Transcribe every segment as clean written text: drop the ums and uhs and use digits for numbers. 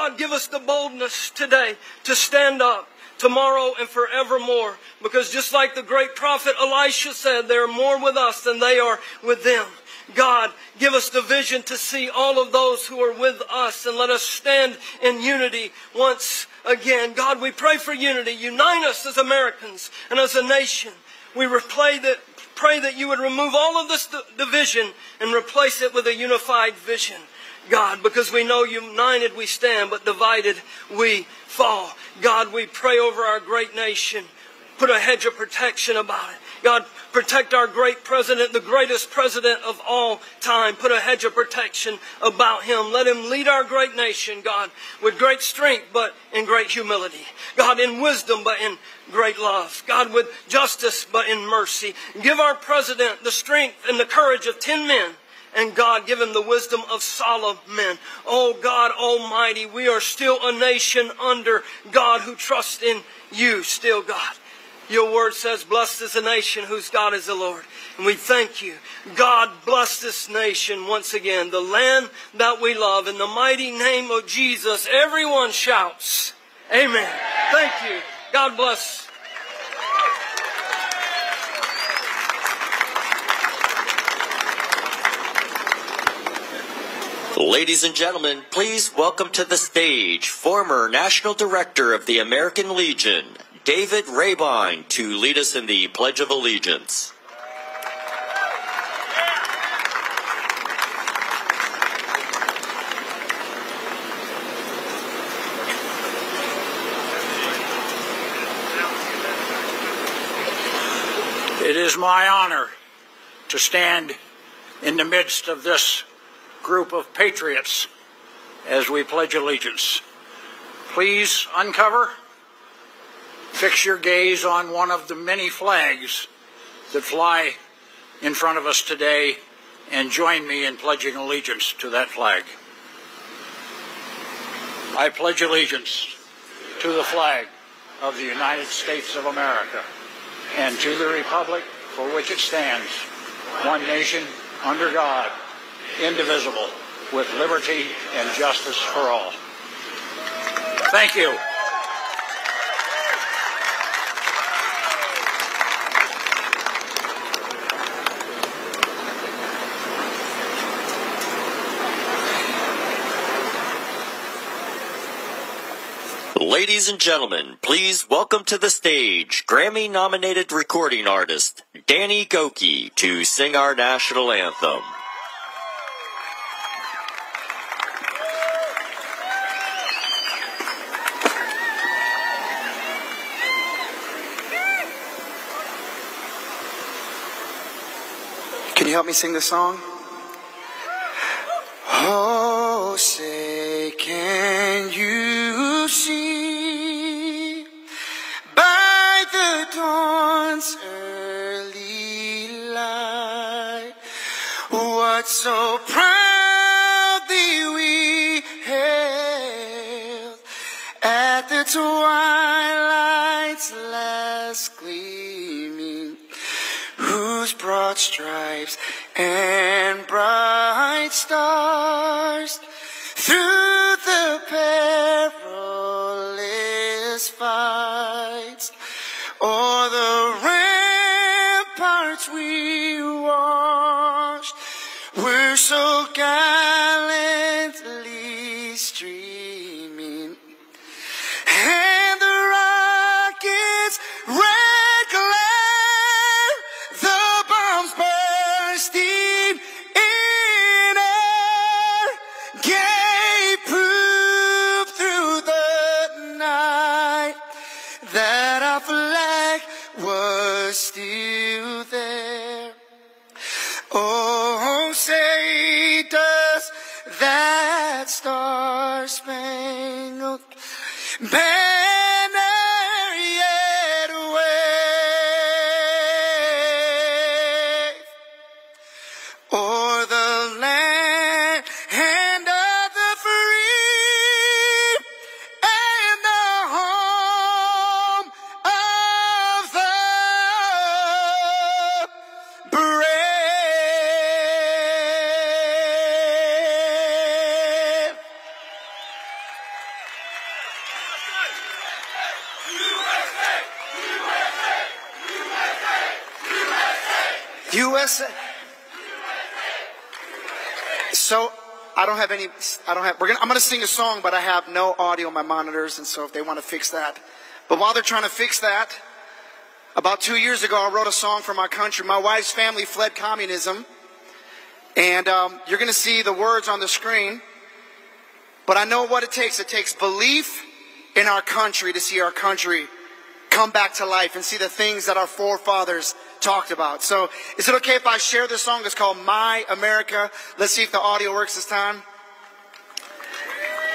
God, give us the boldness today to stand up tomorrow and forevermore. Because just like the great prophet Elisha said, they are more with us than they are with them. God, give us the vision to see all of those who are with us, and let us stand in unity once again. God, we pray for unity. Unite us as Americans and as a nation. We pray that you would remove all of this division and replace it with a unified vision. God, because we know united we stand, but divided we fall. God, we pray over our great nation. Put a hedge of protection about it. God, protect our great president, the greatest president of all time. Put a hedge of protection about him. Let him lead our great nation, God, with great strength, but in great humility. God, in wisdom, but in great love. God, with justice, but in mercy. Give our president the strength and the courage of 10 men. And God, give him the wisdom of Solomon. Oh God Almighty, we are still a nation under God who trusts in you still, God. Your word says, blessed is the nation whose God is the Lord. And we thank you. God, bless this nation once again, the land that we love. In the mighty name of Jesus, everyone shouts, amen. Thank you. God bless. Ladies and gentlemen, please welcome to the stage former National Director of the American Legion, David Rabine, to lead us in the Pledge of Allegiance. It is my honor to stand in the midst of this group of patriots as we pledge allegiance. Please uncover. Fix your gaze on one of the many flags that fly in front of us today and join me in pledging allegiance to that flag. I pledge allegiance to the flag of the United States of America and to the republic for which it stands, one nation under God, indivisible, with liberty and justice for all. Thank you. Ladies and gentlemen, please welcome to the stage Grammy-nominated recording artist Danny Gokey to sing our national anthem. Can you help me sing this song? Oh, say, can you see by the dawn's early light what so proudly we hailed at the twilight's last gleaming, whose broad stripes and bright stars through the perilous fights o'er the ramparts we watched were so gallantly streaming, and the rockets red glare, the bombs bursting in air, gave proof through the night that our flag was still there. Oh, say does that star-spangled banner yet wave o'er the land and of the free and the home of the brave? USA. So I'm going to sing a song, but I have no audio on my monitors, and so if they want to fix that. But while they're trying to fix that, about 2 years ago, I wrote a song for my country. My wife's family fled communism, and you're going to see the words on the screen. But I know what it takes. It takes belief in our country to see our country come back to life and see the things that our forefathers talked about. So is it okay if I share this song? It's called My America. Let's see if the audio works this time.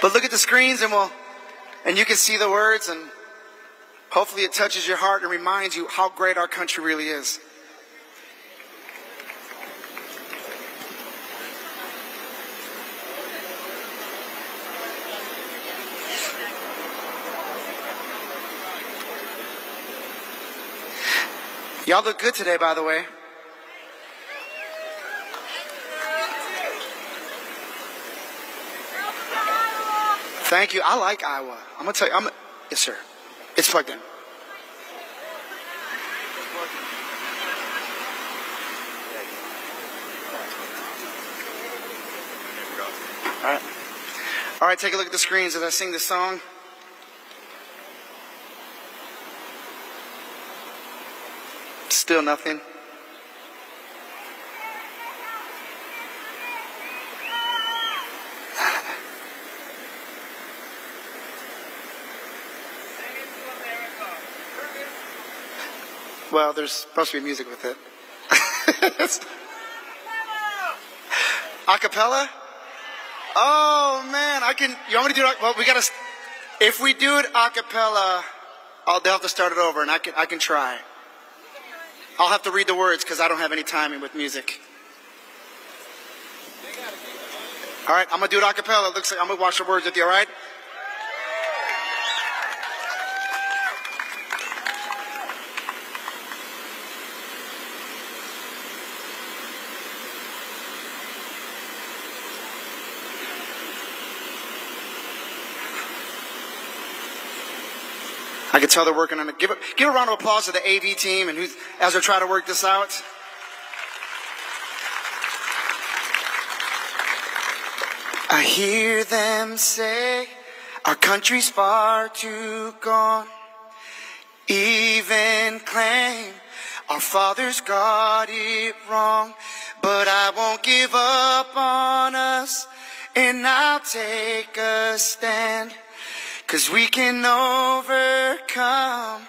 But look at the screens and you can see the words, and hopefully it touches your heart and reminds you how great our country really is. Y'all look good today, by the way. Thank you. I like Iowa. I'm going to tell you. Yes, sir. It's plugged in. All right. All right, take a look at the screens as I sing this song. Still nothing. Well, there's supposed to be music with it. Acapella? Oh man, you want me to do it? Well, if we do it acapella, they'll have to start it over, and I can try. I'll have to read the words because I don't have any timing with music. All right, I'm going to do it a cappella. It looks like I'm going to watch the words with you, all right? I can tell they're working on it. Give a round of applause to the AV team and as they're trying to work this out. I hear them say our country's far too gone. Even claim our fathers got it wrong. But I won't give up on us, and I'll take a stand. 'Cause we can overcome.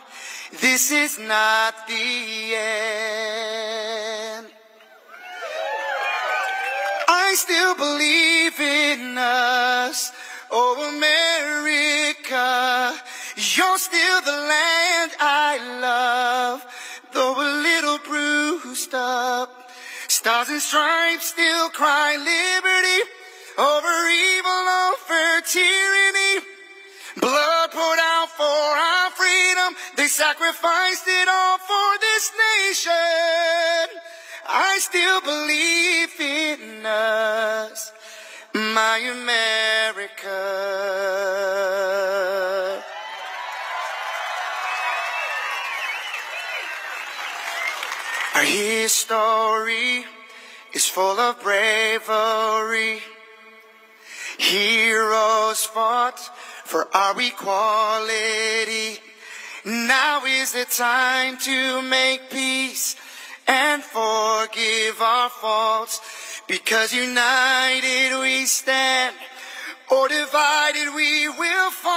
This is not the end. I still believe in us, oh America. You're still the land I love, though a little bruised up. Stars and stripes still cry liberty over evil, over tyranny. Blood poured out for our freedom. They sacrificed it all for this nation. I still believe in us, my America. Our history is full of bravery. Heroes fought for our equality. Now is the time to make peace and forgive our faults. Because united we stand, or divided we will fall.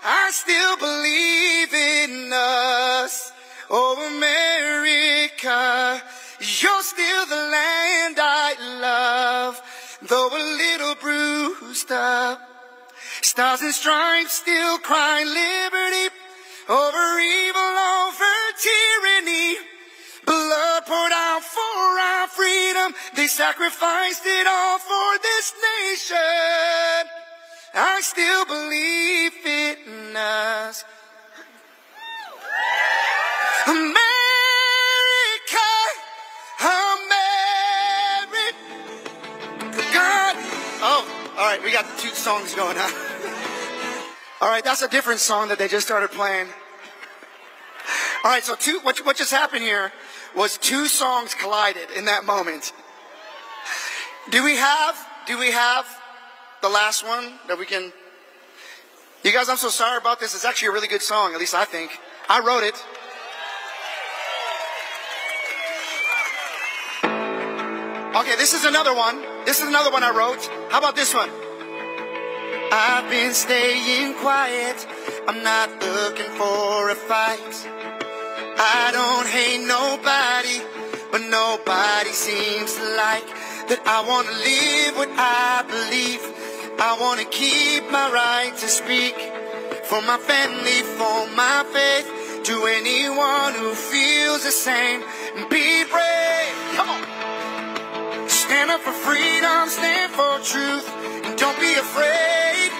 I still believe in us, oh America. You're still the land I love, though a little bruised up. Stars and stripes still cry liberty over evil, over tyranny. Blood poured out for our freedom. They sacrificed it all for this nation. I still believe in us. America, God. Oh, all right, we got two songs going on. All right, that's a different song that they just started playing. All right, so what just happened here was two songs collided in that moment. Do we have the last one that we can? You guys, I'm so sorry about this. It's actually a really good song, at least I think. I wrote it. Okay, this is another one. This is another one I wrote. How about this one? I've been staying quiet. I'm not looking for a fight. I don't hate nobody, but nobody seems to like that I want to live what I believe. I want to keep my right to speak for my family, for my faith, to anyone who feels the same. Be brave. Come on. Stand up for freedom, stand for truth, and don't be afraid.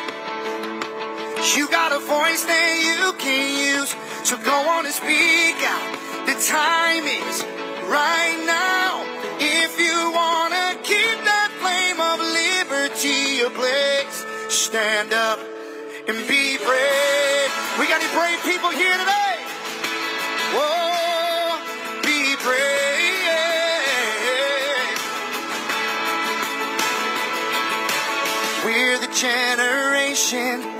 You got a voice that you can use, so go on and speak out. The time is right now. If you want to keep that flame of liberty ablaze, stand up and be brave. We got any brave people here today? Whoa, be brave. We're the generation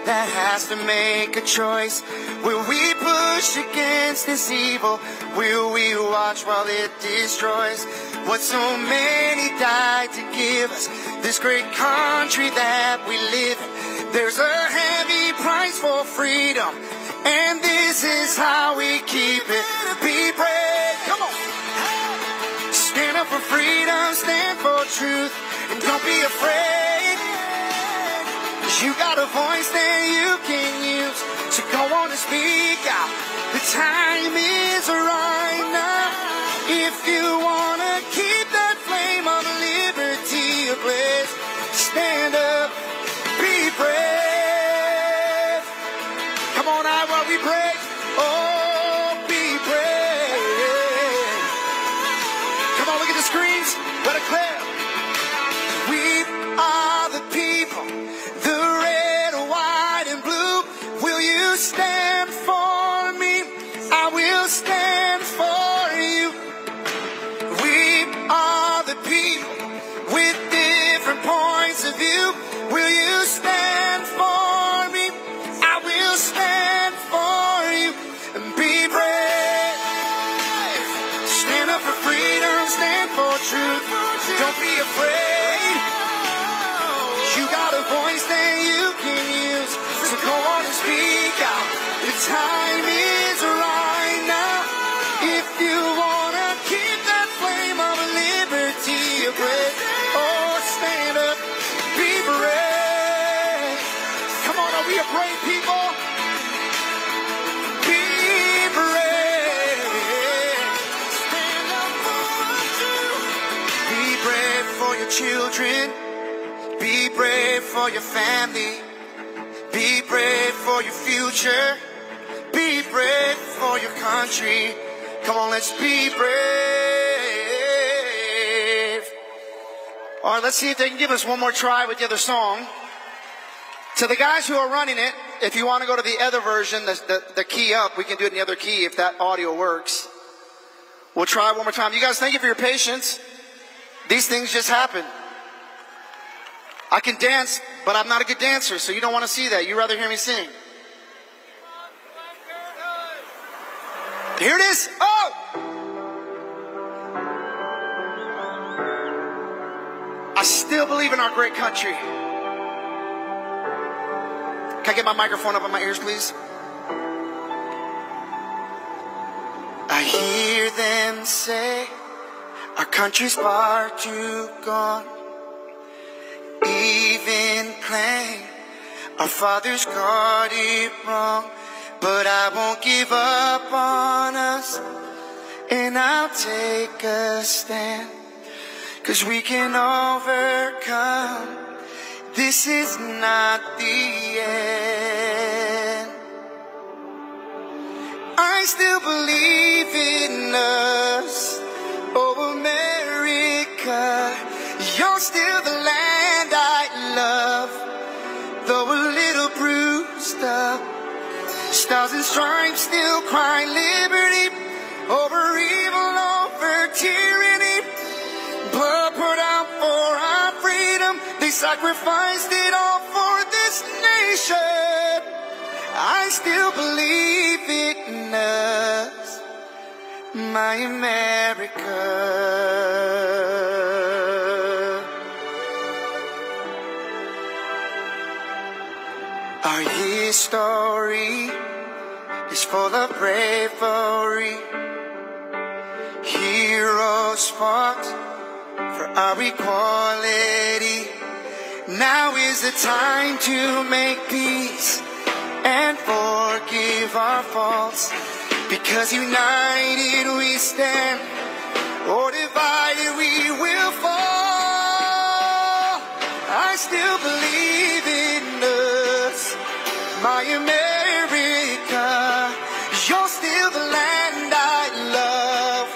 that has to make a choice. Will we push against this evil? Will we watch while it destroys what so many died to give us, this great country that we live in? There's a heavy price for freedom, and this is how we keep it. Be brave. Come on. Stand up for freedom, stand for truth, and don't be afraid. You got a voice that you can use, so go on and speak out. The time is right now. If you want to keep that flame of liberty ablaze, stand up, be brave. Come on, Iowa, be brave. Oh, be brave. Come on, look at the screens. Let it clear. We are the people. The red, white, and blue. Will you stand for me? I will stand for you. We are the people with different points of view. Will you stand for me? I will stand for you. And be brave. Stand up for freedom, stand for truth. Don't be afraid. You got a voice that you can use, so go on and speak out. The time is right now. If you want to keep that flame of liberty ablaze, oh, stand up, be brave. Come on, are we a brave people? Be brave. Stand up for truth. Be brave for your children. Be brave for your family. Be brave for your future. Be brave for your country. Come on, let's be brave. All right, let's see if they can give us one more try with the other song. To the guys who are running it, if you want to go to the other version, the key up, we can do it in the other key if that audio works. We'll try one more time. You guys, thank you for your patience. These things just happen. I can dance, but I'm not a good dancer, so you don't want to see that. You'd rather hear me sing. Here it is. Oh! I still believe in our great country. Can I get my microphone up on my ears, please? I hear them say our country's far too gone. Even claim our fathers got it wrong. But I won't give up on us, and I'll take a stand, 'cause we can overcome. This is not the end. I still believe in us, oh America. You're still the land I love, though a little bruised up. Stars and stripes still cry liberty over evil. sacrificed it all for this nation. I still believe in us, my America. Our history is full of bravery. Heroes fought for our equality. Now is the time to make peace and forgive our faults. Because united we stand, or divided we will fall. I still believe in us, my America. You're still the land I love,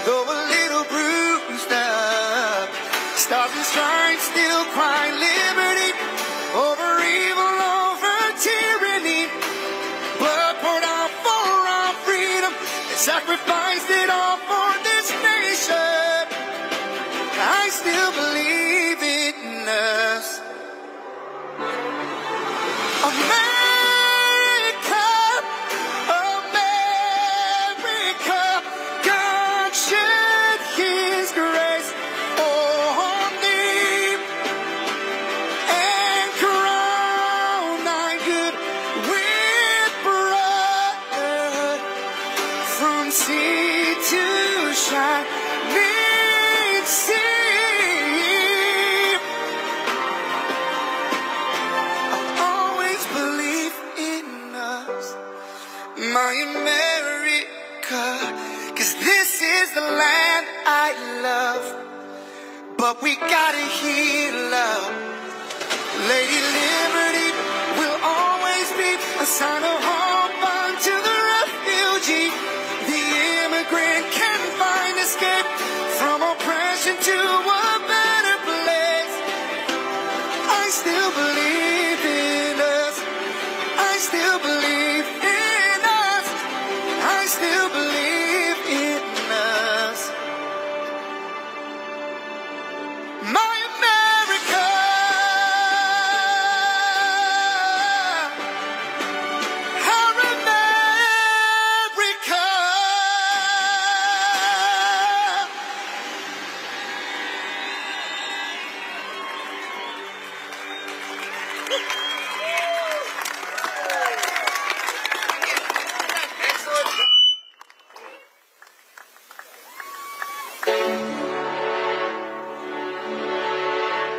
though a little bruised up. Stars and stripes still cry liberty over evil, over tyranny. Blood poured out for our freedom, they sacrificed it all for this nation. I still believe in us. America, America, God shed His grace on thee and crown thy good with blood. From sea to shining sea, my America, 'cause this is the land I love, but we gotta heal up. Lady Liberty will always be a sign of hope unto the refugee. The immigrant can find escape from oppression to a better place. I still believe in us, I still believe in us, I still believe in us. My America, our America.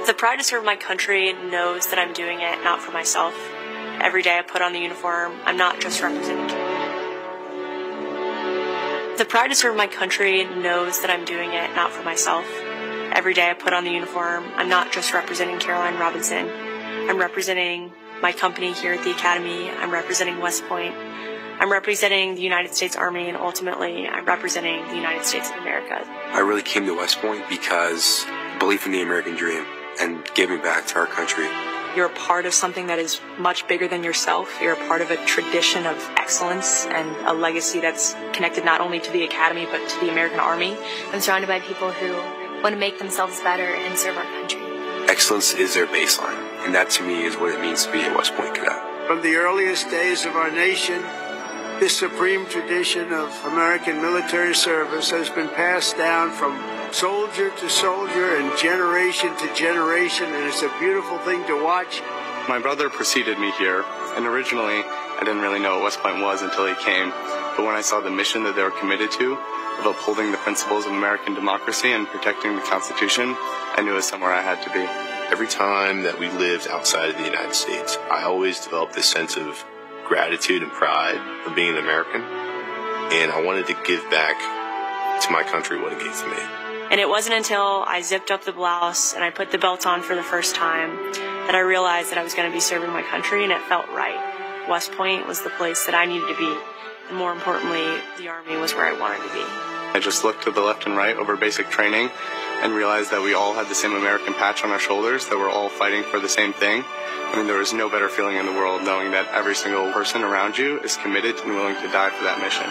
The pride to serve my country knows that I'm doing it not for myself. Every day I put on the uniform, I'm not just representing. The pride to serve my country knows that I'm doing it not for myself. Every day I put on the uniform, I'm not just representing Caroline Robinson. I'm representing my company here at the Academy. I'm representing West Point. I'm representing the United States Army, and ultimately, I'm representing the United States of America. I really came to West Point because belief in the American dream and giving back to our country. You're a part of something that is much bigger than yourself. You're a part of a tradition of excellence and a legacy that's connected not only to the Academy, but to the American Army. I'm surrounded by people who want to make themselves better and serve our country. Excellence is their baseline, and that to me is what it means to be a West Point cadet. From the earliest days of our nation, this supreme tradition of American military service has been passed down from soldier to soldier and generation to generation, and it's a beautiful thing to watch. My brother preceded me here, and originally I didn't really know what West Point was until he came. But when I saw the mission that they were committed to, of upholding the principles of American democracy and protecting the Constitution, I knew it was somewhere I had to be. Every time that we lived outside of the United States, I always developed this sense of gratitude and pride of being an American, and I wanted to give back to my country what it gave to me. And it wasn't until I zipped up the blouse and I put the belt on for the first time that I realized that I was going to be serving my country, and it felt right. West Point was the place that I needed to be, and more importantly, the Army was where I wanted to be. I just looked to the left and right over basic training and realized that we all had the same American patch on our shoulders, that we're all fighting for the same thing. I mean, there is no better feeling in the world knowing that every single person around you is committed and willing to die for that mission.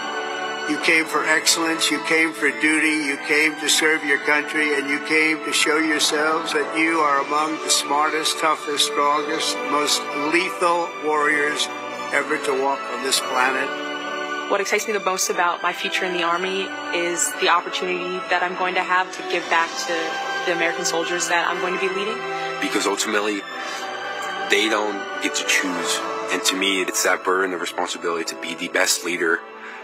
You came for excellence, you came for duty, you came to serve your country, and you came to show yourselves that you are among the smartest, toughest, strongest, most lethal warriors ever to walk on this planet. What excites me the most about my future in the Army is the opportunity that I'm going to have to give back to the American soldiers that I'm going to be leading. Because ultimately, they don't get to choose. And to me, it's that burden of responsibility to be the best leader.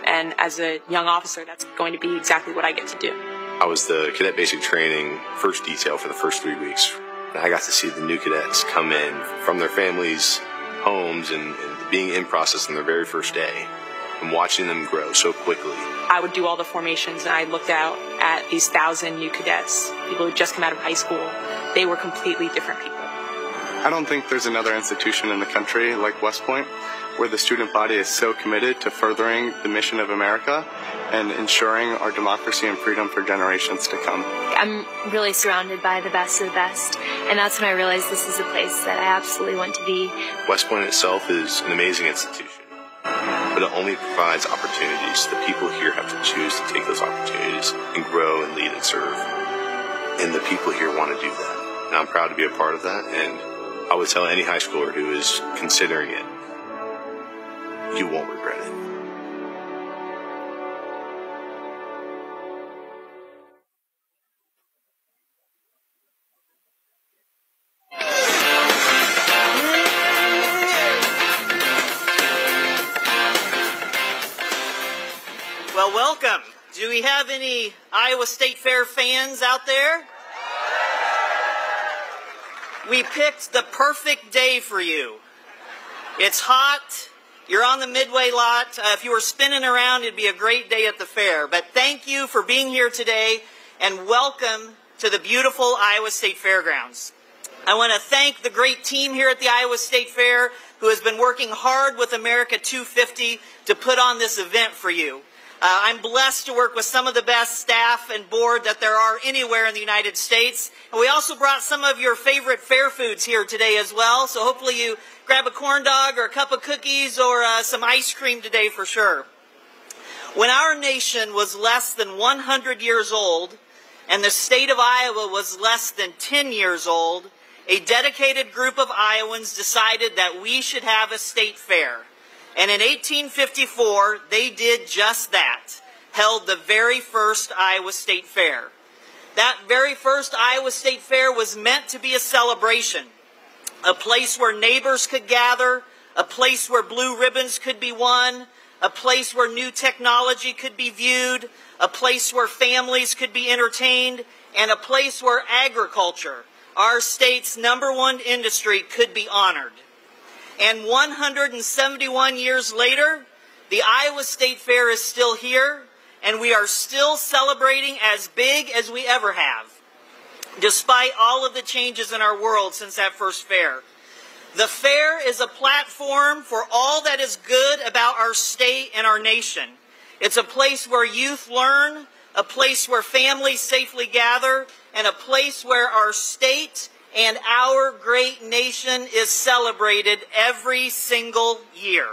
And as a young officer, that's going to be exactly what I get to do. I was the cadet basic training first detail for the first 3 weeks. And I got to see the new cadets come in from their families' homes and being in process on their very first day and watching them grow so quickly. I would do all the formations, and I looked out at these 1,000 new cadets, people who just come out of high school. They were completely different people. I don't think there's another institution in the country like West Point where the student body is so committed to furthering the mission of America and ensuring our democracy and freedom for generations to come. I'm really surrounded by the best of the best, and that's when I realized this is a place that I absolutely want to be. West Point itself is an amazing institution, but it only provides opportunities. The people here have to choose to take those opportunities and grow and lead and serve. And the people here want to do that. And I'm proud to be a part of that, and I would tell any high schooler who is considering it, you won't regret it. Well, welcome. Do we have any Iowa State Fair fans out there? We picked the perfect day for you. It's hot. You're on the Midway lot. If you were spinning around, it'd be a great day at the fair. But thank you for being here today, and welcome to the beautiful Iowa State Fairgrounds. I want to thank the great team here at the Iowa State Fair who has been working hard with America 250 to put on this event for you. I'm blessed to work with some of the best staff and board that there are anywhere in the United States. And we also brought some of your favorite fair foods here today as well. So hopefully you grab a corn dog or a cup of cookies or some ice cream today for sure. When our nation was less than 100 years old and the state of Iowa was less than 10 years old, a dedicated group of Iowans decided that we should have a state fair. And in 1854, they did just that, held the very first Iowa State Fair. That very first Iowa State Fair was meant to be a celebration, a place where neighbors could gather, a place where blue ribbons could be won, a place where new technology could be viewed, a place where families could be entertained, and a place where agriculture, our state's #1 industry, could be honored. And 171 years later, the Iowa State Fair is still here, and we are still celebrating as big as we ever have, despite all of the changes in our world since that first fair. The fair is a platform for all that is good about our state and our nation. It's a place where youth learn, a place where families safely gather, and a place where our state and our great nation is celebrated every single year.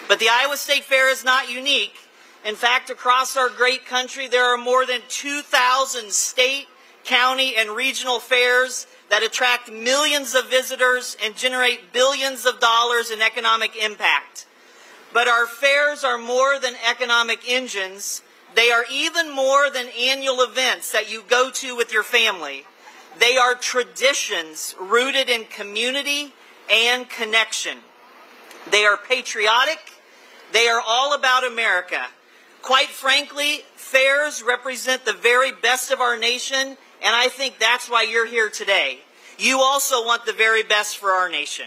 But the Iowa State Fair is not unique. In fact, across our great country, there are more than 2,000 state, county, and regional fairs that attract millions of visitors and generate billions of dollars in economic impact. But our fairs are more than economic engines. They are even more than annual events that you go to with your family. They are traditions rooted in community and connection. They are patriotic. They are all about America. Quite frankly, fairs represent the very best of our nation, and I think that's why you're here today. You also want the very best for our nation.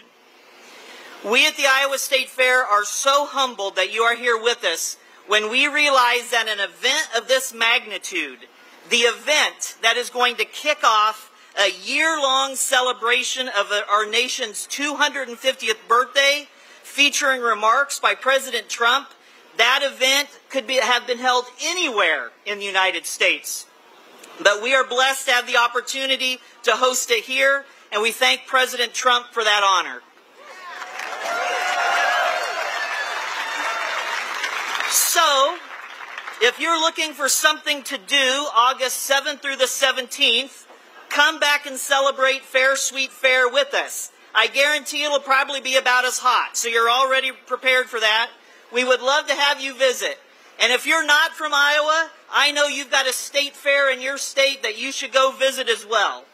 We at the Iowa State Fair are so humbled that you are here with us when we realize that an event of this magnitude, the event that is going to kick off a year-long celebration of our nation's 250th birthday, featuring remarks by President Trump, that event could have been held anywhere in the United States. But we are blessed to have the opportunity to host it here, and we thank President Trump for that honor. So, If you're looking for something to do August 7th through the 17th, come back and celebrate Fair Sweet Fair with us. I guarantee it'll probably be about as hot, so you're already prepared for that. We would love to have you visit. And if you're not from Iowa, I know you've got a state fair in your state that you should go visit as well.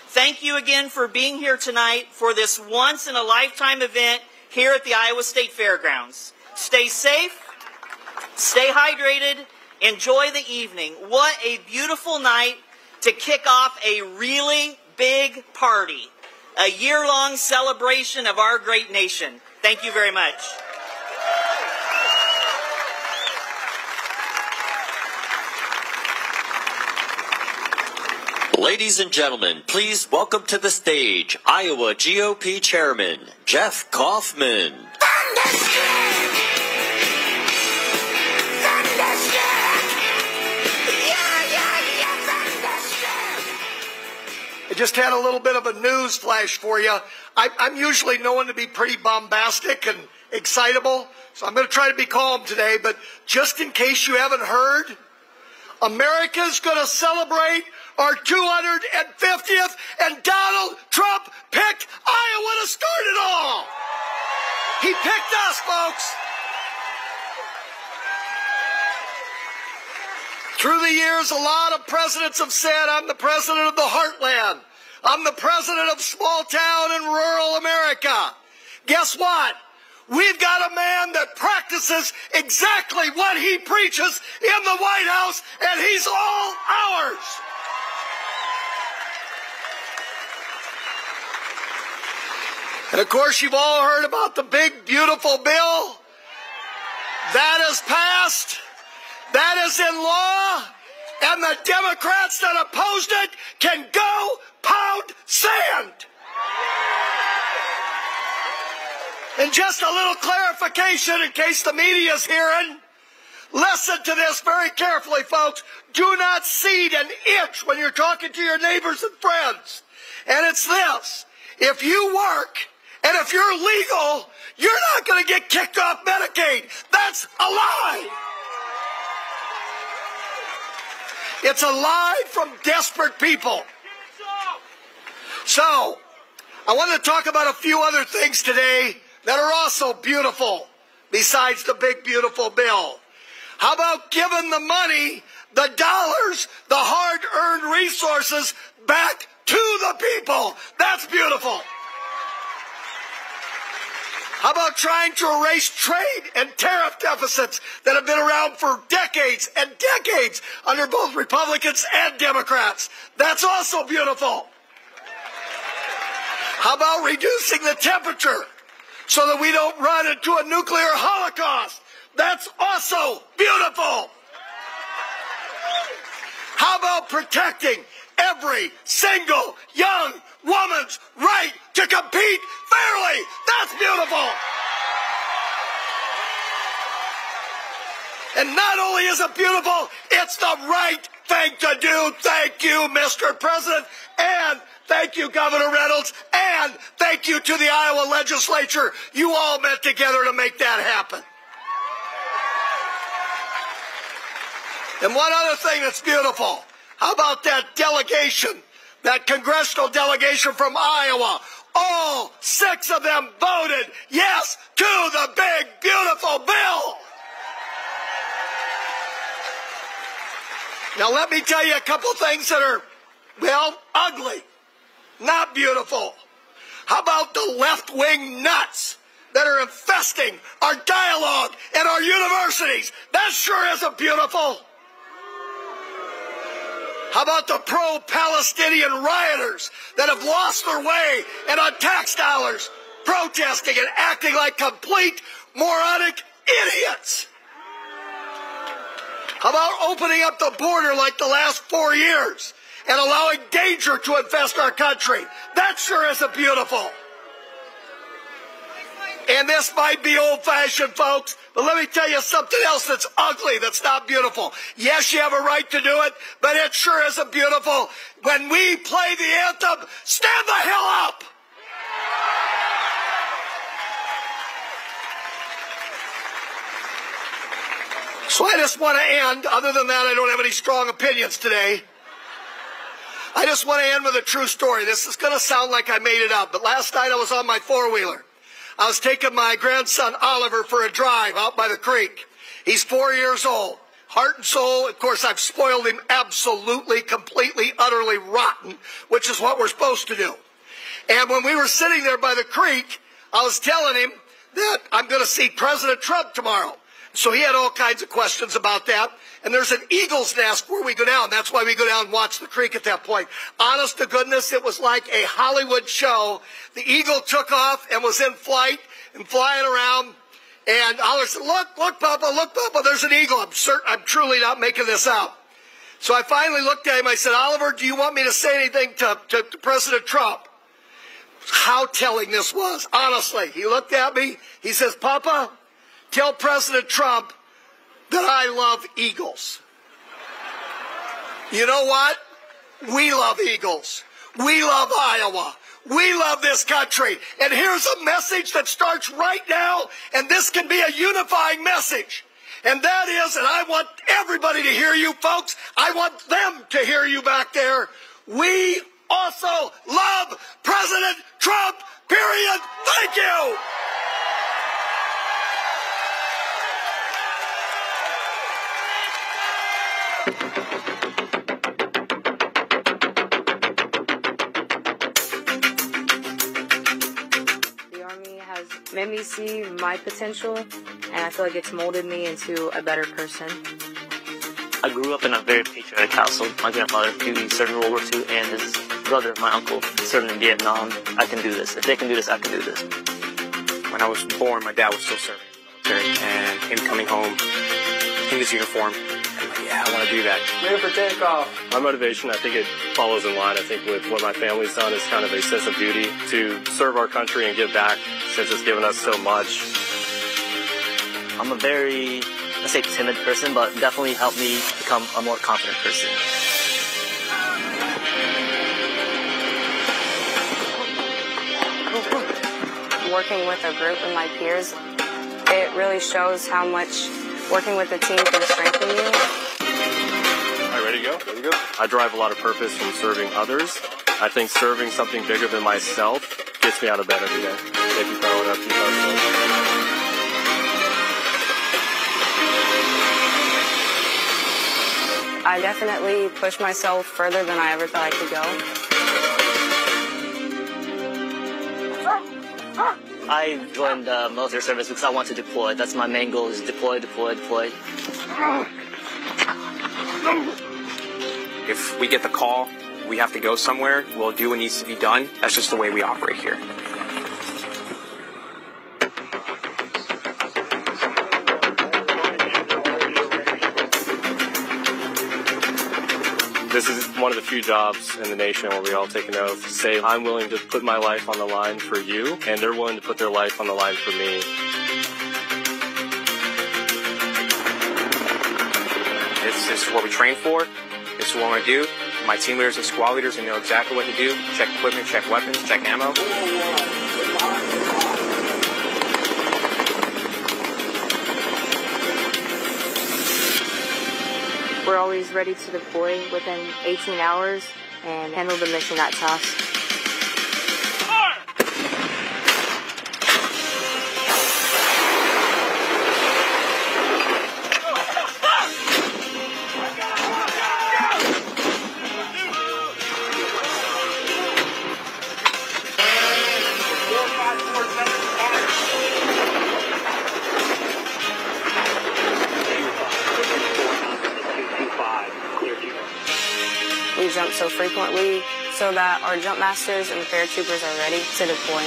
Thank you again for being here tonight for this once-in-a-lifetime event here at the Iowa State Fairgrounds. Stay safe, stay hydrated, enjoy the evening. What a beautiful night to kick off a really big party, a year-long celebration of our great nation. Thank you very much. Ladies and gentlemen, please welcome to the stage Iowa GOP Chairman Jeff Kaufman. I just had a little bit of a news flash for you. I'm usually known to be pretty bombastic and excitable, so I'm going to try to be calm today, but just in case you haven't heard, America's going to celebrate our 250th, and Donald Trump picked Iowa to start it all. He picked us, folks. Through the years, a lot of presidents have said, I'm the president of the heartland. I'm the president of small town and rural America. Guess what? We've got a man that practices exactly what he preaches in the White House, and he's all ours. And of course, you've all heard about the big, beautiful bill. That is passed. That is in law. And the Democrats that opposed it can go pound sand. And just a little clarification in case the media is hearing. Listen to this very carefully, folks. Do not cede an inch when you're talking to your neighbors and friends. And it's this. If you work and if you're legal, you're not going to get kicked off Medicaid. That's a lie. It's a lie from desperate people. So, I want to talk about a few other things today that are also beautiful, besides the big, beautiful bill. How about giving the money, the dollars, the hard-earned resources back to the people? That's beautiful. How about trying to erase trade and tariff deficits that have been around for decades and decades under both Republicans and Democrats? That's also beautiful. How about reducing the temperature so that we don't run into a nuclear holocaust? That's also beautiful. How about protecting every single young woman's right to compete fairly? That's beautiful. And not only is it beautiful, it's the right thing to do. Thank you, Mr. President, and thank you, Governor Reynolds, and thank you to the Iowa legislature. You all met together to make that happen. And one other thing that's beautiful, how about that delegation, that congressional delegation from Iowa? All 6 of them voted yes to the big, beautiful bill. Now let me tell you a couple things that are, well, ugly, not beautiful. How about the left-wing nuts that are infesting our dialogue and our universities? That sure isn't beautiful. How about the pro-Palestinian rioters that have lost their way and on tax dollars protesting and acting like complete moronic idiots? How about opening up the border like the last 4 years and allowing danger to infest our country? That sure isn't beautiful. And this might be old-fashioned, folks, but let me tell you something else that's ugly, that's not beautiful. Yes, you have a right to do it, but it sure isn't beautiful. When we play the anthem, stand the hell up! So I just want to end, other than that, I don't have any strong opinions today. I just want to end with a true story. This is going to sound like I made it up, but last night I was on my four-wheeler. I was taking my grandson Oliver for a drive out by the creek. He's 4 years old. Heart and soul, of course, I've spoiled him absolutely, completely, utterly rotten, which is what we're supposed to do. And when we were sitting there by the creek, I was telling him that I'm going to see President Trump tomorrow. So he had all kinds of questions about that. And there's an eagle's nest where we go down. That's why we go down and watch the creek at that point. Honest to goodness, it was like a Hollywood show. The eagle took off and was in flight and flying around. And Oliver said, look, Papa, there's an eagle. I'm truly not making this up. So I finally looked at him. I said, Oliver, do you want me to say anything to President Trump? How telling this was, honestly. He looked at me. He says, Papa, tell President Trump that I love eagles. You know what? We love eagles. We love Iowa. We love this country. And here's a message that starts right now, and this can be a unifying message. And that is, and I want everybody to hear you, folks. I want them to hear you back there. We also love President Trump, period. Thank you. Made me see my potential, and I feel like it's molded me into a better person. I grew up in a very patriotic household. My grandfather, he served in World War II, and his brother, my uncle, served in Vietnam. I can do this. If they can do this, I can do this. When I was born, my dad was still serving in the military, and him coming home in his uniform, I'm like, yeah, I want to do that. Ready for takeoff. My motivation, I think it follows in line, I think, with what my family's done is kind of a sense of duty to serve our country and give back since it's given us so much. I'm a very, let's say, timid person, but definitely helped me become a more confident person. Working with a group and my peers, it really shows how much working with a team can strengthen you. All right, ready to go? Ready to go. I derive a lot of purpose from serving others. I think serving something bigger than myself gets me out of bed every day. Thank you, Carl. That's I definitely pushed myself further than I ever thought I could go. I joined military service because I want to deploy. That's my main goal, is deploy, deploy, deploy. If we get the call, we have to go somewhere, we'll do what needs to be done. That's just the way we operate here. This is one of the few jobs in the nation where we all take an oath to say, I'm willing to put my life on the line for you, and they're willing to put their life on the line for me. This is what we train for. This is what I want to do. My team leaders and squad leaders, they know exactly what to do. Check equipment, check weapons, check ammo. We're always ready to deploy within 18 hours and handle the mission at task. We jump so frequently so that our jump masters and the paratroopers are ready to deploy.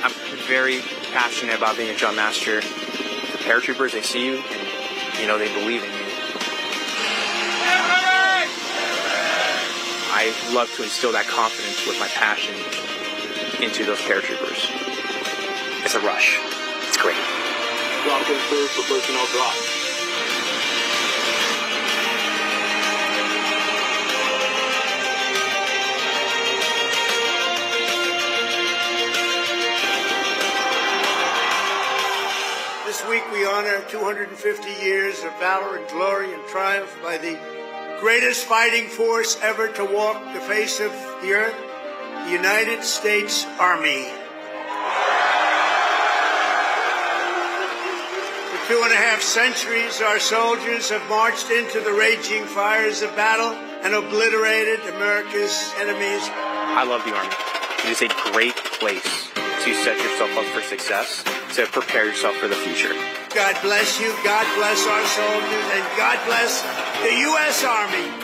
I'm very passionate about being a jump master. The paratroopers, they see you and, you know, they believe in you. I love to instill that confidence with my passion into those paratroopers. It's a rush. It's great. Drop confirmed for personnel drop. This week we honor 250 years of valor and glory and triumph by the greatest fighting force ever to walk the face of the earth, the United States Army. For 2.5 centuries, our soldiers have marched into the raging fires of battle and obliterated America's enemies. I love the Army. It is a great place to set yourself up for success, to prepare yourself for the future. God bless you, God bless our soldiers, and God bless the U.S. Army.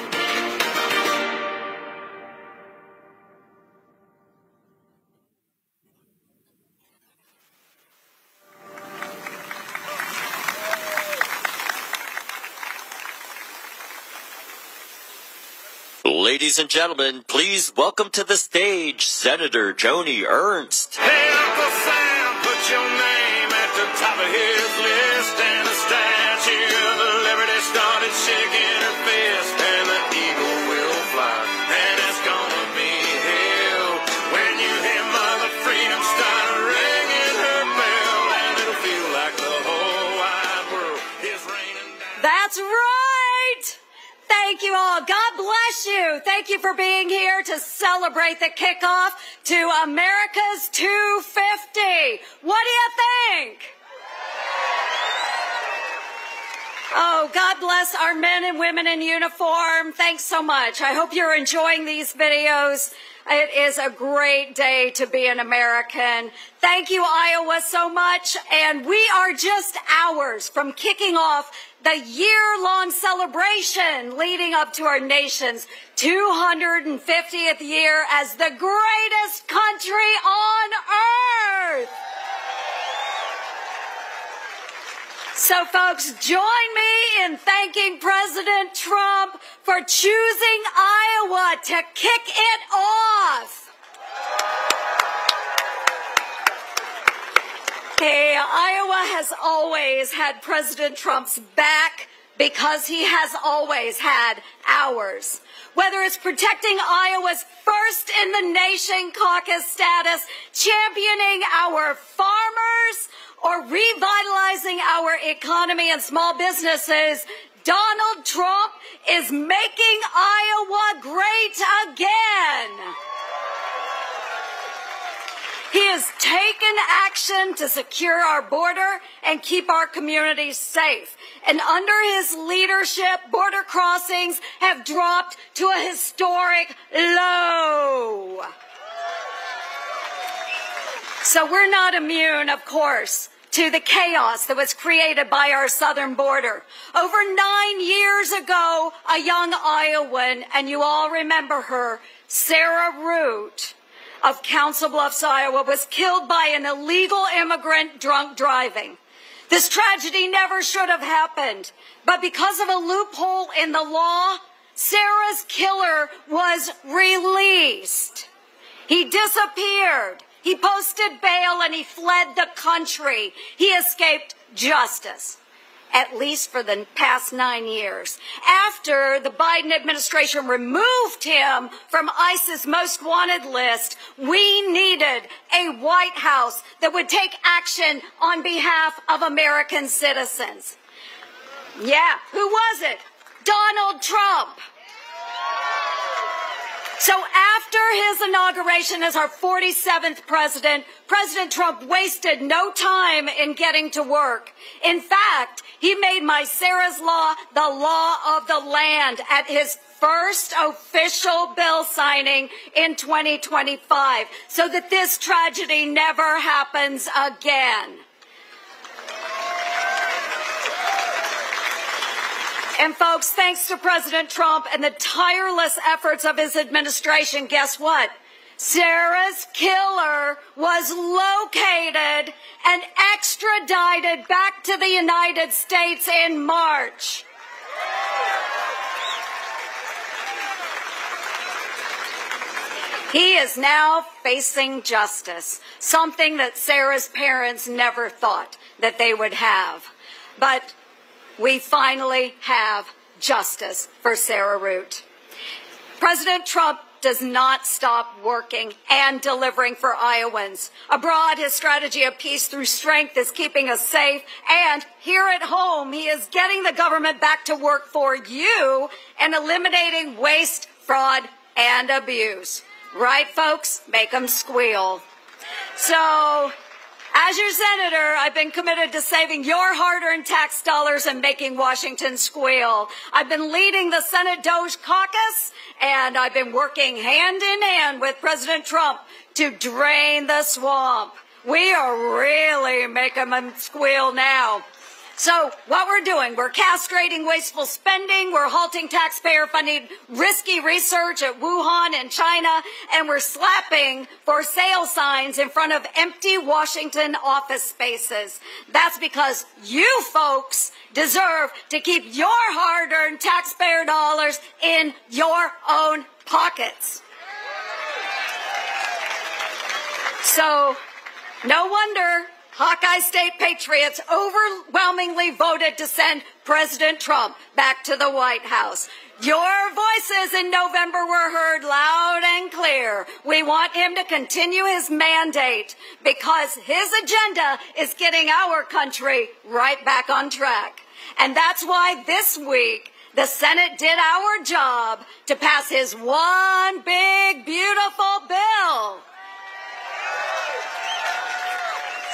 Ladies and gentlemen, please welcome to the stage Senator Joni Ernst. Hey, Uncle Sam, put your name at the top of his list, and the Statue of Liberty started shaking her fist, and the eagle will fly, and it's gonna be hell when you hear Mother Freedom start ringing her bell, and it'll feel like the whole wide world is raining down. That's right! Thank you all. God bless you. Thank you for being here to celebrate the kickoff to America's 250. What do you think? Oh, God bless our men and women in uniform. Thanks so much. I hope you're enjoying these videos. It is a great day to be an American. Thank you, Iowa, so much. And we are just hours from kicking off the year-long celebration leading up to our nation's 250th year as the greatest country on earth. So, folks, join me in thanking President Trump for choosing Iowa to kick it off. Hey, Iowa has always had President Trump's back because he has always had ours. Whether it's protecting Iowa's first in the nation caucus status, championing our farmers, or revitalizing our economy and small businesses, Donald Trump is making Iowa great again. He has taken action to secure our border and keep our communities safe. And under his leadership, border crossings have dropped to a historic low. So we're not immune, of course, to the chaos that was created by our southern border. Over 9 years ago, a young Iowan, and you all remember her, Sarah Root, of Council Bluffs, Iowa, was killed by an illegal immigrant drunk driving. This tragedy never should have happened, but because of a loophole in the law, Sarah's killer was released. He disappeared. He posted bail and he fled the country. He escaped justice, at least for the past 9 years. After the Biden administration removed him from ICE's most wanted list, we needed a White House that would take action on behalf of American citizens. Yeah, who was it? Donald Trump. So after his inauguration as our 47th president, President Trump wasted no time in getting to work. In fact, he made my Sarah's Law the law of the land at his first official bill signing in 2025, so that this tragedy never happens again. And folks, thanks to President Trump and the tireless efforts of his administration, guess what? Sarah's killer was located and extradited back to the United States in March. He is now facing justice, something that Sarah's parents never thought that they would have. But we finally have justice for Sarah Root. President Trump does not stop working and delivering for Iowans. Abroad, his strategy of peace through strength is keeping us safe. And here at home, he is getting the government back to work for you and eliminating waste, fraud, and abuse. Right, folks? Make them squeal. So, as your senator, I've been committed to saving your hard-earned tax dollars and making Washington squeal. I've been leading the Senate Doge Caucus, and I've been working hand in hand with President Trump to drain the swamp. We are really making them squeal now. So what we're doing, we're castrating wasteful spending, we're halting taxpayer-funded risky research at Wuhan in China, and we're slapping for sale signs in front of empty Washington office spaces. That's because you folks deserve to keep your hard-earned taxpayer dollars in your own pockets. So, no wonder Hawkeye State patriots overwhelmingly voted to send President Trump back to the White House. Your voices in November were heard loud and clear. We want him to continue his mandate because his agenda is getting our country right back on track. And that's why this week the Senate did our job to pass his one big, beautiful bill.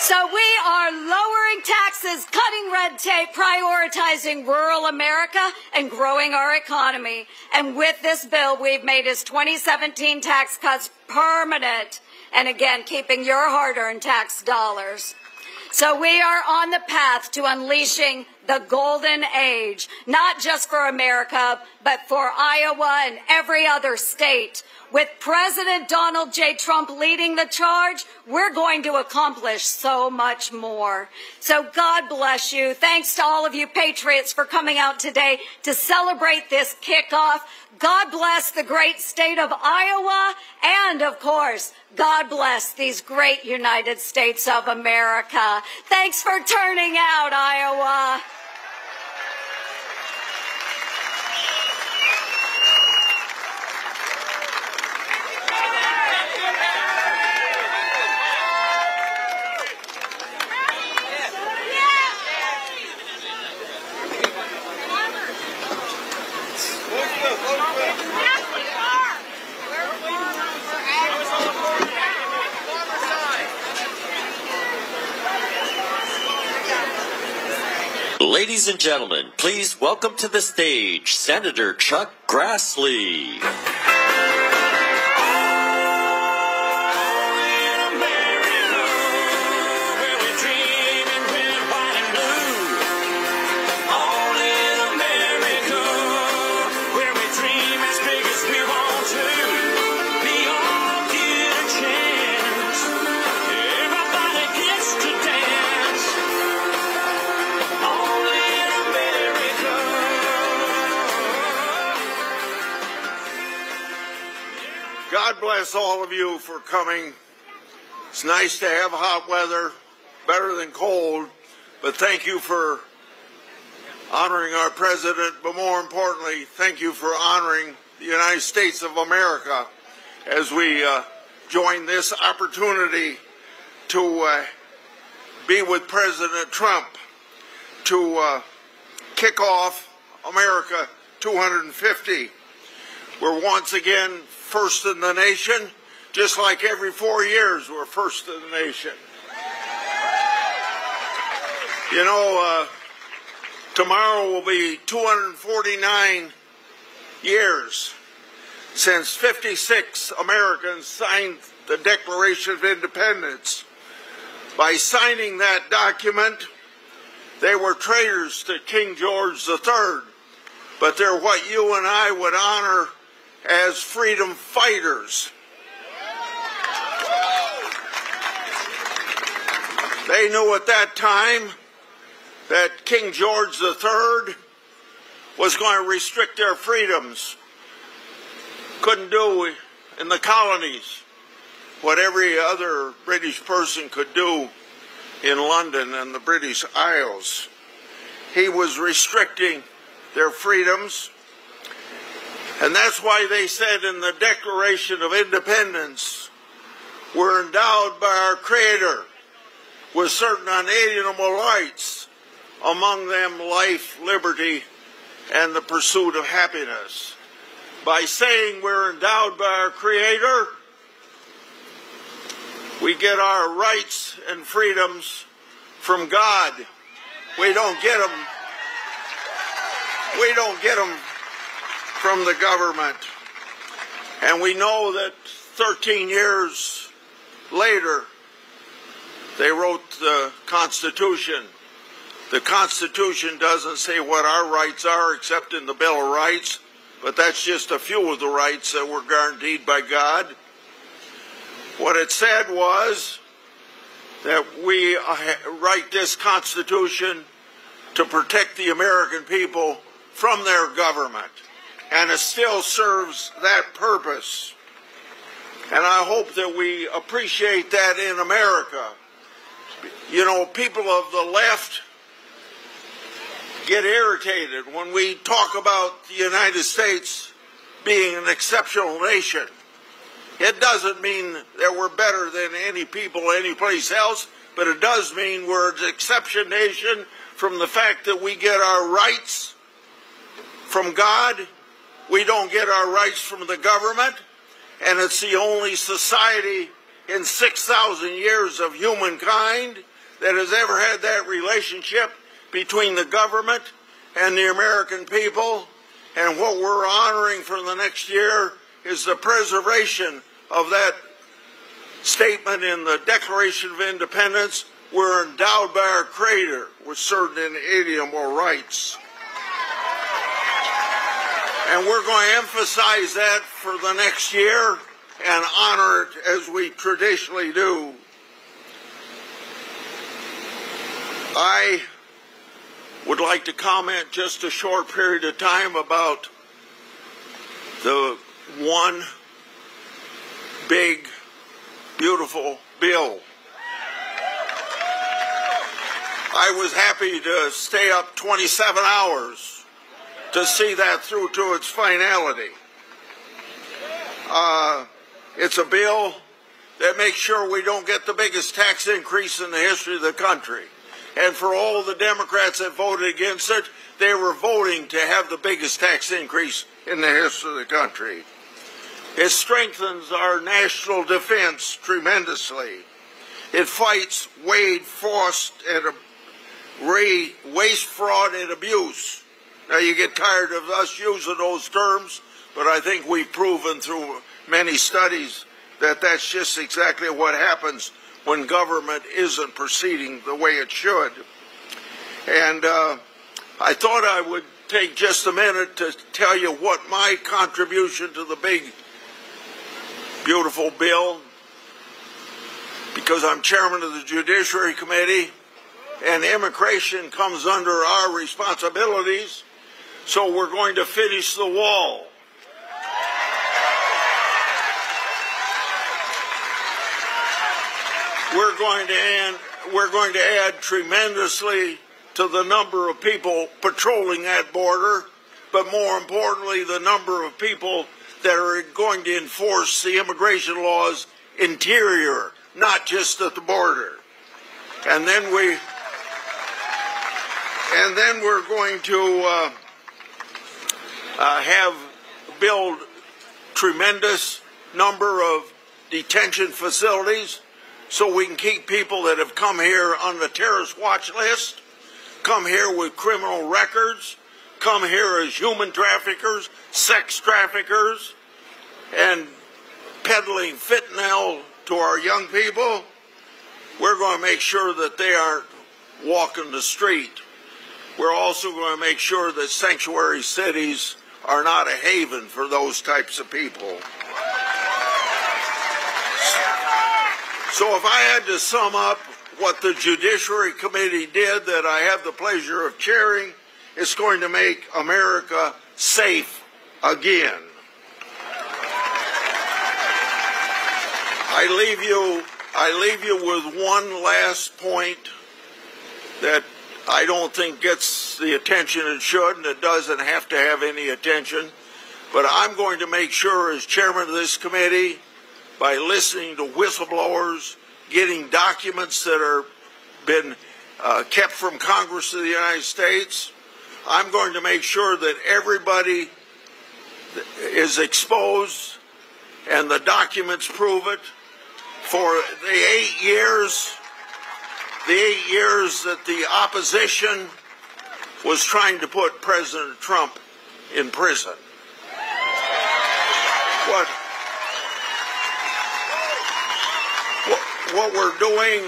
So we are lowering taxes, cutting red tape, prioritizing rural America, and growing our economy. And with this bill, we've made his 2017 tax cuts permanent, and again, keeping your hard-earned tax dollars. So we are on the path to unleashing the golden age, not just for America, but for Iowa and every other state. With President Donald J. Trump leading the charge, we're going to accomplish so much more. So God bless you. Thanks to all of you patriots for coming out today to celebrate this kickoff. God bless the great state of Iowa. And, of course, God bless these great United States of America. Thanks for turning out, Iowa. Ladies and gentlemen, please welcome to the stage Senator Chuck Grassley. God bless all of you for coming. It's nice to have hot weather, better than cold, but thank you for honoring our president, but more importantly, thank you for honoring the United States of America as we join this opportunity to be with President Trump to kick off America 250. We're once again first in the nation, just like every 4 years we're first in the nation. You know, tomorrow will be 249 years since 56 Americans signed the Declaration of Independence. By signing that document, they were traitors to King George III, but they're what you and I would honor as freedom fighters. They knew at that time that King George III was going to restrict their freedoms. Couldn't do in the colonies what every other British person could do in London and the British Isles. He was restricting their freedoms. And that's why they said in the Declaration of Independence, we're endowed by our Creator with certain unalienable rights, among them life, liberty, and the pursuit of happiness. By saying we're endowed by our Creator, we get our rights and freedoms from God. We don't get them. We don't get them from the government. And we know that 13 years later, they wrote the Constitution. The Constitution doesn't say what our rights are except in the Bill of Rights, but that's just a few of the rights that were guaranteed by God. What it said was that we write this Constitution to protect the American people from their government, and it still serves that purpose. And I hope that we appreciate that in America. You know, people of the left get irritated when we talk about the United States being an exceptional nation. It doesn't mean that we're better than any people anyplace else, but it does mean we're an exception nation from the fact that we get our rights from God. We don't get our rights from the government, and it's the only society in 6,000 years of humankind that has ever had that relationship between the government and the American people. And what we're honoring for the next year is the preservation of that statement in the Declaration of Independence. We're endowed by our Creator with certain inalienable rights. And we're going to emphasize that for the next year and honor it as we traditionally do. I would like to comment just a short period of time about the one big, beautiful bill. I was happy to stay up 27 hours to see that through to its finality. It's a bill that makes sure we don't get the biggest tax increase in the history of the country. And for all the Democrats that voted against it, they were voting to have the biggest tax increase in the history of the country. It strengthens our national defense tremendously. It fights waste, fraud, and abuse. Now, you get tired of us using those terms, but I think we've proven through many studies that that's just exactly what happens when government isn't proceeding the way it should. And I thought I would take just a minute to tell you what my contribution to the big, beautiful bill, because I'm chairman of the Judiciary Committee, and immigration comes under our responsibilities, so we're going to finish the wall. We're going to add tremendously to the number of people patrolling that border, but more importantly, the number of people that are going to enforce the immigration laws interior, not just at the border. And then we're going to build tremendous number of detention facilities so we can keep people that have come here on the terrorist watch list, come here with criminal records, come here as human traffickers, sex traffickers, and peddling fentanyl to our young people. We're going to make sure that they aren't walking the street. We're also going to make sure that sanctuary cities are not a haven for those types of people. So if I had to sum up what the Judiciary Committee did that I have the pleasure of chairing, it's going to make America safe again. I leave you with one last point that I don't think gets the attention it should, and it doesn't have to have any attention. But I'm going to make sure, as chairman of this committee, by listening to whistleblowers, getting documents that are been kept from Congress of the United States, I'm going to make sure that everybody is exposed and the documents prove it. For the 8 years that the opposition was trying to put President Trump in prison. What we're doing,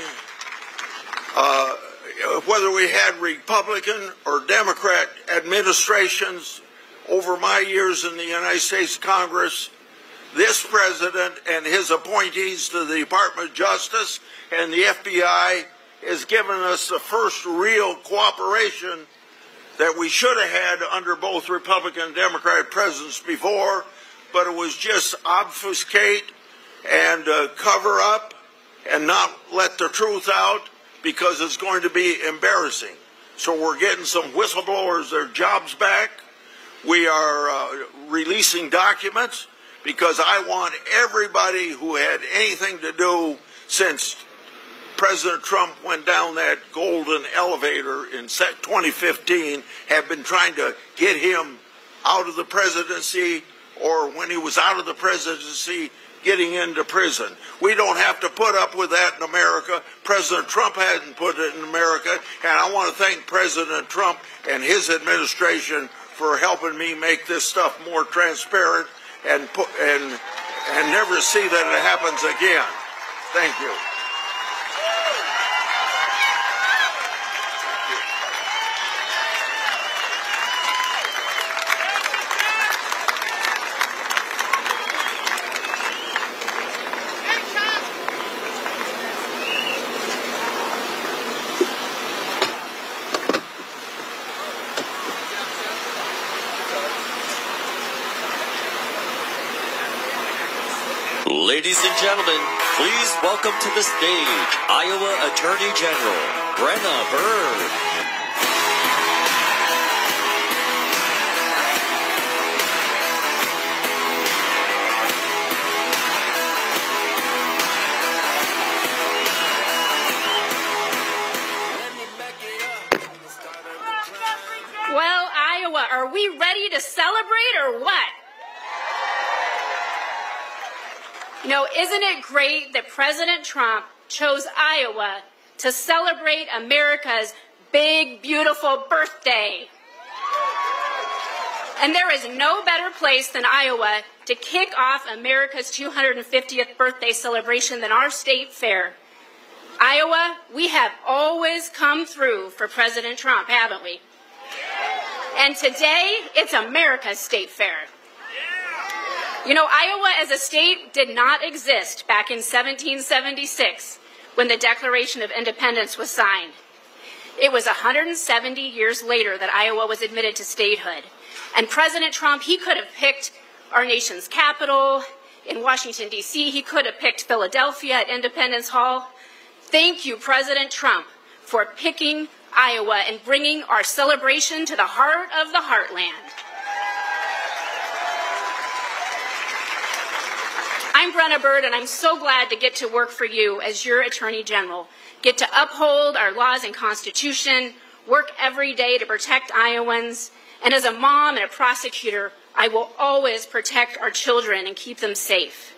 whether we had Republican or Democrat administrations over my years in the United States Congress, this president and his appointees to the Department of Justice and the FBI has given us the first real cooperation that we should have had under both Republican and Democratic presidents before, but it was just obfuscate and cover up and not let the truth out because it's going to be embarrassing. So we're getting some whistleblowers their jobs back. We are releasing documents because I want everybody who had anything to do since President Trump went down that golden elevator in 2015, have been trying to get him out of the presidency, or when he was out of the presidency, getting into prison. We don't have to put up with that in America. President Trump hasn't put it in America, and I want to thank President Trump and his administration for helping me make this stuff more transparent and never see that it happens again. Thank you. Ladies and gentlemen, please welcome to the stage Iowa Attorney General Brenna Bird. Well, Iowa, are we ready to celebrate or what? You know, isn't it great that President Trump chose Iowa to celebrate America's big, beautiful birthday? And there is no better place than Iowa to kick off America's 250th birthday celebration than our state fair. Iowa, we have always come through for President Trump, haven't we? And today, it's America's state fair. You know, Iowa as a state did not exist back in 1776 when the Declaration of Independence was signed. It was 170 years later that Iowa was admitted to statehood. And President Trump, he could have picked our nation's capital in Washington, D.C. He could have picked Philadelphia at Independence Hall. Thank you, President Trump, for picking Iowa and bringing our celebration to the heart of the heartland. I'm Brenna Bird, and I'm so glad to get to work for you as your Attorney General, get to uphold our laws and Constitution, work every day to protect Iowans, and as a mom and a prosecutor, I will always protect our children and keep them safe.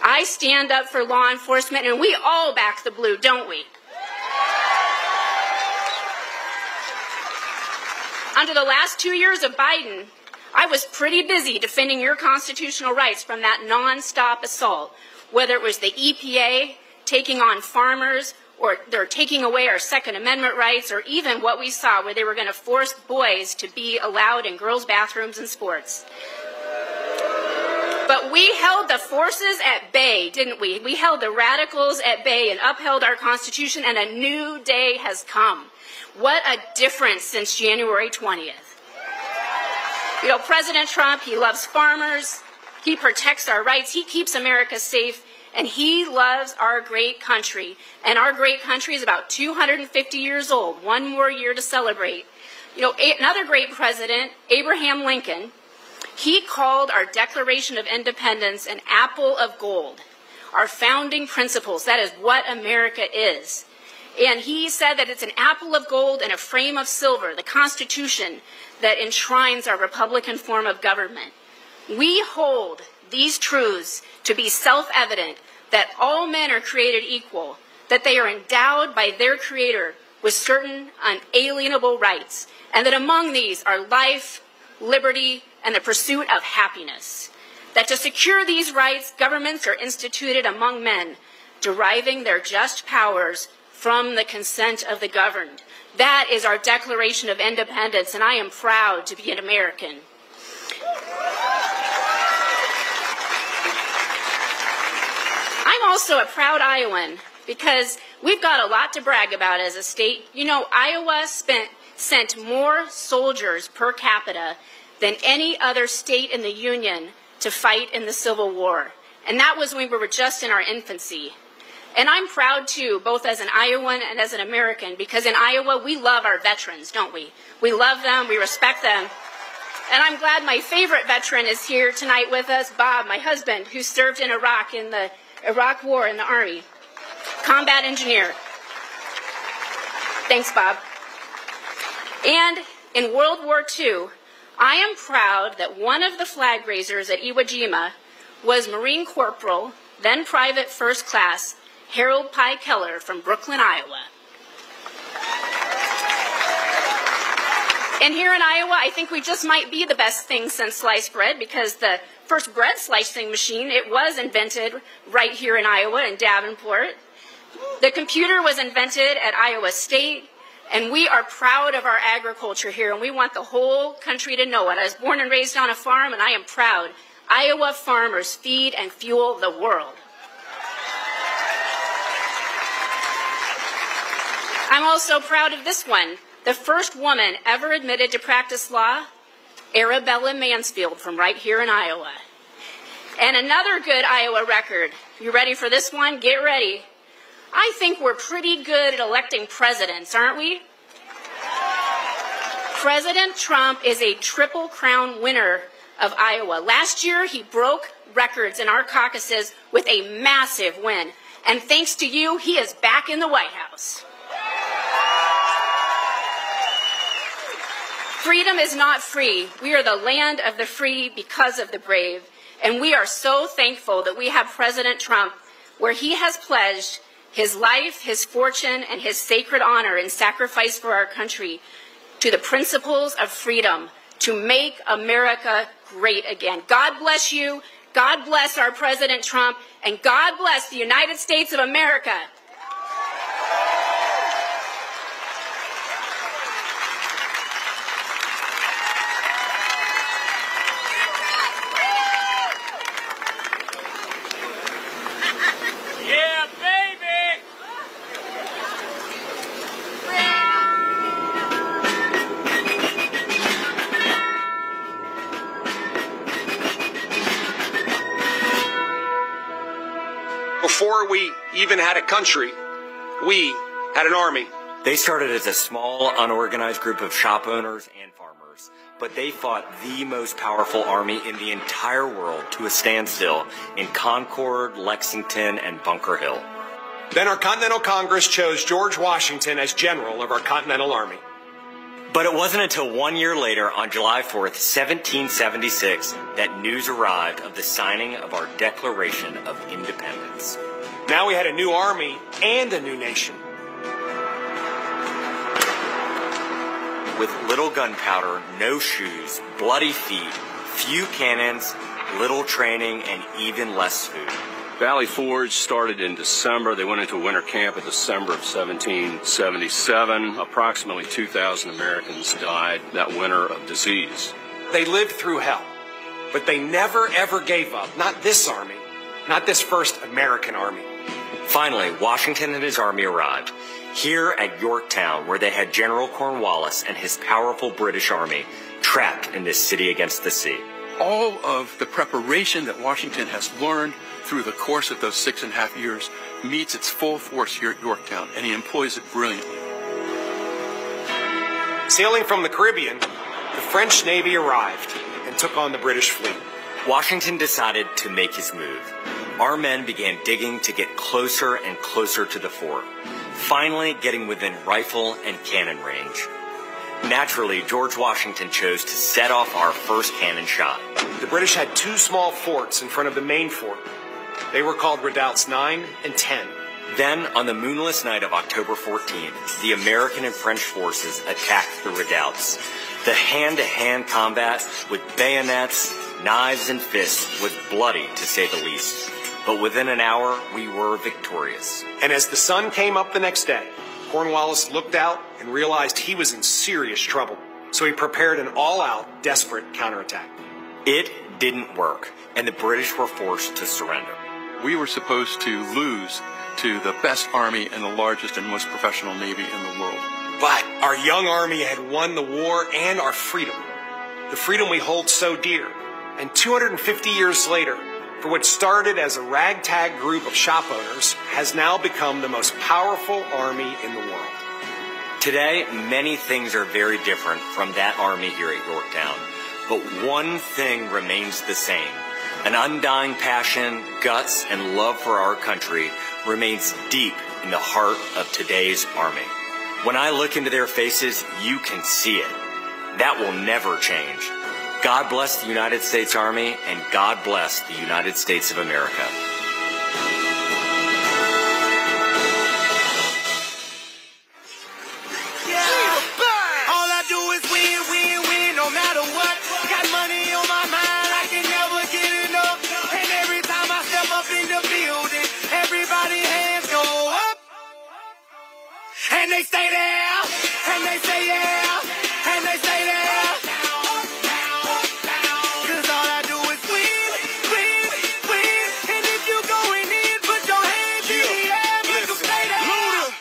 I stand up for law enforcement, and we all back the blue, don't we? Under the last 2 years of Biden, I was pretty busy defending your constitutional rights from that nonstop assault, whether it was the EPA taking on farmers, or they're taking away our Second Amendment rights, or even what we saw where they were going to force boys to be allowed in girls' bathrooms and sports. But we held the forces at bay, didn't we? We held the radicals at bay and upheld our Constitution, and a new day has come. What a difference since January 20th. You know, President Trump, he loves farmers, he protects our rights, he keeps America safe, and he loves our great country. And our great country is about 250 years old, one more year to celebrate. You know, another great president, Abraham Lincoln, He called our Declaration of Independence an apple of gold, our founding principles. That is what America is. And he said that it's an apple of gold and a frame of silver, the Constitution that enshrines our Republican form of government. We hold these truths to be self-evident, that all men are created equal, that they are endowed by their Creator with certain unalienable rights, and that among these are life, liberty, and the pursuit of happiness. That to secure these rights, governments are instituted among men, deriving their just powers from the consent of the governed. That is our Declaration of Independence, and I am proud to be an American. I'm also a proud Iowan because we've got a lot to brag about as a state. You know, Iowa sent more soldiers per capita than any other state in the Union to fight in the Civil War. And that was when we were just in our infancy. And I'm proud, too, both as an Iowan and as an American, because in Iowa, we love our veterans, don't we? We love them, we respect them. And I'm glad my favorite veteran is here tonight with us, Bob, my husband, who served in Iraq in the Iraq War in the Army. Combat engineer. Thanks, Bob. And in World War II, I am proud that one of the flag raisers at Iwo Jima was Marine Corporal, then Private First Class, Harold Pye Keller from Brooklyn, Iowa. And here in Iowa, I think we just might be the best thing since sliced bread, because the first bread slicing machine, it was invented right here in Iowa in Davenport. The computer was invented at Iowa State, and we are proud of our agriculture here, and we want the whole country to know it. I was born and raised on a farm, and I am proud. Iowa farmers feed and fuel the world. I'm also proud of this one. The first woman ever admitted to practice law, Arabella Mansfield from right here in Iowa. And another good Iowa record. You ready for this one? Get ready. I think we're pretty good at electing presidents, aren't we? President Trump is a Triple Crown winner of Iowa. Last year, he broke records in our caucuses with a massive win. And thanks to you, he is back in the White House. Freedom is not free. We are the land of the free because of the brave. And we are so thankful that we have President Trump, where he has pledged his life, his fortune, and his sacred honor in sacrifice for our country to the principles of freedom, to make America great again. God bless you. God bless our President Trump. And God bless the United States of America. Before we even had a country, we had an army. They started as a small, unorganized group of shop owners and farmers, but they fought the most powerful army in the entire world to a standstill in Concord, Lexington, and Bunker Hill. Then our Continental Congress chose George Washington as general of our Continental Army. But it wasn't until 1 year later, on July 4th, 1776, that news arrived of the signing of our Declaration of Independence. Now we had a new army and a new nation. With little gunpowder, no shoes, bloody feet, few cannons, little training, and even less food. Valley Forge started in December. They went into winter camp in December of 1777. Approximately 2,000 Americans died that winter of disease. They lived through hell, but they never ever gave up. Not this army, not this first American army. Finally, Washington and his army arrived here at Yorktown, where they had General Cornwallis and his powerful British army trapped in this city against the sea. All of the preparation that Washington has learned through the course of those 6.5 years meets its full force here at Yorktown, and he employs it brilliantly. Sailing from the Caribbean, the French Navy arrived, and and took on the British fleet. Washington decided to make his move. Our men began digging to get closer and closer to the fort, finally getting within rifle and cannon range. Naturally, George Washington chose to set off our first cannon shot. The British had two small forts in front of the main fort. They were called redoubts 9 and 10. Then, on the moonless night of October 14th, the American and French forces attacked the redoubts. The hand-to-hand combat with bayonets, knives, and fists was bloody, to say the least. But within an hour, we were victorious. And as the sun came up the next day, Cornwallis looked out and realized he was in serious trouble. So he prepared an all-out, desperate counterattack. It didn't work, and the British were forced to surrender. We were supposed to lose to the best army and the largest and most professional navy in the world. But our young army had won the war and our freedom. The freedom we hold so dear. And 250 years later, for what started as a ragtag group of shop owners, has now become the most powerful army in the world. Today, many things are very different from that army here at Yorktown. But one thing remains the same. An undying passion, guts, and love for our country remains deep in the heart of today's army. When I look into their faces, you can see it. That will never change. God bless the United States Army, and God bless the United States of America. All I do is win, win, win, no matter what. Got money on my mind, I can never get enough. And every time I step up in the building, everybody hands go up. And they stay there, and they say yeah, and they say there. Cause all I do is win, win, win. And if you going in, put your hands in the air, make them stay there.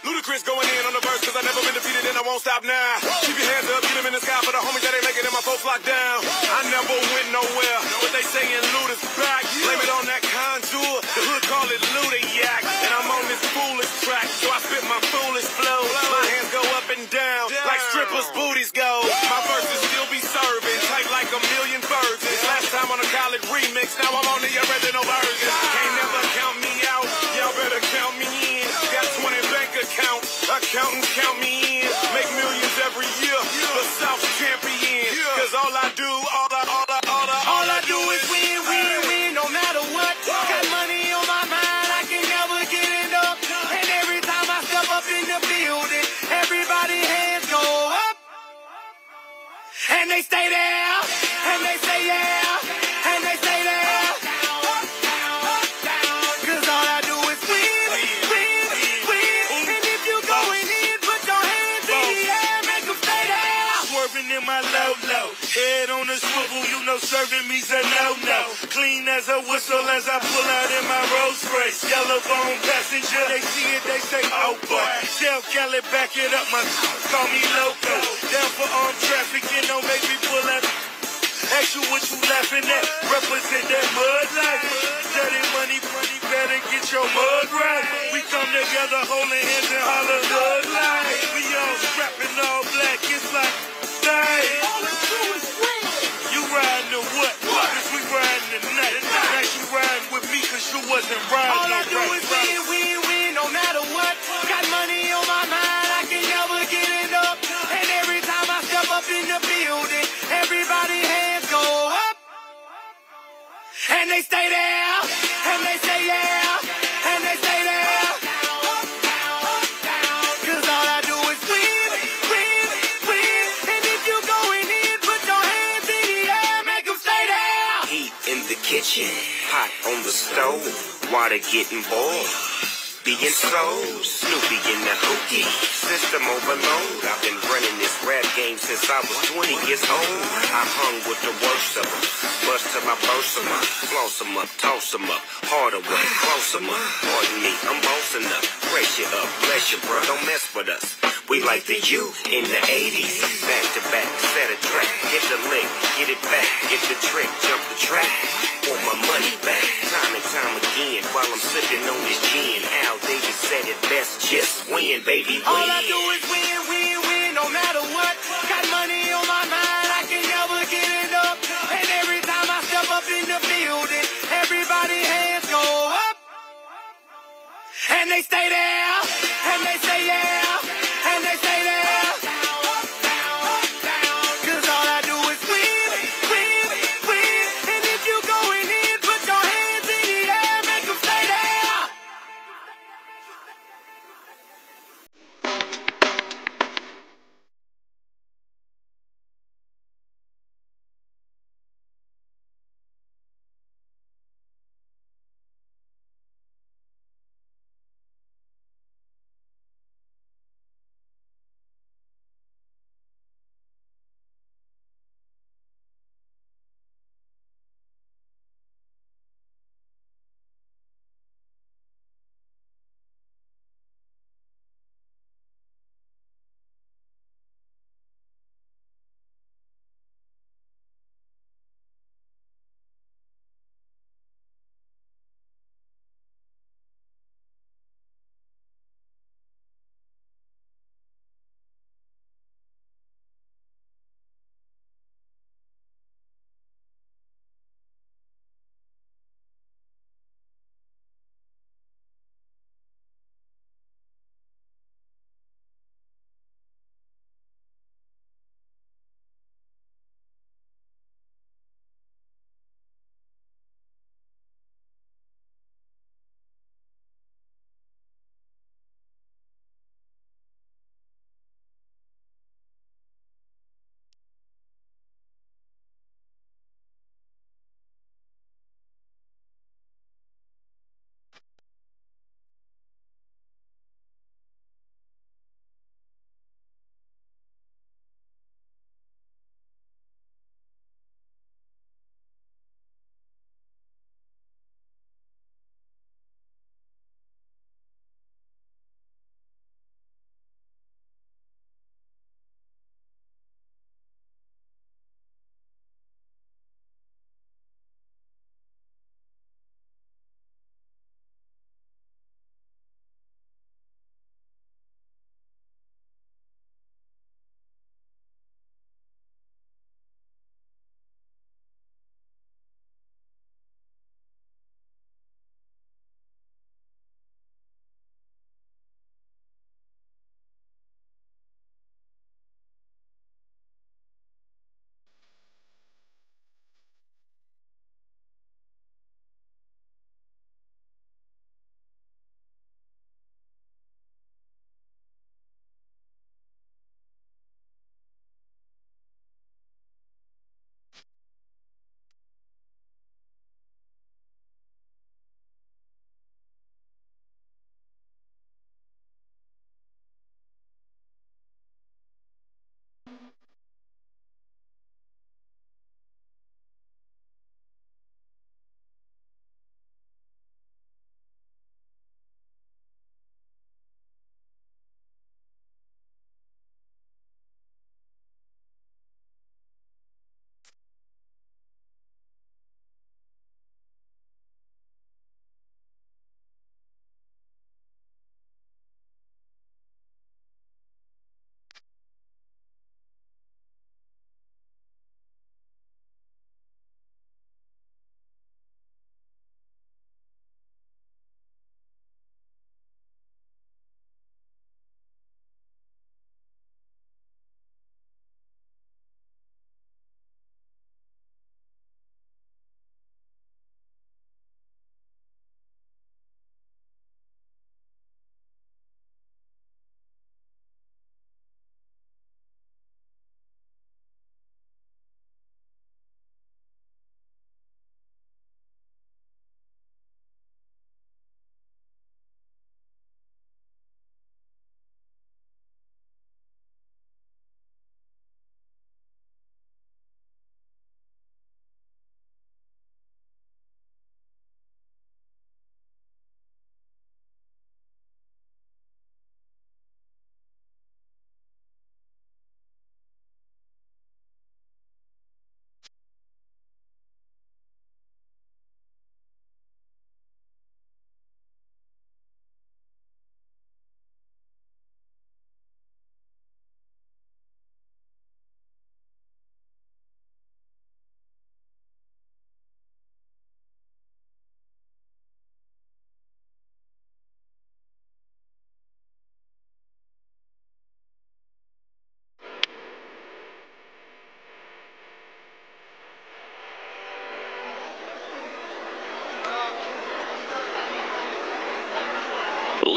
Ludacris going in on the verse, cause I never been defeated and I won't stop now. Keep your hands up, get them in the sky for the homies that ain't making it, my folks locked down. I never went nowhere, but they saying Luda's back. Blame it on that contour, the hood call it Luda-yak. And I'm on this foolish track, so I spit my foolish flow. My hands go up and down, like strippers' booties go. My verses still be serving, tight like a million virgins. Last time on a college remix, now I'm on the original version. Can't never count me out, y'all better count me in. Got 20 bank accounts, accountants count me in. Make millions every year, the South champion. Cause all I do, all I do is win, win, win, no matter what. Got money on my mind, I can never get enough. And every time I step up in the building, everybody hands go up. And they stay there, and they say yeah, and they say there. Cause all I do is win, win, win. And if you going in, put your hands in the air, make them stay there. Swerving in my low-low, head on the swivel, you know serving me's a no-no. Clean as a whistle as I pull out in my Rolls Royce. Yellow bone passenger, they see it, they say, oh boy. Tell Kelly, back it up, my call me loco. Down for armed traffic, you know, make me pull out. Ask you what you laughing at, represent that mud life. Dirty money, better get your mud right. We come together holding hands and holler mud life. We all strapping all black, it's like, dang. All we do is win. You riding to what? Cause we riding tonight. Now you riding with me cause you wasn't riding. All I do is win, win, win, no matter what. Got money on my mind, I can never get enough. And every time I step up in the building, everybody hands go up. And they stay there, and they say yeah, and they say there. Cause all I do is win, win, win. And if you going in, put your hands in the air, make them stay there. Heat in the kitchen, hot on the stove, water getting boiled. Being sold, Snoopy in the hookie, system overload. I've been running this rap game since I was 20 years old. I hung with the worst of them, bust till I burst them up, floss them up, toss them up, harder way, close them up. Pardon me, I'm bossing up, brace you up, bless you, bro, don't mess with us. We like the U in the 80s, back to back, set a track, hit the lick, get it back, get the trick, jump the track, want my money back, time and time again, while I'm sipping on this gin. Al Davis said it best, just win, baby, win. All I do is win, win, win, no matter what. Got money on my mind, I can never get enough. And every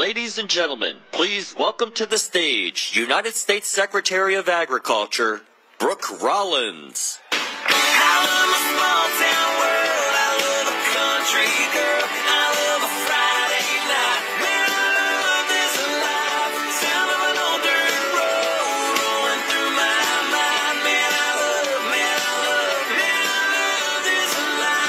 Ladies and gentlemen, please welcome to the stage United States Secretary of Agriculture, Brooke Rollins. I love a small town world. I love a country girl. I love a Friday night. Man, I love this life. Sound of an old dirt road rolling through my mind. Man, I love this life.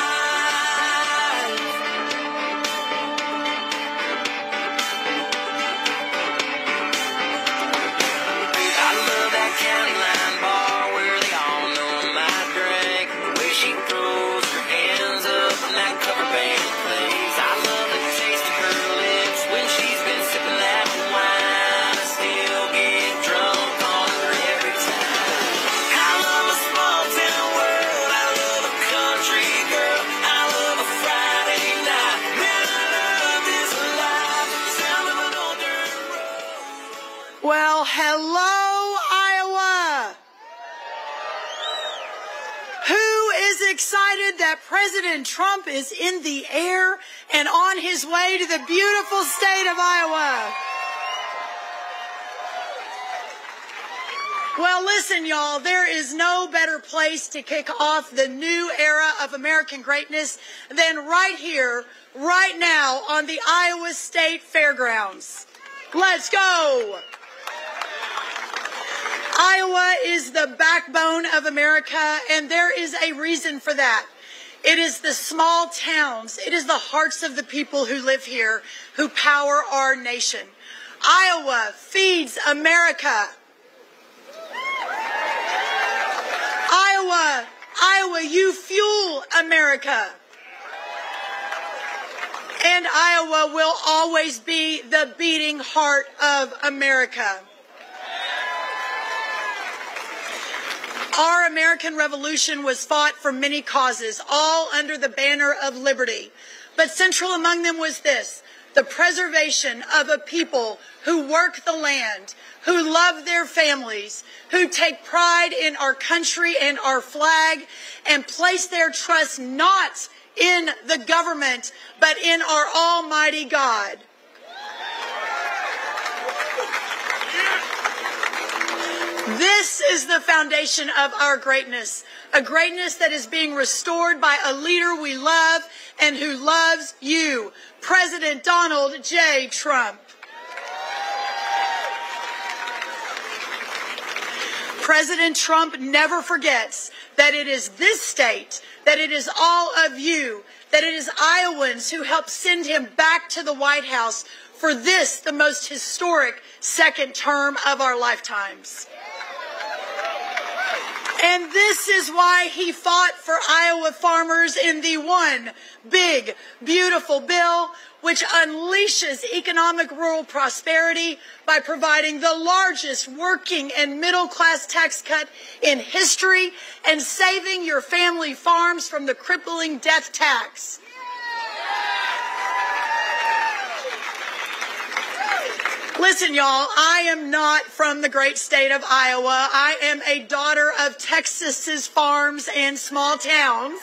I love that county line bar where they all know my drink. The way she throws her hands up and that cover band plays. I love the taste of her lips when she's been sipping that wine. I still get drunk on her every time. I love a small town world. I love a country girl. I love a Friday night. Man, I love this life. Sound of an old dirt road. Well, hello, Iowa. Who is excited that President Trump is in the air and on his way to the beautiful state of Iowa? Well, listen, y'all, there is no better place to kick off the new era of American greatness than right here, right now, on the Iowa State Fairgrounds. Let's go. Iowa is the backbone of America, and there is a reason for that. It is the small towns, it is the hearts of the people who live here who power our nation. Iowa feeds America. Iowa, you fuel America. And Iowa will always be the beating heart of America. Our American Revolution was fought for many causes, all under the banner of liberty. But central among them was this: the preservation of a people who work the land, who love their families, who take pride in our country and our flag, and place their trust not in the government, but in our Almighty God. This is the foundation of our greatness, a greatness that is being restored by a leader we love and who loves you, President Donald J. Trump. President Trump never forgets that it is this state, that it is all of you, that it is Iowans who helped send him back to the White House for this, the most historic second term of our lifetimes. And this is why he fought for Iowa farmers in the one big, beautiful bill, which unleashes economic rural prosperity by providing the largest working and middle-class tax cut in history and saving your family farms from the crippling death tax. Listen, y'all, I am not from the great state of Iowa. I am a daughter of Texas's farms and small towns.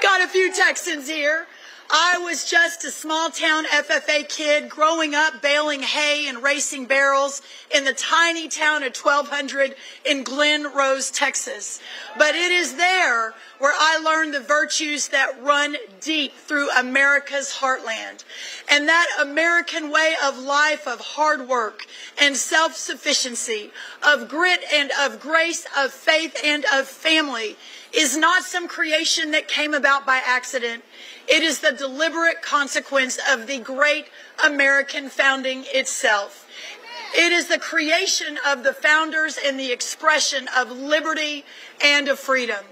Got a few Texans here. I was just a small town FFA kid growing up baling hay and racing barrels in the tiny town of 1200 in Glen Rose, Texas. But it is there where I learned the virtues that run deep through America's heartland. And that American way of life of hard work and self-sufficiency, of grit and of grace, of faith and of family is not some creation that came about by accident. It is the deliberate consequence of the great American founding itself. It is the creation of the founders and the expression of liberty and of freedom.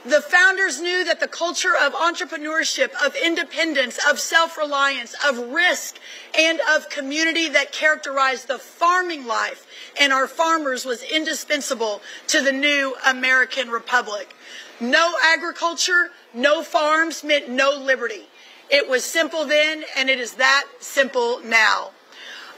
The founders knew that the culture of entrepreneurship, of independence, of self-reliance, of risk, and of community that characterized the farming life and our farmers was indispensable to the new American Republic. No agriculture, no farms meant no liberty. It was simple then, and it is that simple now.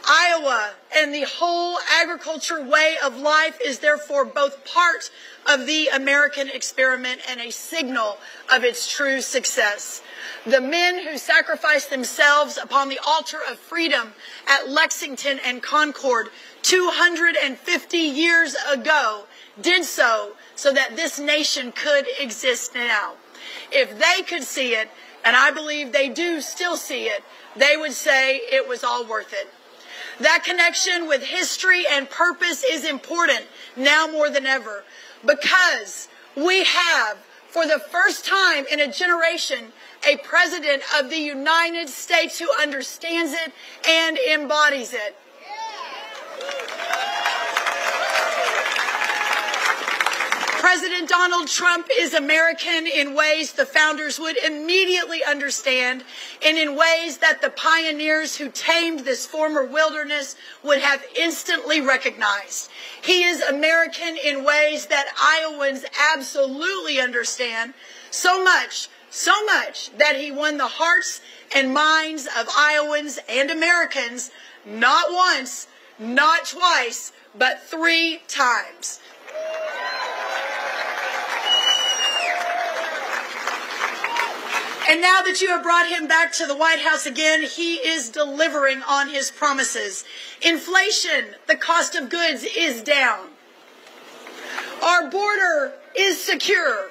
Iowa and the whole agriculture way of life is therefore both part of the American experiment and a signal of its true success. The men who sacrificed themselves upon the altar of freedom at Lexington and Concord 250 years ago did so that this nation could exist now. If they could see it, and I believe they do still see it, they would say it was all worth it. That connection with history and purpose is important now more than ever, because we have, for the first time in a generation, a president of the United States who understands it and embodies it. President Donald Trump is American in ways the founders would immediately understand, and in ways that the pioneers who tamed this former wilderness would have instantly recognized. He is American in ways that Iowans absolutely understand, so much that he won the hearts and minds of Iowans and Americans not once, not twice, but 3 times. And now that you have brought him back to the White House again, he is delivering on his promises. Inflation, the cost of goods, is down. Our border is secure.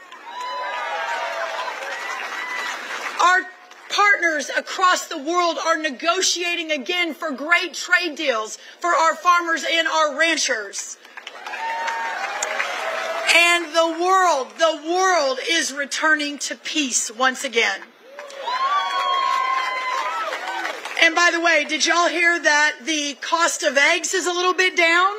Our partners across the world are negotiating again for great trade deals for our farmers and our ranchers. And the world is returning to peace once again. And by the way, did y'all hear that the cost of eggs is a little bit down?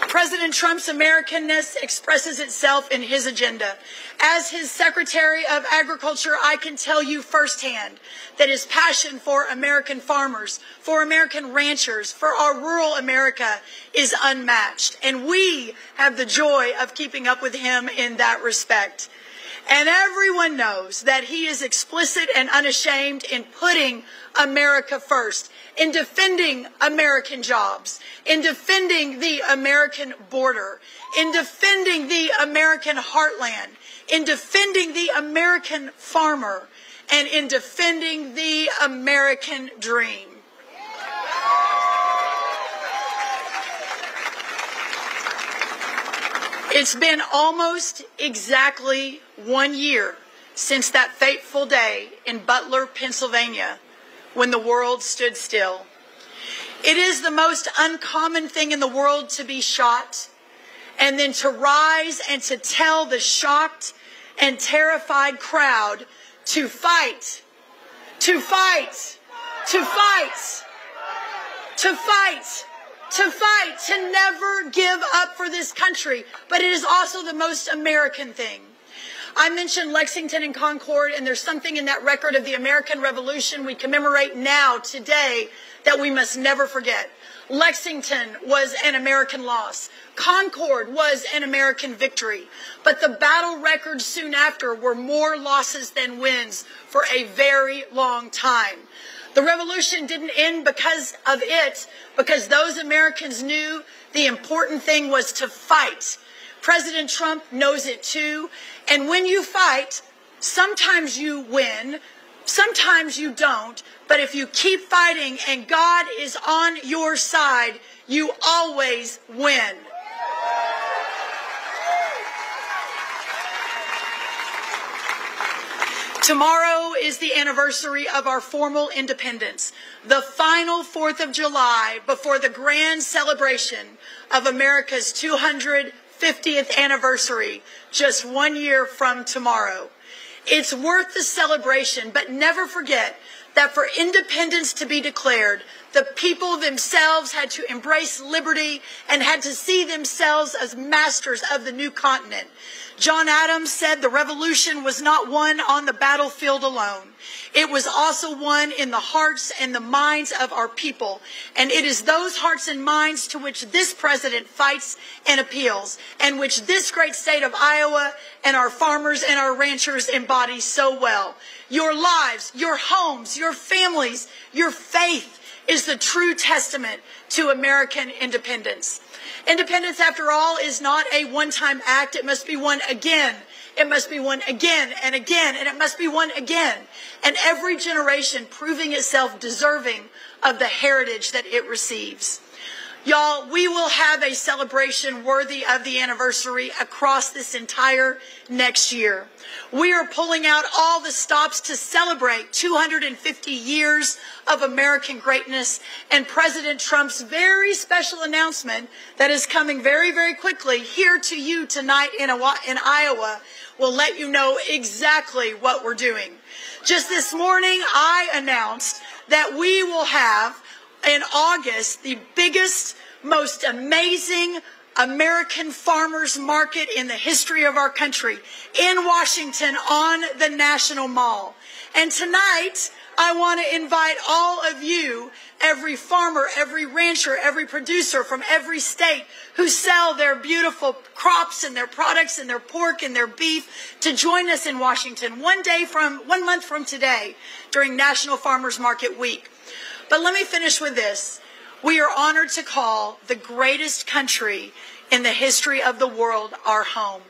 President Trump's Americanness expresses itself in his agenda. As his Secretary of Agriculture, I can tell you firsthand that his passion for American farmers, for American ranchers, for our rural America is unmatched. And we have the joy of keeping up with him in that respect. And everyone knows that he is explicit and unashamed in putting America first, in defending American jobs, in defending the American border, in defending the American heartland, in defending the American farmer, and in defending the American dream. It's been almost exactly 1 year since that fateful day in Butler, Pennsylvania, when the world stood still. It is the most uncommon thing in the world to be shot, and then to rise and to tell the shocked and terrified crowd to fight, to fight, to fight, to fight, to fight, to never give up for this country. But it is also the most American thing. I mentioned Lexington and Concord, and there's something in that record of the American Revolution we commemorate now, today, that we must never forget. Lexington was an American loss. Concord was an American victory. But the battle records soon after were more losses than wins for a very long time. The revolution didn't end because of it, because those Americans knew the important thing was to fight. President Trump knows it too. And when you fight, sometimes you win, sometimes you don't. But if you keep fighting and God is on your side, you always win. Tomorrow is the anniversary of our formal independence, the final 4th of July before the grand celebration of America's 250th anniversary, just 1 year from tomorrow. It's worth the celebration, but never forget that for independence to be declared, The people themselves had to embrace liberty and had to see themselves as masters of the new continent. John Adams said the revolution was not won on the battlefield alone. It was also won in the hearts and the minds of our people. And it is those hearts and minds to which this president fights and appeals, and which this great state of Iowa and our farmers and our ranchers embody so well. Your lives, your homes, your families, your faith is the true testament to American independence. Independence, after all, is not a one-time act. It must be won again. It must be won again and again, and it must be won again. And every generation proving itself deserving of the heritage that it receives. Y'all, we will have a celebration worthy of the anniversary across this entire next year. We are pulling out all the stops to celebrate 250 years of American greatness, and President Trump's very special announcement that is coming very, very quickly here to you tonight in Iowa will let you know exactly what we're doing. Just this morning, I announced that we will have in August the biggest, most amazing American farmers market in the history of our country in Washington on the National Mall. And tonight, I want to invite all of you, every farmer, every rancher, every producer from every state who sell their beautiful crops and their products and their pork and their beef, to join us in Washington 1 month from today during National Farmers Market Week. But let me finish with this. We are honored to call the greatest country in the history of the world our home.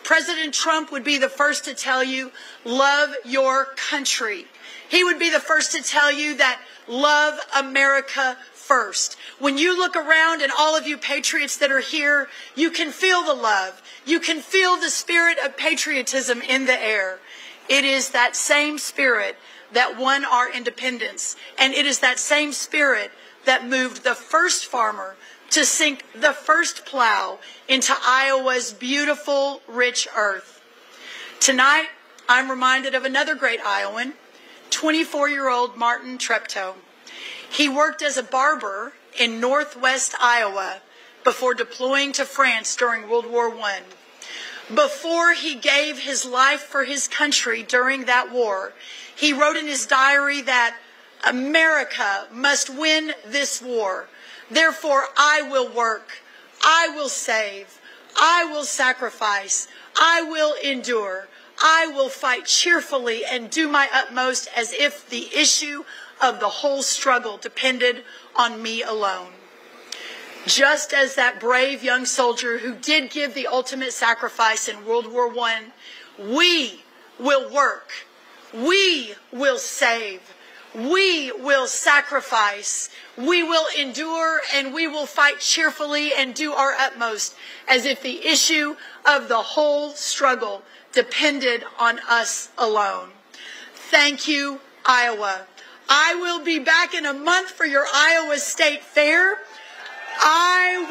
President Trump would be the first to tell you, love your country. He would be the first to tell you that love America first. When you look around, and all of you patriots that are here, you can feel the love. You can feel the spirit of patriotism in the air. It is that same spirit that won our independence. And it is that same spirit that moved the first farmer to sink the first plow into Iowa's beautiful, rich earth. Tonight, I'm reminded of another great Iowan, 24-year-old Martin Treptow. He worked as a barber in northwest Iowa before deploying to France during World War I. Before he gave his life for his country during that war, he wrote in his diary that America must win this war. Therefore, I will work, I will save, I will sacrifice, I will endure, I will fight cheerfully and do my utmost as if the issue of the whole struggle depended on me alone. Just as that brave young soldier who did give the ultimate sacrifice in World War I, we will work, we will save, we will sacrifice, we will endure, and we will fight cheerfully and do our utmost as if the issue of the whole struggle depended on us alone. Thank you, Iowa. I will be back in a month for your Iowa State Fair. I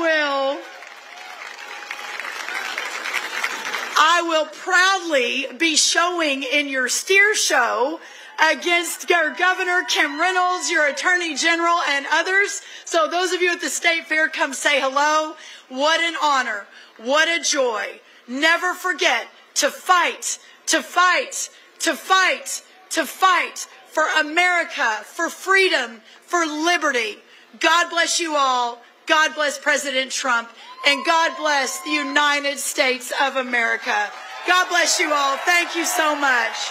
will proudly be showing in your steer show against your Governor Kim Reynolds, your Attorney General, and others. So those of you at the State Fair, come say hello. What an honor. What a joy. Never forget to fight, to fight, to fight, to fight for America, for freedom, for liberty. God bless you all. God bless President Trump. And God bless the United States of America. God bless you all. Thank you so much.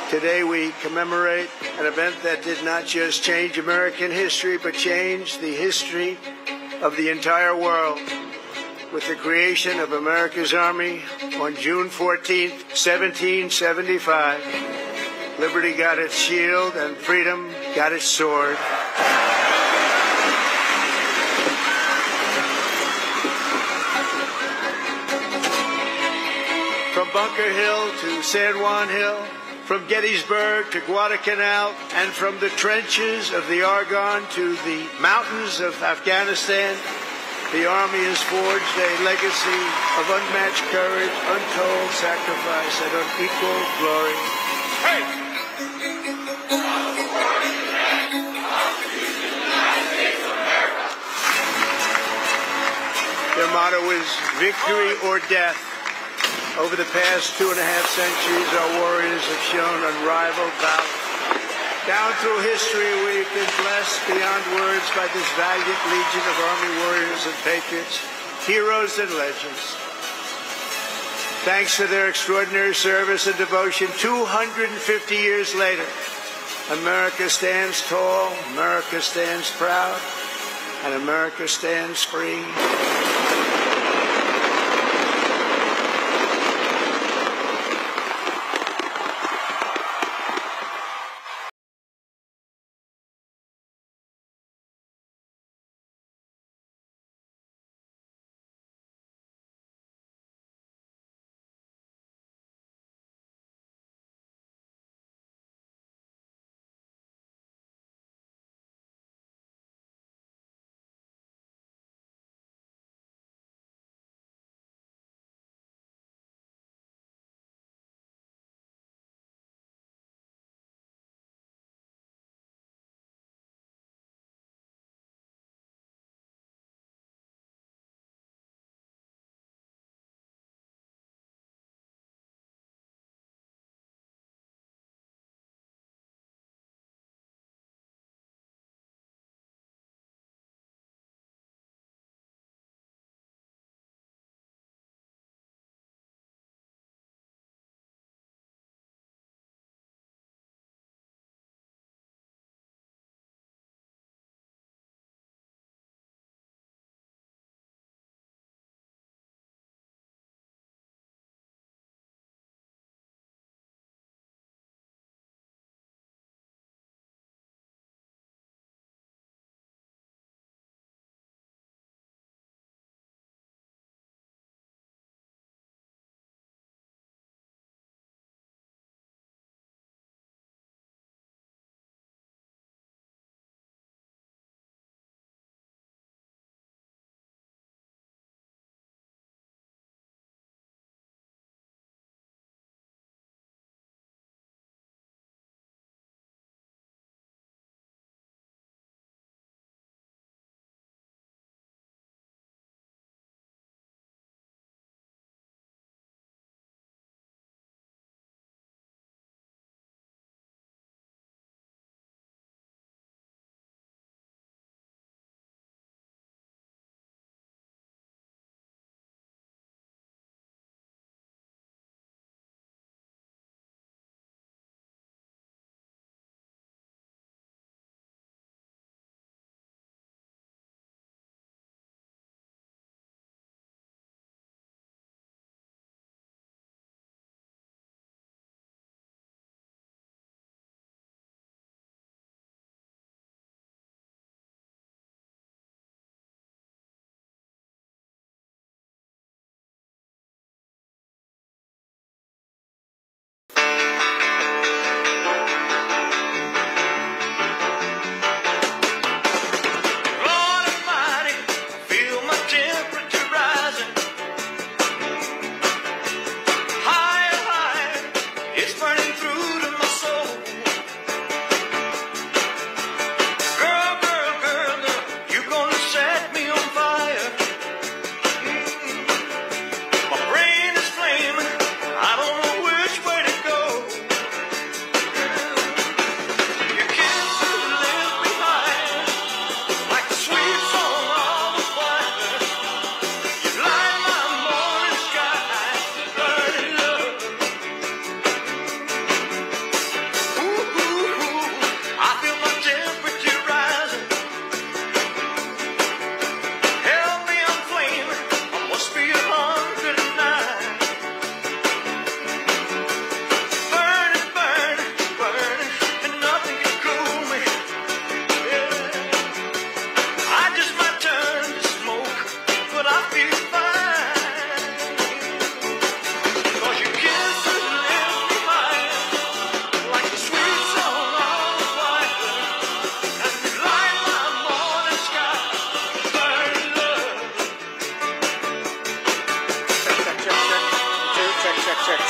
Today we commemorate an event that did not just change American history, but changed the history of the entire world with the creation of America's Army on June 14th, 1775. Liberty got its shield, and freedom got its sword. From Bunker Hill to San Juan Hill, from Gettysburg to Guadalcanal, and from the trenches of the Argonne to the mountains of Afghanistan, the Army has forged a legacy of unmatched courage, untold sacrifice, and unequaled glory. Hey! Their motto is victory or death. Over the past 2.5 centuries, our warriors have shown unrivaled valor. Down through history, we've been blessed beyond words by this valiant legion of Army warriors and patriots, heroes and legends. Thanks to their extraordinary service and devotion, 250 years later, America stands tall, America stands proud, and America stands free.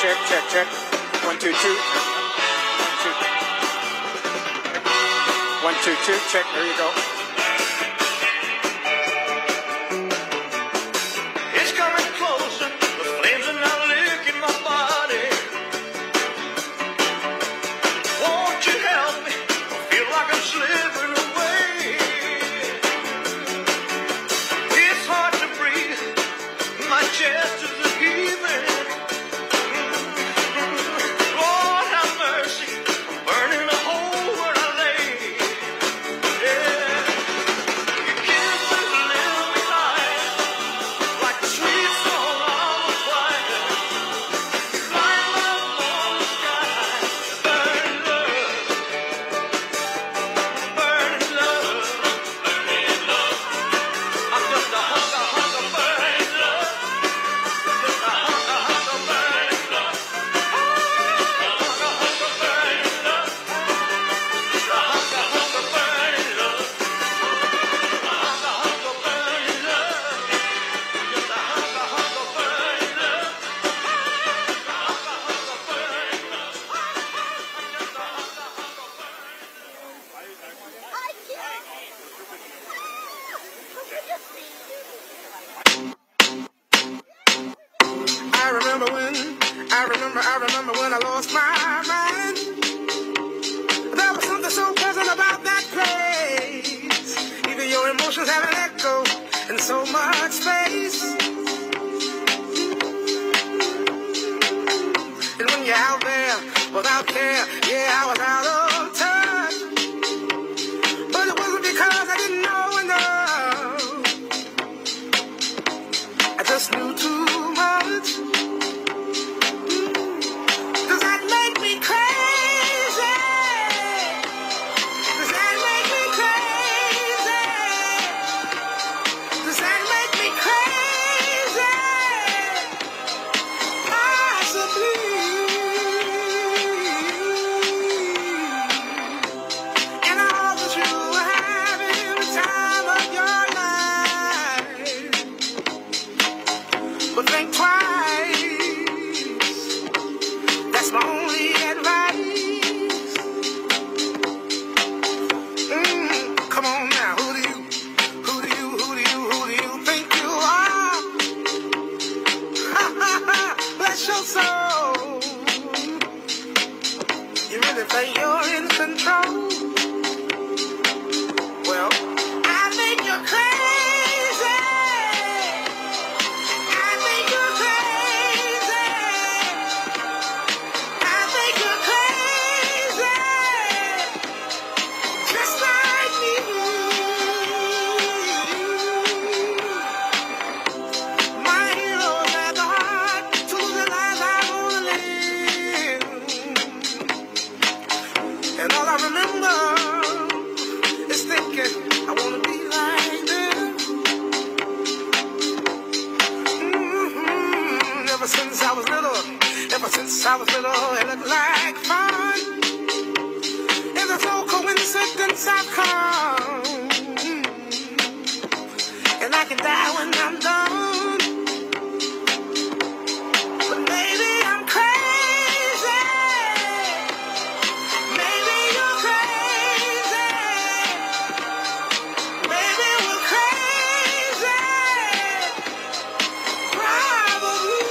check, check, check. 1, 2, 2. 1, 2. 1, 2, 2. Check. There you go. It's coming closer. The flames are now licking my body. Won't you help me? I feel like I'm slipping away. It's hard to breathe. My chest is heaving. Lord have mercy. I'm burning a hole where I lay. Yeah. Your kisses live me light like a sweet song of a choir. Light up on the sky. Burning love. Burning love. Burning love. I'm just a hunk of burning love. Just a hunk of burning love. Hunk of burning love. Just a hunk of burning love. Hunk of burning love. Just a hunk of burning love. I remember when I lost my mind. There was something so pleasant about that place. Even your emotions have an echo in so much space. And when you're out there without care, yeah, I was out of touch. But it wasn't because I didn't know enough. I just knew too much. Does that make me crazy? Does that make me crazy? Does that make me crazy? Possibly. And I hope that you are having the time of your life. But think twice. That's my only advice. Come on now, who do you think you are? Bless your soul. You really think you're in control? Well, I think you're crazy. I think you're crazy. I think you're crazy, just like me. My heroes had the heart to lose their lives. I wanna live, and all I remember is thinking I wanna be like them. Ever since I was little, it looked like fun. And there's no coincidence I've come. And I can die when I'm done. But maybe I'm crazy. Maybe you're crazy. Maybe we're crazy. Probably.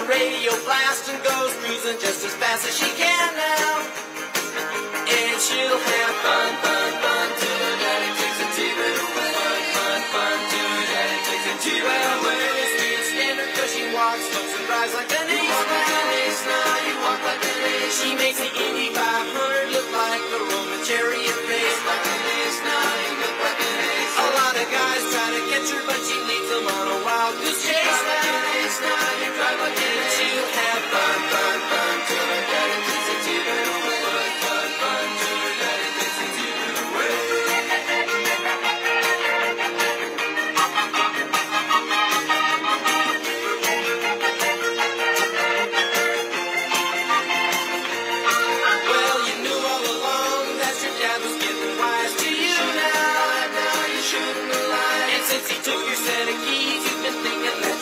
radio blast and goes cruising just as fast as she can now. And she'll have fun, fun, fun till her daddy takes a T-bit away. Fun, fun till her daddy takes a T-bit away. Speed standard cause she walks, looks and drives like an ace. Walk like an ace now, you walk like an ace. She makes the Indy 500 look like a Roman chariot race. Like an ace now, you look like an ace. A lot of guys try to catch her, but she leads them on a wild goose chase. Like an ace now, you drive like an ace. She'll have fun, fun, fun till her daddy takes a T-bit away. Fun, fun till her daddy takes a T-bit away. Well, you knew all along that your dad was getting wise to you now. Now you shouldn't have lied. And since he took your set of keys, you've been thinking that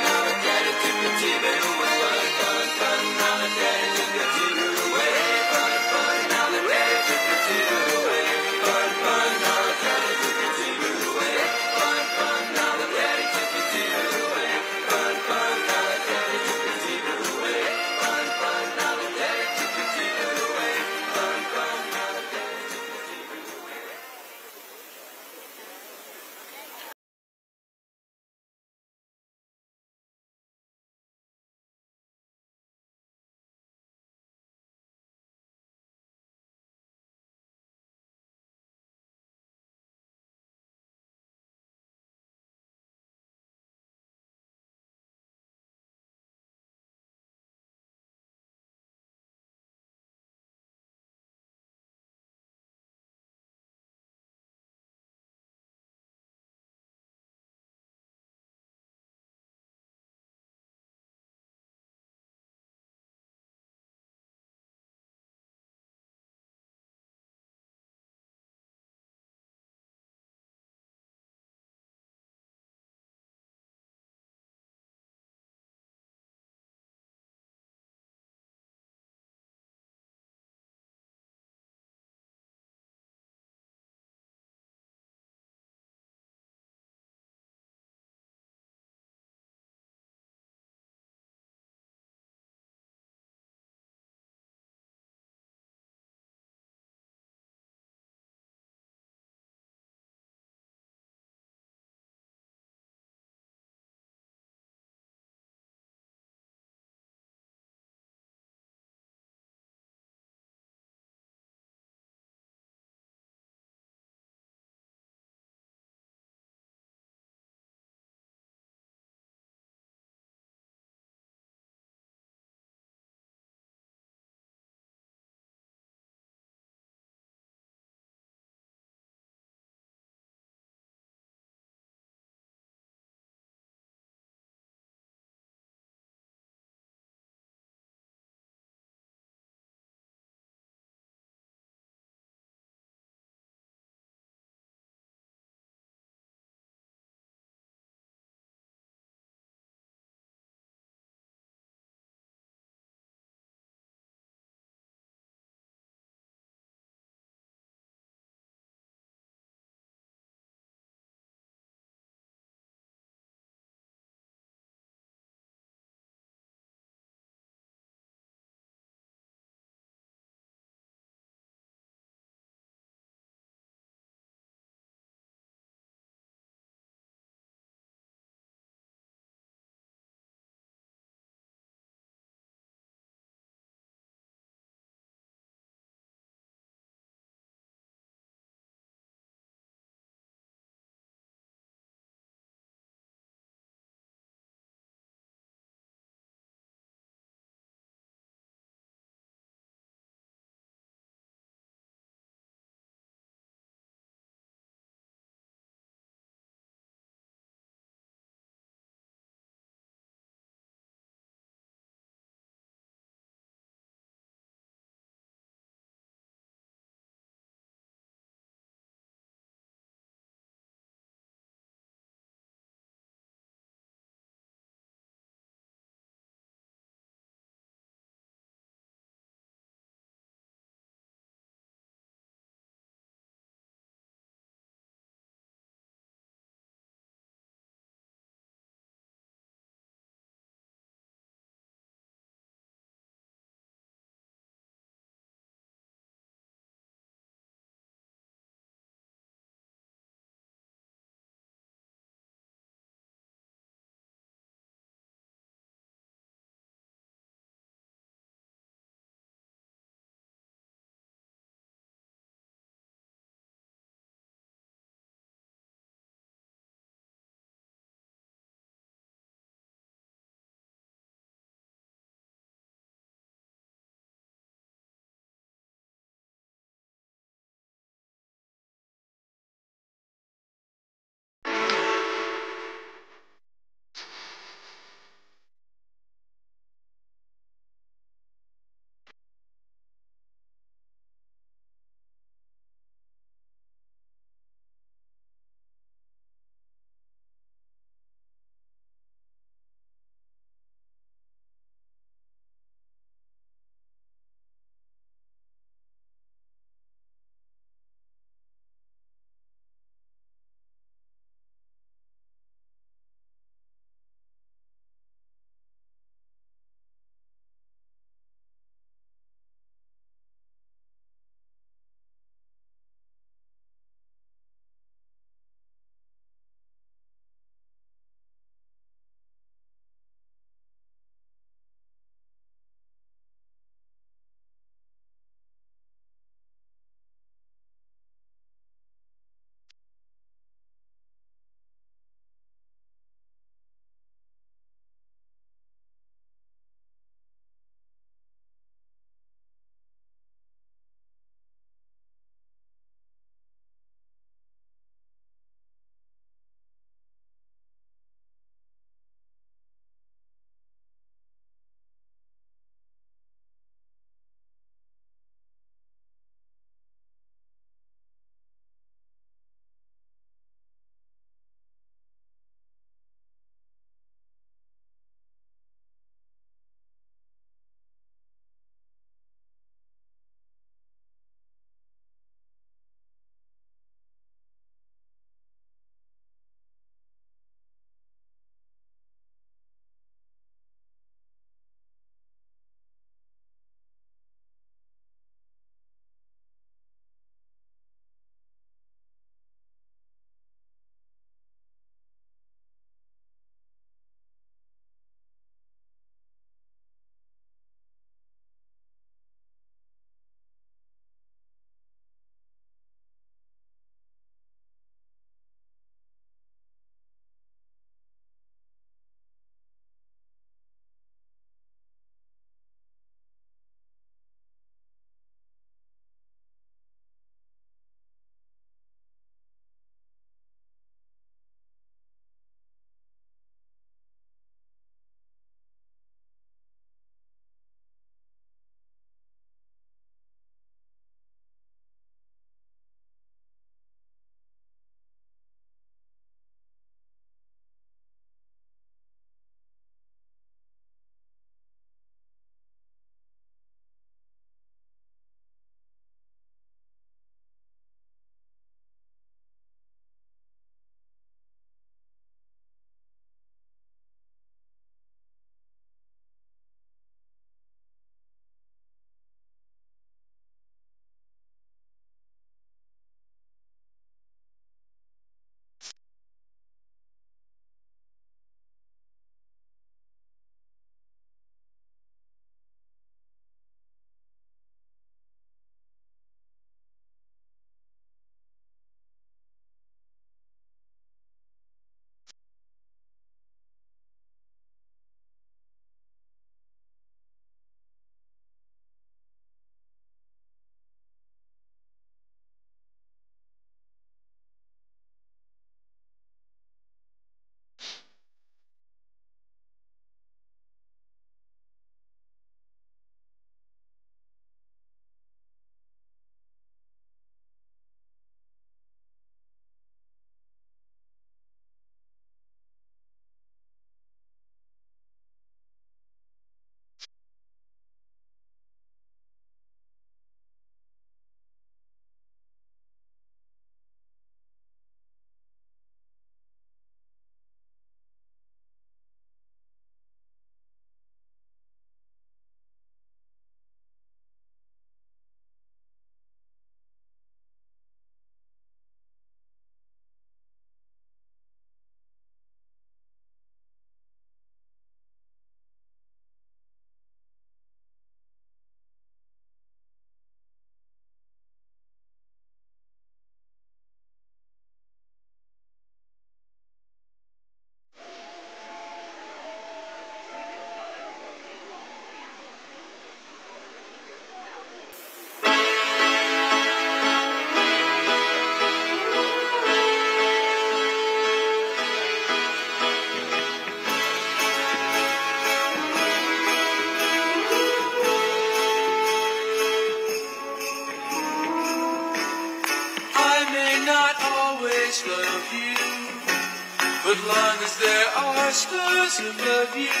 there are stars above you.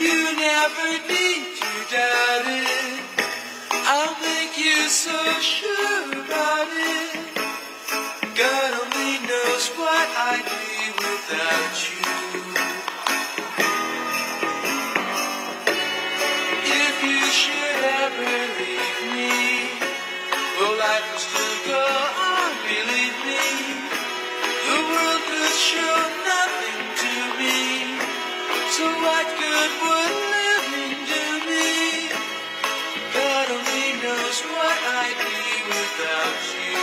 You never need to doubt it. I'll make you so sure about it. God only knows what I'd be without you. If you should ever leave me, well, life will still go on, believe me. The world could show nothing to me, so what good would living do me? God only knows what I'd be without you.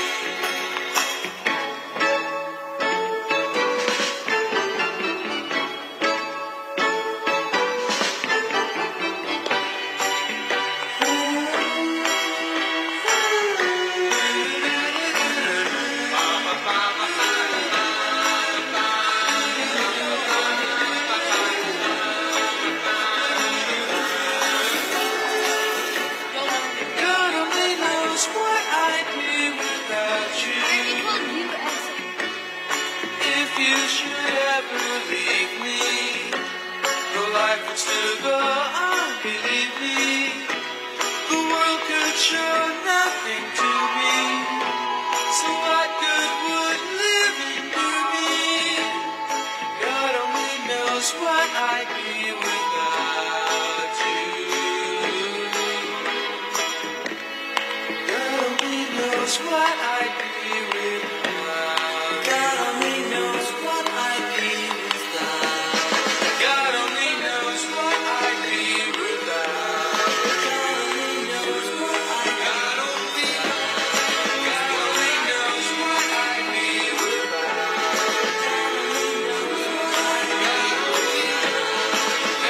God only knows what I'd be without you. If you should ever leave me, your life would still go on, believe me. The world could show nothing to me, so what good would living do me? God only knows what I'd be without you. God only knows what I'd be without. God only knows what I'd be without. God only knows what I'd be without. God only knows what I'd be without. God only knows what I'd be without. God only knows what I'd be without.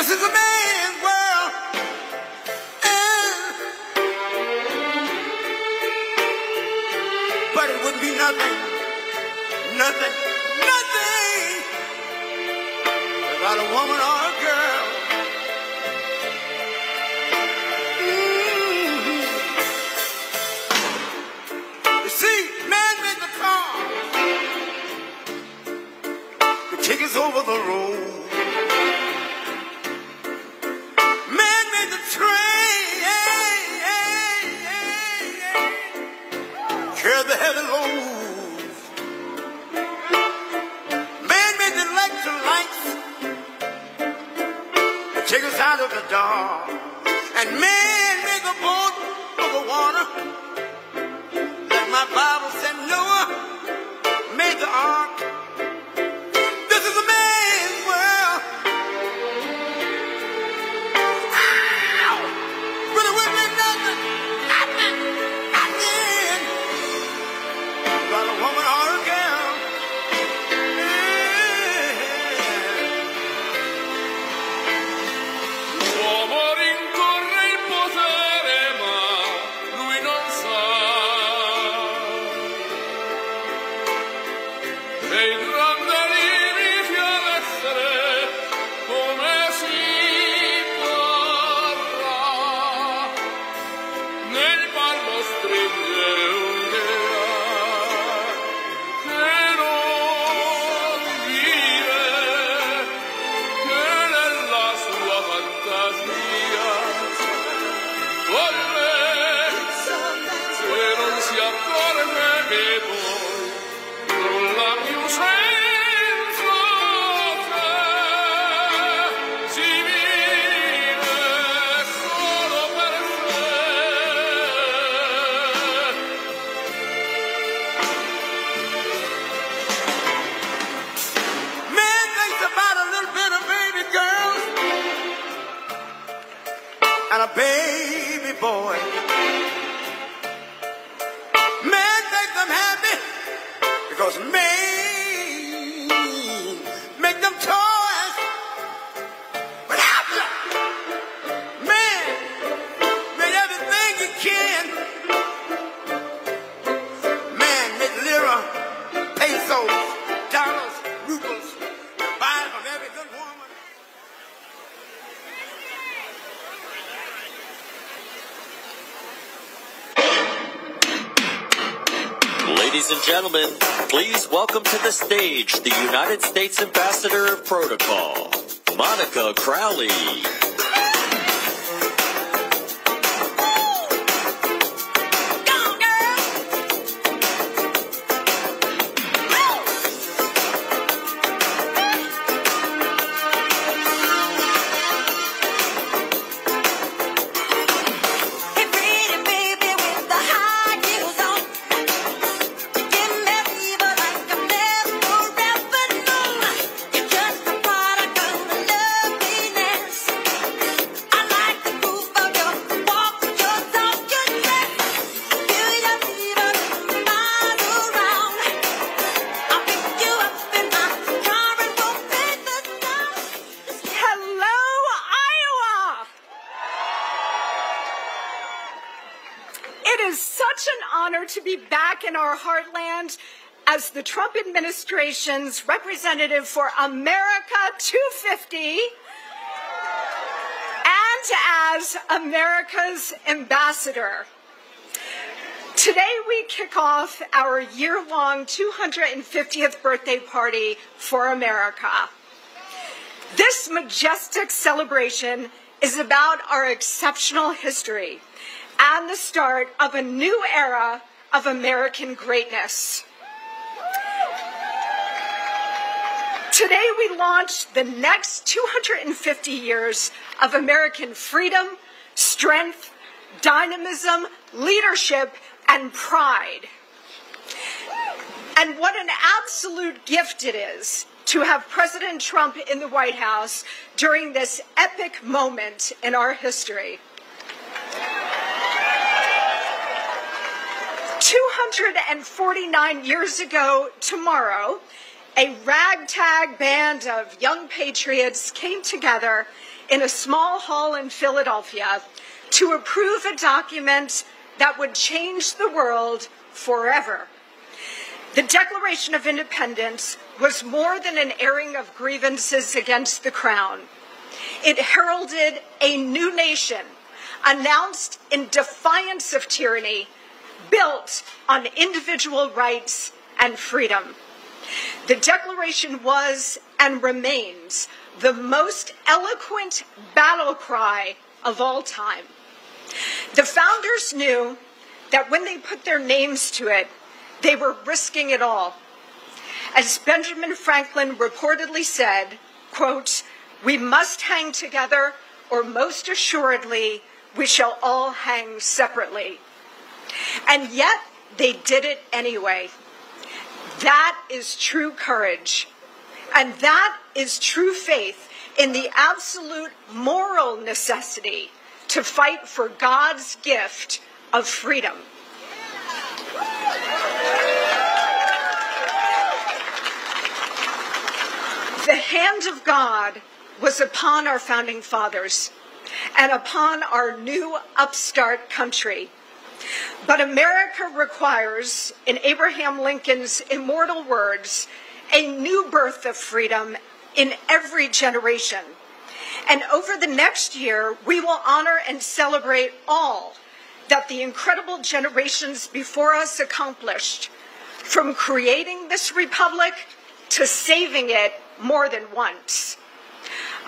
This is a man's world. But it wouldn't be nothing without a woman or a girl. You see, man made the car to take us over the road. Man made the train, carry the heavy loads. Man made the electric lights to take us out of the dark. And man made the boat over water. Like my Bible said, Noah made the ark. This is a man's world. Ow! But it wouldn't be nothing about a woman or a girl. L'uomo rincorre il potere, ma lui non sa che il grande inizia ad essere come si vorrà. Nel palmo stringere un'idea che non vive, che nella sua fantasia vorrei, se non si accorge che poi nulla più senza te si vive solo per te. Man thinks about a little bit of baby girls and a baby boy. Man makes them happy because man make them toys. But after man made everything he can. Man made lira, pesos, dollars, rubles, buy from every good woman. Ladies and gentlemen, please welcome to the stage the United States Ambassador of Protocol, Monica Crowley. It is such an honor to be back in our heartland as the Trump administration's representative for America 250 and as America's ambassador. Today we kick off our year-long 250th birthday party for America. This majestic celebration is about our exceptional history and the start of a new era of American greatness. Today we launch the next 250 years of American freedom, strength, dynamism, leadership, and pride. And what an absolute gift it is to have President Trump in the White House during this epic moment in our history. 249 years ago tomorrow, a ragtag band of young patriots came together in a small hall in Philadelphia to approve a document that would change the world forever. The Declaration of Independence was more than an airing of grievances against the crown. It heralded a new nation, announced in defiance of tyranny, built on individual rights and freedom. The Declaration was and remains the most eloquent battle cry of all time. The founders knew that when they put their names to it, they were risking it all. As Benjamin Franklin reportedly said, quote, "We must hang together, or most assuredly, we shall all hang separately." And yet, they did it anyway. That is true courage. And that is true faith in the absolute moral necessity to fight for God's gift of freedom. The hand of God was upon our founding fathers and upon our new upstart country. But America requires, in Abraham Lincoln's immortal words, a new birth of freedom in every generation. And over the next year, we will honor and celebrate all that the incredible generations before us accomplished, from creating this republic to saving it more than once.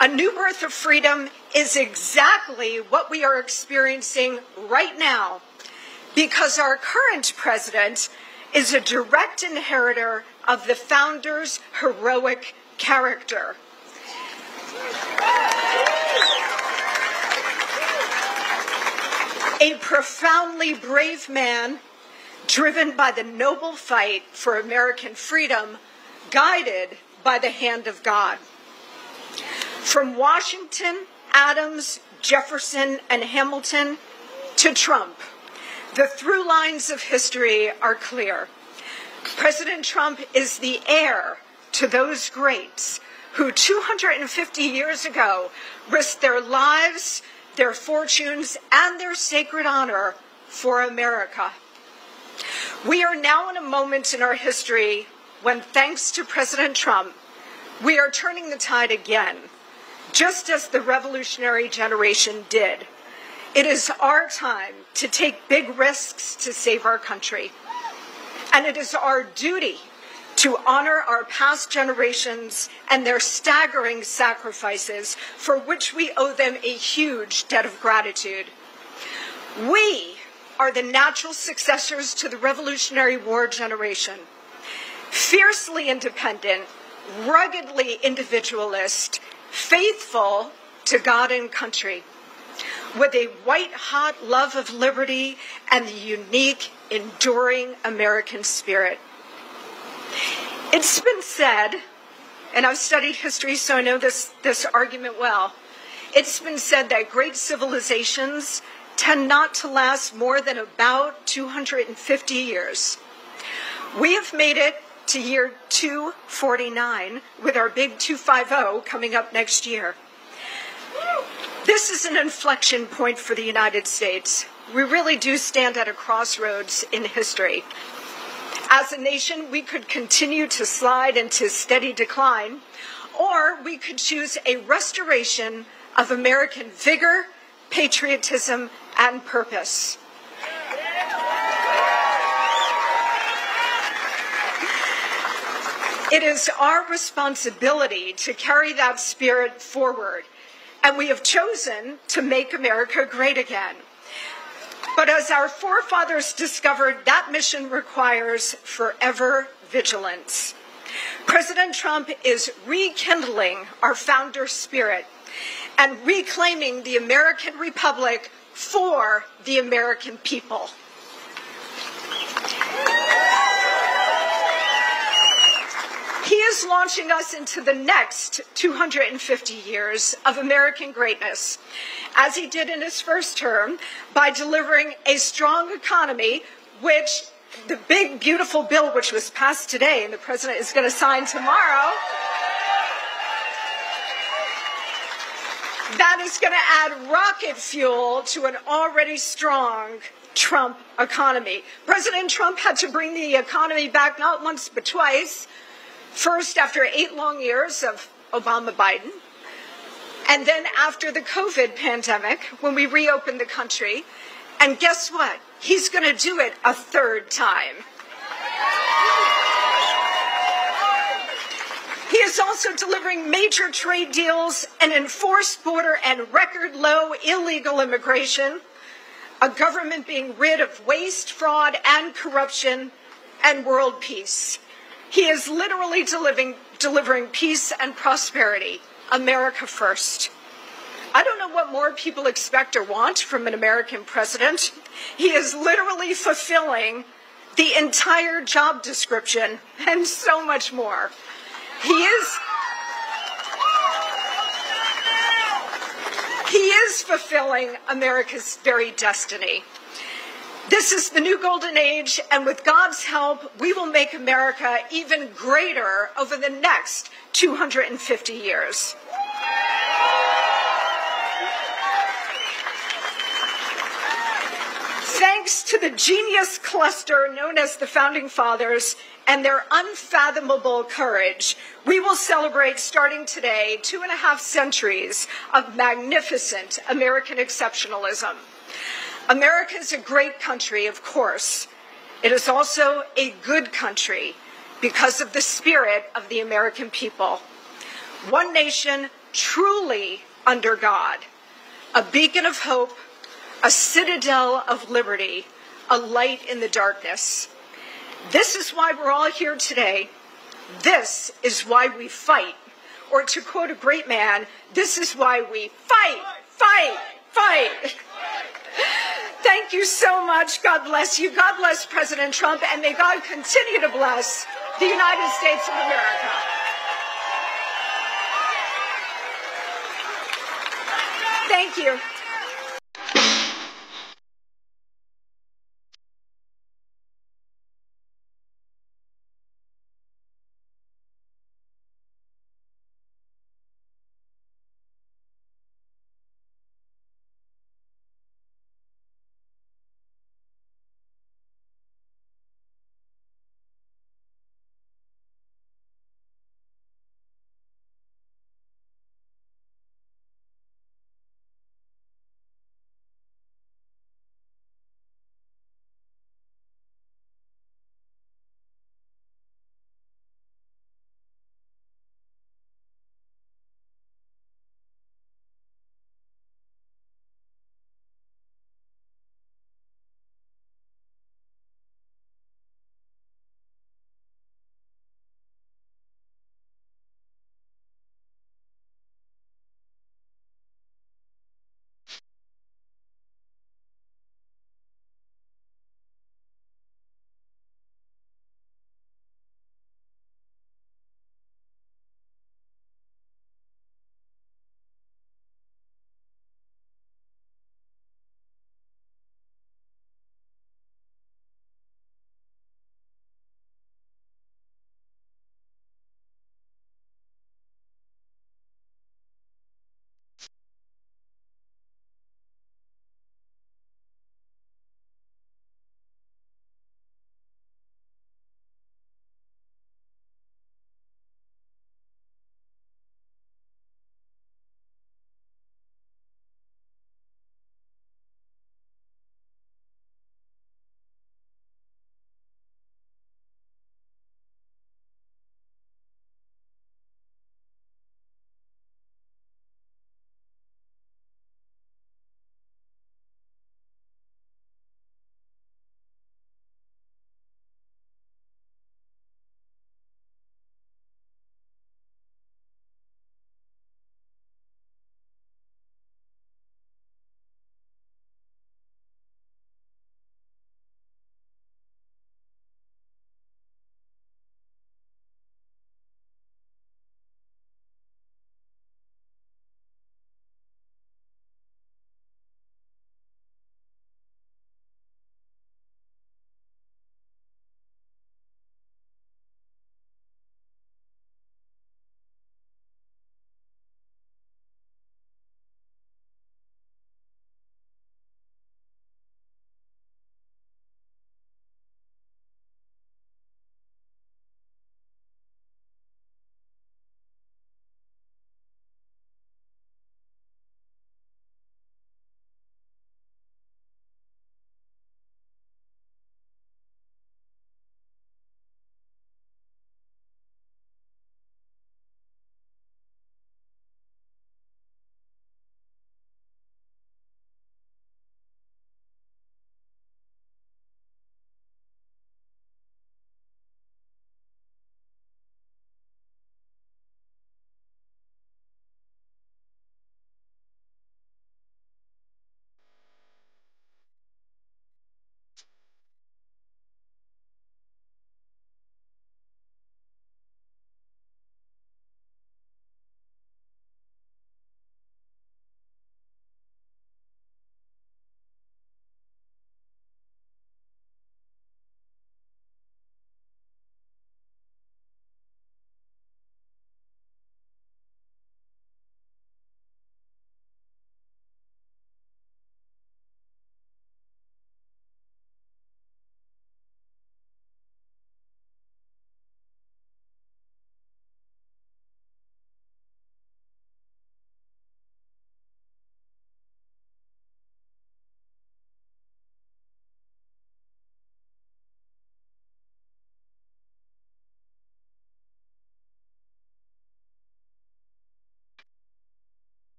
A new birth of freedom is exactly what we are experiencing right now, because our current president is a direct inheritor of the founders' heroic character. A profoundly brave man, driven by the noble fight for American freedom, guided by the hand of God. From Washington, Adams, Jefferson, and Hamilton to Trump, the through lines of history are clear. President Trump is the heir to those greats who 250 years ago risked their lives, their fortunes, and their sacred honor for America. We are now in a moment in our history when, thanks to President Trump, we are turning the tide again, just as the revolutionary generation did. It is our time to take big risks to save our country. And it is our duty to honor our past generations and their staggering sacrifices, for which we owe them a huge debt of gratitude. We are the natural successors to the Revolutionary War generation, fiercely independent, ruggedly individualist, faithful to God and country, with a white-hot love of liberty and the unique, enduring American spirit. It's been said, and I've studied history, so I know this argument well, it's been said that great civilizations tend not to last more than about 250 years. We have made it to year 249 with our big 250 coming up next year. This is an inflection point for the United States. We really do stand at a crossroads in history. As a nation, we could continue to slide into steady decline, or we could choose a restoration of American vigor, patriotism, and purpose. It is our responsibility to carry that spirit forward, and we have chosen to make America great again. But as our forefathers discovered, that mission requires forever vigilance. President Trump is rekindling our founder spirit and reclaiming the American Republic for the American people. He is launching us into the next 250 years of American greatness, as he did in his first term, by delivering a strong economy, which the big, beautiful bill which was passed today and the president is going to sign tomorrow, That is going to add rocket fuel to an already strong Trump economy. President Trump had to bring the economy back not once but twice. First, after 8 long years of Obama-Biden, and then after the COVID pandemic, when we reopened the country. And guess what? He's going to do it a 3rd time. He is also delivering major trade deals, an enforced border, and record low illegal immigration, a government being rid of waste, fraud, and corruption, and world peace. He is literally delivering peace and prosperity. America first. I don't know what more people expect or want from an American president. He is literally fulfilling the entire job description and so much more. He is fulfilling America's very destiny. This is the new golden age, and with God's help, we will make America even greater over the next 250 years. Thanks to the genius cluster known as the Founding Fathers and their unfathomable courage, we will celebrate starting today 2.5 centuries of magnificent American exceptionalism. America is a great country, of course. It is also a good country because of the spirit of the American people. One nation truly under God, a beacon of hope, a citadel of liberty, a light in the darkness. This is why we're all here today. This is why we fight. Or to quote a great man, this is why we fight, fight, fight. Thank you so much. God bless you. God bless President Trump, and may God continue to bless the United States of America. Thank you.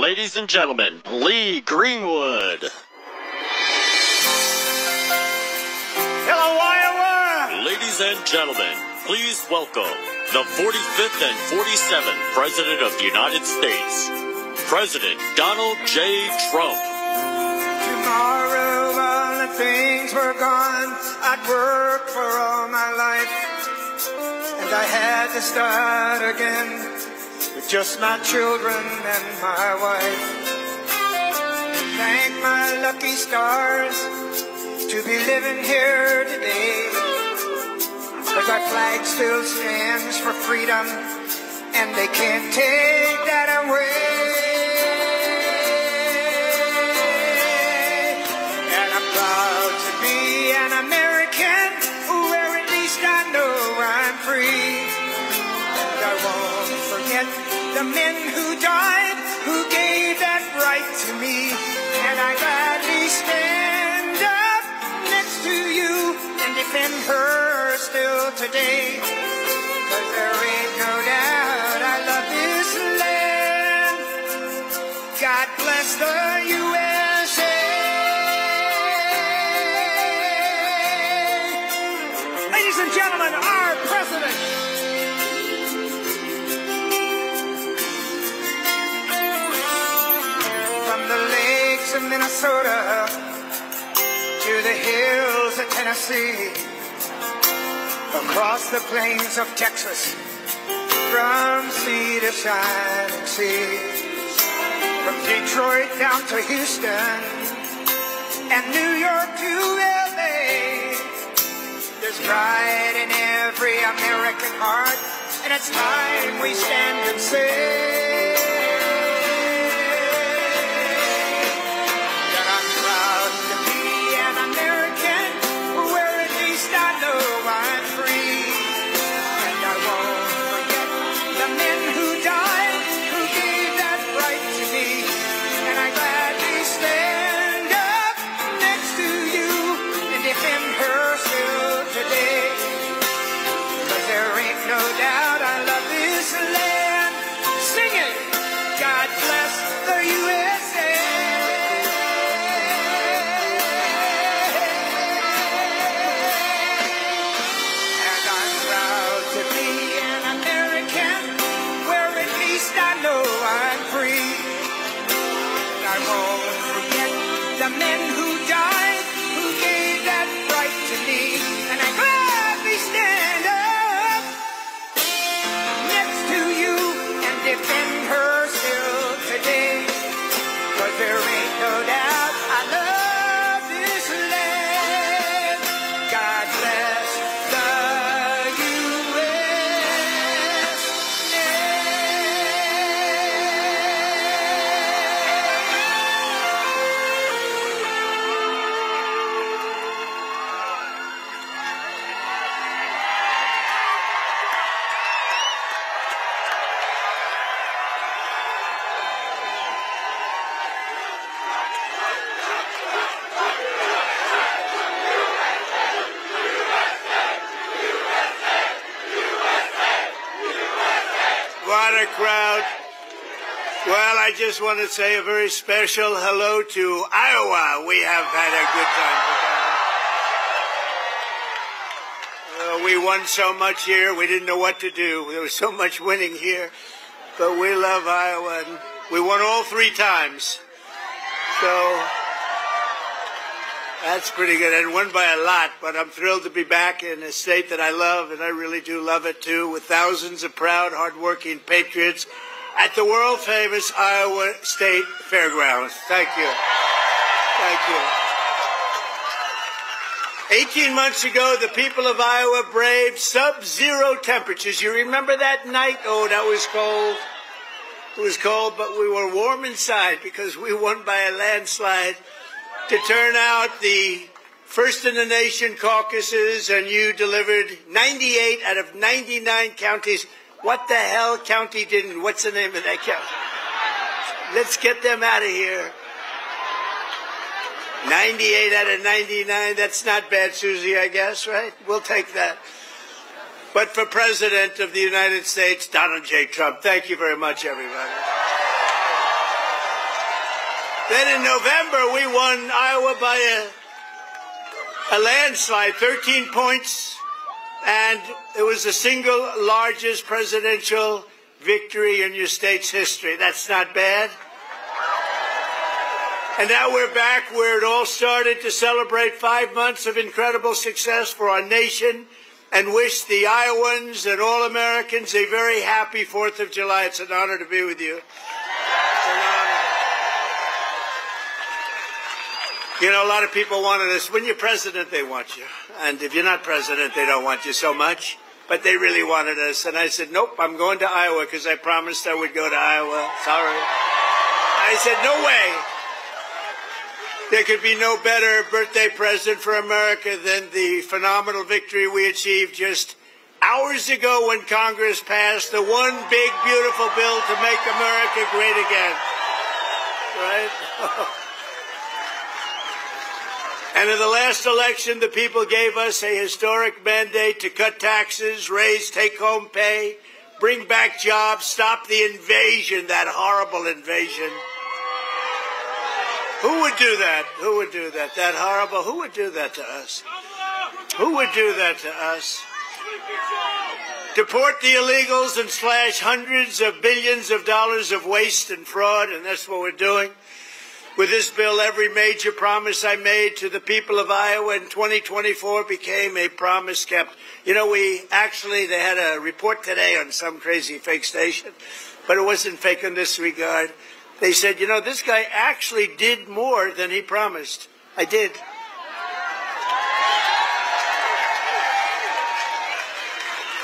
Ladies and gentlemen, Lee Greenwood. Hello, Iowa! Ladies and gentlemen, please welcome the 45th and 47th President of the United States, President Donald J. Trump. Tomorrow all the things were gone I'd worked for all my life, and I had to start again with just my children and my wife. Thank my lucky stars to be living here today, 'cause our flag still stands for freedom and they can't take that away. And I'm proud to be an American, where at least I know I'm free. And I won't forget the men who died, who gave that right to me. And I gladly stand up next to you and defend her still today. 'Cause there ain't no doubt I love this land. God bless the USA. Ladies and gentlemen, our president. From the lakes of Minnesota to the hills of Tennessee, across the plains of Texas, from sea to shining sea, from Detroit down to Houston and New York to LA. There's pride in every American heart, and it's time we stand and say that I'm proud to be an American, where at least I know I'm free. And I won't forget the men who died, who gave that right to me. And I gladly stand up next to you and defend her still today. 'Cause there ain't no doubt I love this land. Sing it! God bless the USA. And I'm proud to be an American, where at least I know I'm free. And I won't forget the men who died, who gave that right to me. And I gladly stand up next to you and defend her still today. 'Cause there ain't no doubt I love this land. God bless the What a crowd. Well, I just want to say a very special hello to Iowa. We have had a good time together. We won so much here, we didn't know what to do. There was so much winning here. But we love Iowa, and we won all 3 times. So that's pretty good. And won by a lot, but I'm thrilled to be back in a state that I love, and I really do love it too, with thousands of proud, hardworking patriots at the world-famous Iowa State Fairgrounds. Thank you. Thank you. 18 months ago, the people of Iowa braved sub-zero temperatures. You remember that night? Oh, that was cold. It was cold, but we were warm inside because we won by a landslide to turn out the first in the nation caucuses, and you delivered 98 out of 99 counties. What the hell county didn't? What's the name of that county? Let's get them out of here. 98 out of 99, that's not bad, Susie, I guess, right? We'll take that. But for President of the United States, Donald J. Trump, thank you very much, everybody. Then in November, we won Iowa by a landslide, 13 points, and it was the single largest presidential victory in your state's history. That's not bad. And now we're back where it all started, to celebrate 5 months of incredible success for our nation and wish the Iowans and all Americans a very happy 4th of July. It's an honor to be with you. It's an honor. You know, a lot of people wanted us. When you're president, they want you. And if you're not president, they don't want you so much. But they really wanted us. And I said, nope, I'm going to Iowa because I promised I would go to Iowa. Sorry. I said, no way. There could be no better birthday present for America than the phenomenal victory we achieved just hours ago when Congress passed the one big, beautiful bill to make America great again. Right? And in the last election, the people gave us a historic mandate to cut taxes, raise take-home pay, bring back jobs, stop the invasion, that horrible invasion. Who would do that? Who would do that? That horrible. Who would do that to us? Who would do that to us? Deport the illegals and slash hundreds of billions of dollars of waste and fraud, and that's what we're doing. With this bill, every major promise I made to the people of Iowa in 2024 became a promise kept. You know, they had a report today on some crazy fake station, but it wasn't fake in this regard. They said, you know, this guy actually did more than he promised. I did.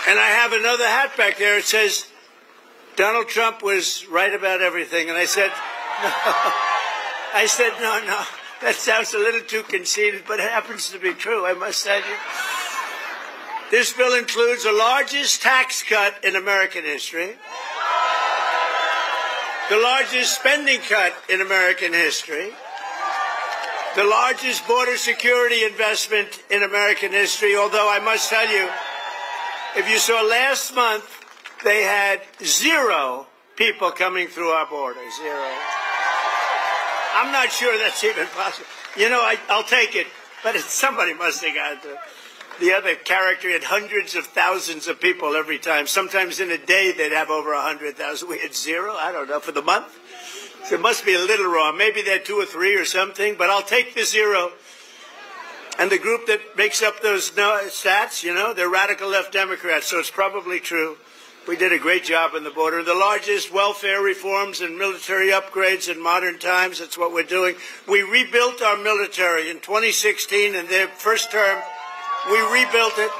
And I have another hat back there. It says, Donald Trump was right about everything. And I said, no. That sounds a little too conceited, but it happens to be true, I must tell you. This bill includes the largest tax cut in American history, the largest spending cut in American history, the largest border security investment in American history, although I must tell you, if you saw last month, they had 0 people coming through our border, 0. I'm not sure that's even possible. You know, I'll take it, but somebody must have got to. The other character had hundreds of thousands of people every time. Sometimes in a day they'd have over 100,000. We had 0, I don't know, for the month. So it must be a little wrong. Maybe they had 2 or 3 or something, but I'll take the 0. And the group that makes up those stats, you know, they're radical left Democrats, so it's probably true. We did a great job on the border. The largest welfare reforms and military upgrades in modern times, that's what we're doing. We rebuilt our military in 2016 in their first term. We rebuilt it.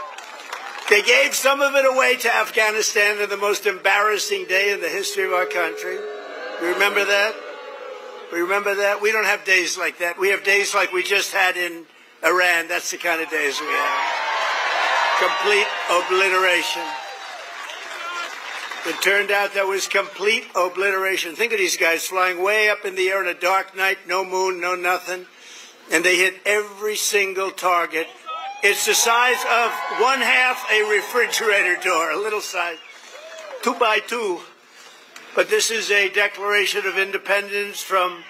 They gave some of it away to Afghanistan on the most embarrassing day in the history of our country. You remember that? We remember that? We don't have days like that. We have days like we just had in Iran. That's the kind of days we have. Complete obliteration. It turned out that was complete obliteration. Think of these guys flying way up in the air on a dark night, no moon, no nothing, and they hit every single target. It's the size of 1/2 a refrigerator door, a little size, 2 by 2. But this is a declaration of independence from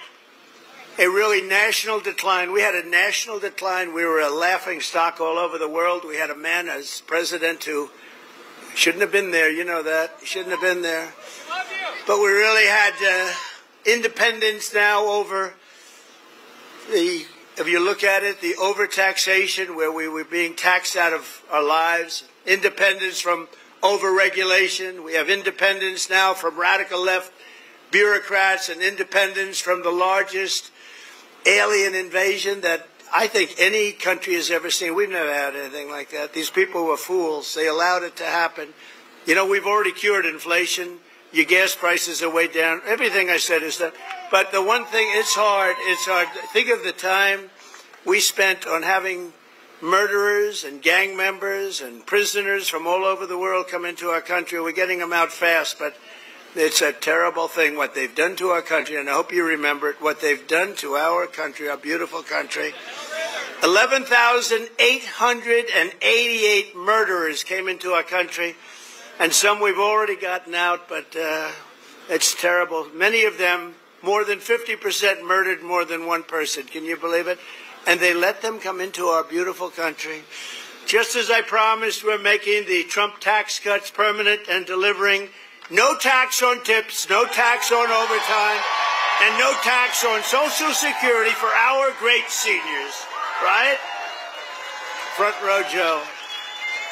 a really national decline. We had a national decline. We were a laughing stock all over the world. We had a man as president who shouldn't have been there. You know that. He shouldn't have been there. But we really had independence now over the, if you look at it, the overtaxation where we were being taxed out of our lives. Independence from overregulation. We have independence now from radical left bureaucrats and independence from the largest alien invasion that I think any country has ever seen. We've never had anything like that. These people were fools. They allowed it to happen. You know, we've already cured inflation. Your gas prices are way down. Everything I said is that. But the one thing, it's hard. It's hard. Think of the time we spent on having murderers and gang members and prisoners from all over the world come into our country. We're getting them out fast, but it's a terrible thing what they've done to our country, and I hope you remember it, what they've done to our country, our beautiful country. 11,888 murderers came into our country, and some we've already gotten out, but it's terrible. Many of them more than 50% murdered more than one person. Can you believe it? And they let them come into our beautiful country. Just as I promised, we're making the Trump tax cuts permanent and delivering no tax on tips, no tax on overtime, and no tax on Social Security for our great seniors, right? Front row Joe.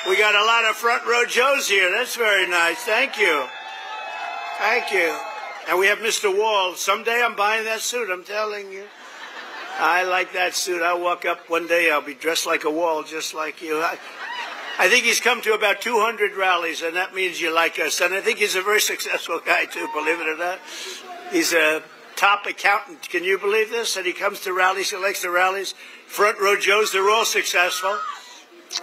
We got a lot of front row Joes here. That's very nice. Thank you. Thank you. And we have Mr. Wall. Someday I'm buying that suit, I'm telling you. I like that suit. I'll walk up one day, I'll be dressed like a wall, just like you. I think he's come to about 200 rallies, and that means you like us. And I think he's a very successful guy, too, believe it or not. He's a top accountant. Can you believe this? And he comes to rallies, he likes the rallies. Front row Joes, they're all successful.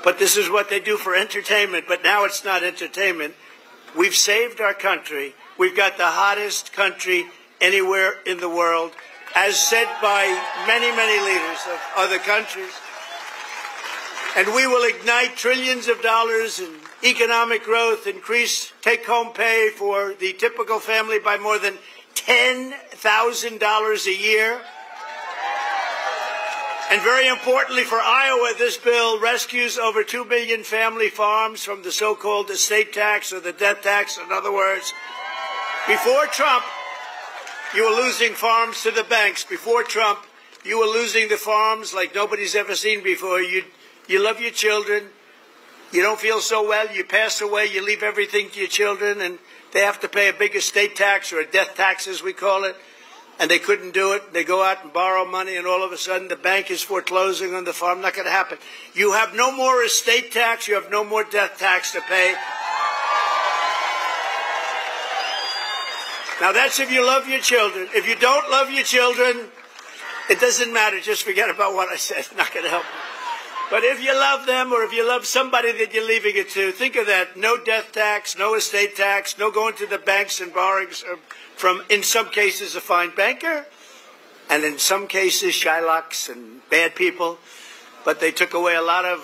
But this is what they do for entertainment. But now it's not entertainment. We've saved our country. We've got the hottest country anywhere in the world, as said by many, many leaders of other countries. And we will ignite trillions of dollars in economic growth, increase take-home pay for the typical family by more than $10,000 a year. And very importantly for Iowa, this bill rescues over 2 million family farms from the so-called estate tax or the death tax. In other words, before Trump, you were losing farms to the banks. Before Trump, you were losing the farms like nobody's ever seen before. You love your children. You don't feel so well. You pass away. You leave everything to your children, and they have to pay a big estate tax or a death tax, as we call it. And they couldn't do it. They go out and borrow money, and all of a sudden the bank is foreclosing on the farm. Not going to happen. You have no more estate tax. You have no more death tax to pay. Now, that's if you love your children. If you don't love your children, it doesn't matter. Just forget about what I said. It's not going to help you. But if you love them, or if you love somebody that you're leaving it to, think of that. No death tax, no estate tax, no going to the banks and borrowing from, in some cases, a fine banker, and in some cases, Shylocks and bad people. But they took away a lot of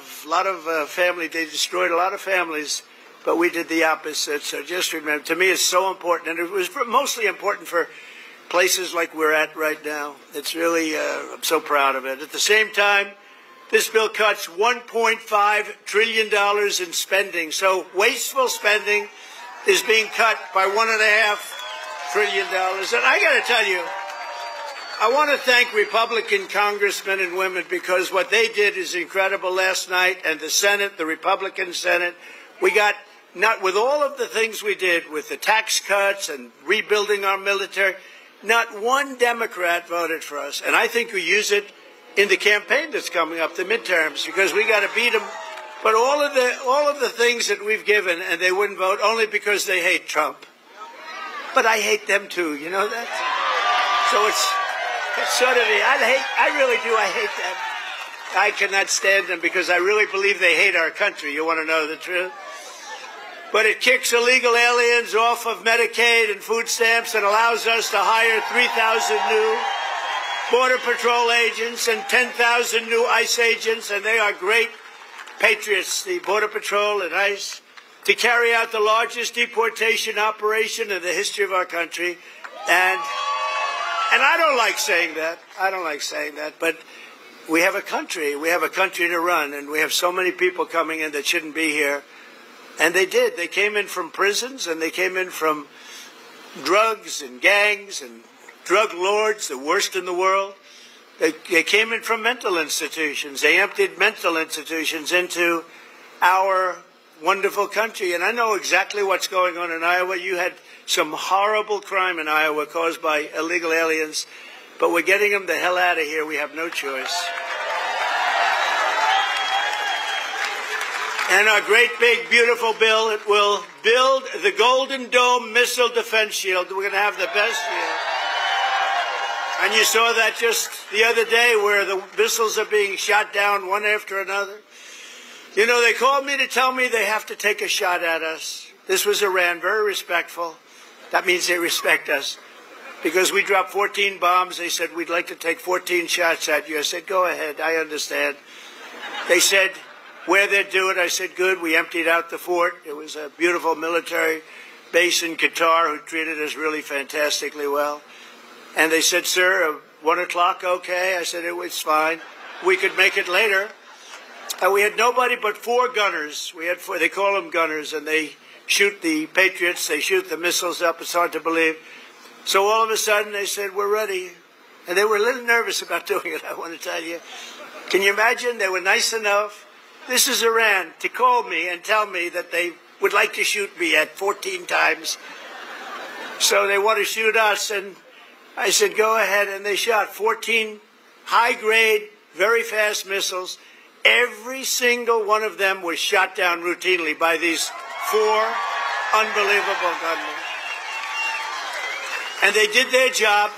family. They destroyed a lot of families. But we did the opposite. So just remember, to me, it's so important. And it was mostly important for places like we're at right now. It's really, I'm so proud of it. At the same time, this bill cuts $1.5 trillion in spending. So wasteful spending is being cut by $1.5 trillion. And I got to tell you, I want to thank Republican congressmen and women, because what they did is incredible last night. And the Senate, the Republican Senate, we got, not with all of the things we did with the tax cuts and rebuilding our military, not one Democrat voted for us. And I think we use it in the campaign that's coming up, the midterms, because we got to beat them. But all of the things that we've given, and they wouldn't vote only because they hate Trump. But I hate them too, you know that? So it's sort of I really do. I hate them. I cannot stand them because I really believe they hate our country. You want to know the truth? But it kicks illegal aliens off of Medicaid and food stamps and allows us to hire 3,000 new Border Patrol agents and 10,000 new ICE agents, and they are great patriots, the Border Patrol and ICE, to carry out the largest deportation operation in the history of our country. And I don't like saying that. I don't like saying that, but we have a country. We have a country to run, and we have so many people coming in that shouldn't be here. And they did. They came in from prisons, and they came in from drugs and gangs and drug lords, the worst in the world. They came in from mental institutions. They emptied mental institutions into our wonderful country. And I know exactly what's going on in Iowa. You had some horrible crime in Iowa caused by illegal aliens, but we're getting them the hell out of here. We have no choice. And our great, big, beautiful bill, it will build the Golden Dome Missile Defense Shield. We're going to have the best year. And you saw that just the other day where the missiles are being shot down one after another. You know, they called me to tell me they have to take a shot at us. This was Iran, very respectful. That means they respect us. Because we dropped 14 bombs, they said, we'd like to take 14 shots at you. I said, go ahead, I understand. They said, where they'd do it, I said, good. We emptied out the fort. It was a beautiful military base in Qatar who treated us really fantastically well. And they said, sir, 1 o'clock, okay. I said, it's fine. We could make it later. We had nobody but 4 gunners. We had 4, they call them gunners, and they shoot the Patriots. They shoot the missiles up. It's hard to believe. So all of a sudden they said, we're ready. And they were a little nervous about doing it, I want to tell you. Can you imagine? They were nice enough. This is Iran, to call me and tell me that they would like to shoot me at 14 times. So they want to shoot us. And I said, go ahead. And they shot 14 high-grade, very fast missiles. Every single one of them was shot down routinely by these 4 unbelievable gunmen. And they did their job,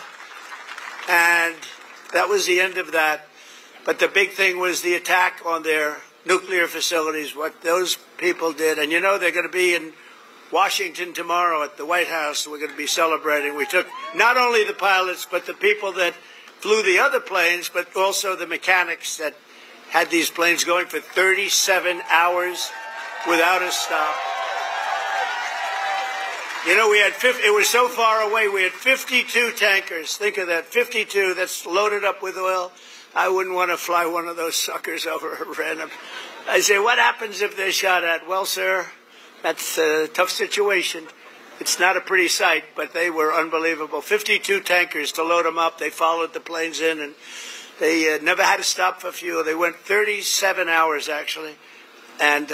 and that was the end of that. But the big thing was the attack on their nuclear facilities, what those people did. And you know, they're going to be in Washington tomorrow at the White House. We're going to be celebrating. We took not only the pilots, but the people that flew the other planes, but also the mechanics that had these planes going for 37 hours without a stop. You know, we had it was so far away, we had 52 tankers. Think of that, 52, that's loaded up with oil. I wouldn't want to fly one of those suckers over a random. I say, what happens if they're shot at? Well, sir, that's a tough situation. It's not a pretty sight, but they were unbelievable. 52 tankers to load them up. They followed the planes in, and they never had to stop for fuel. They went 37 hours, actually. And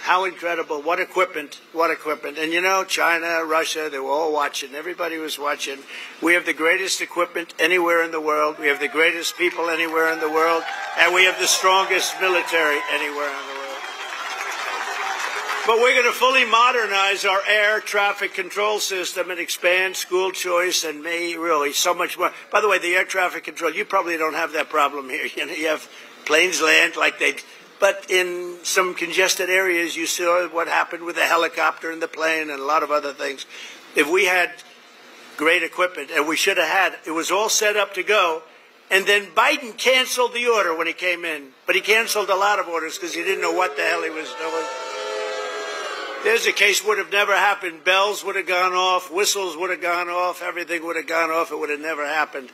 how incredible. What equipment. What equipment. And, you know, China, Russia, they were all watching. Everybody was watching. We have the greatest equipment anywhere in the world. We have the greatest people anywhere in the world. And we have the strongest military anywhere in the world. But we're going to fully modernize our air traffic control system and expand school choice and really so much more. By the way, the air traffic control, you probably don't have that problem here. You know, you have planes land like they... But in some congested areas, you saw what happened with the helicopter and the plane and a lot of other things. If we had great equipment, and we should have had, it was all set up to go, and then Biden canceled the order when he came in. But he canceled a lot of orders because he didn't know what the hell he was doing. There's a case would have never happened. Bells would have gone off, whistles would have gone off, everything would have gone off. It would have never happened.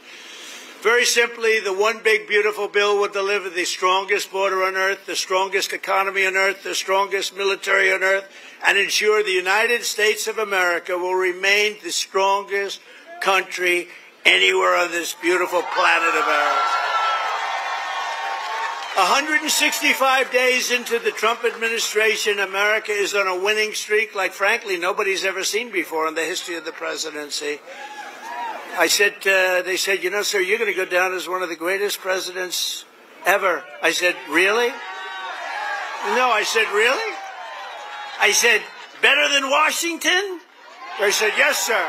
Very simply, the one big beautiful bill would deliver the strongest border on earth, the strongest economy on earth, the strongest military on earth, and ensure the United States of America will remain the strongest country anywhere on this beautiful planet of ours. 165 days into the Trump administration, America is on a winning streak like, frankly, nobody's ever seen before in the history of the presidency. I said, they said, you know, sir, you're going to go down as one of the greatest presidents ever. I said, really? No, I said, really? I said, better than Washington? They said, yes, sir.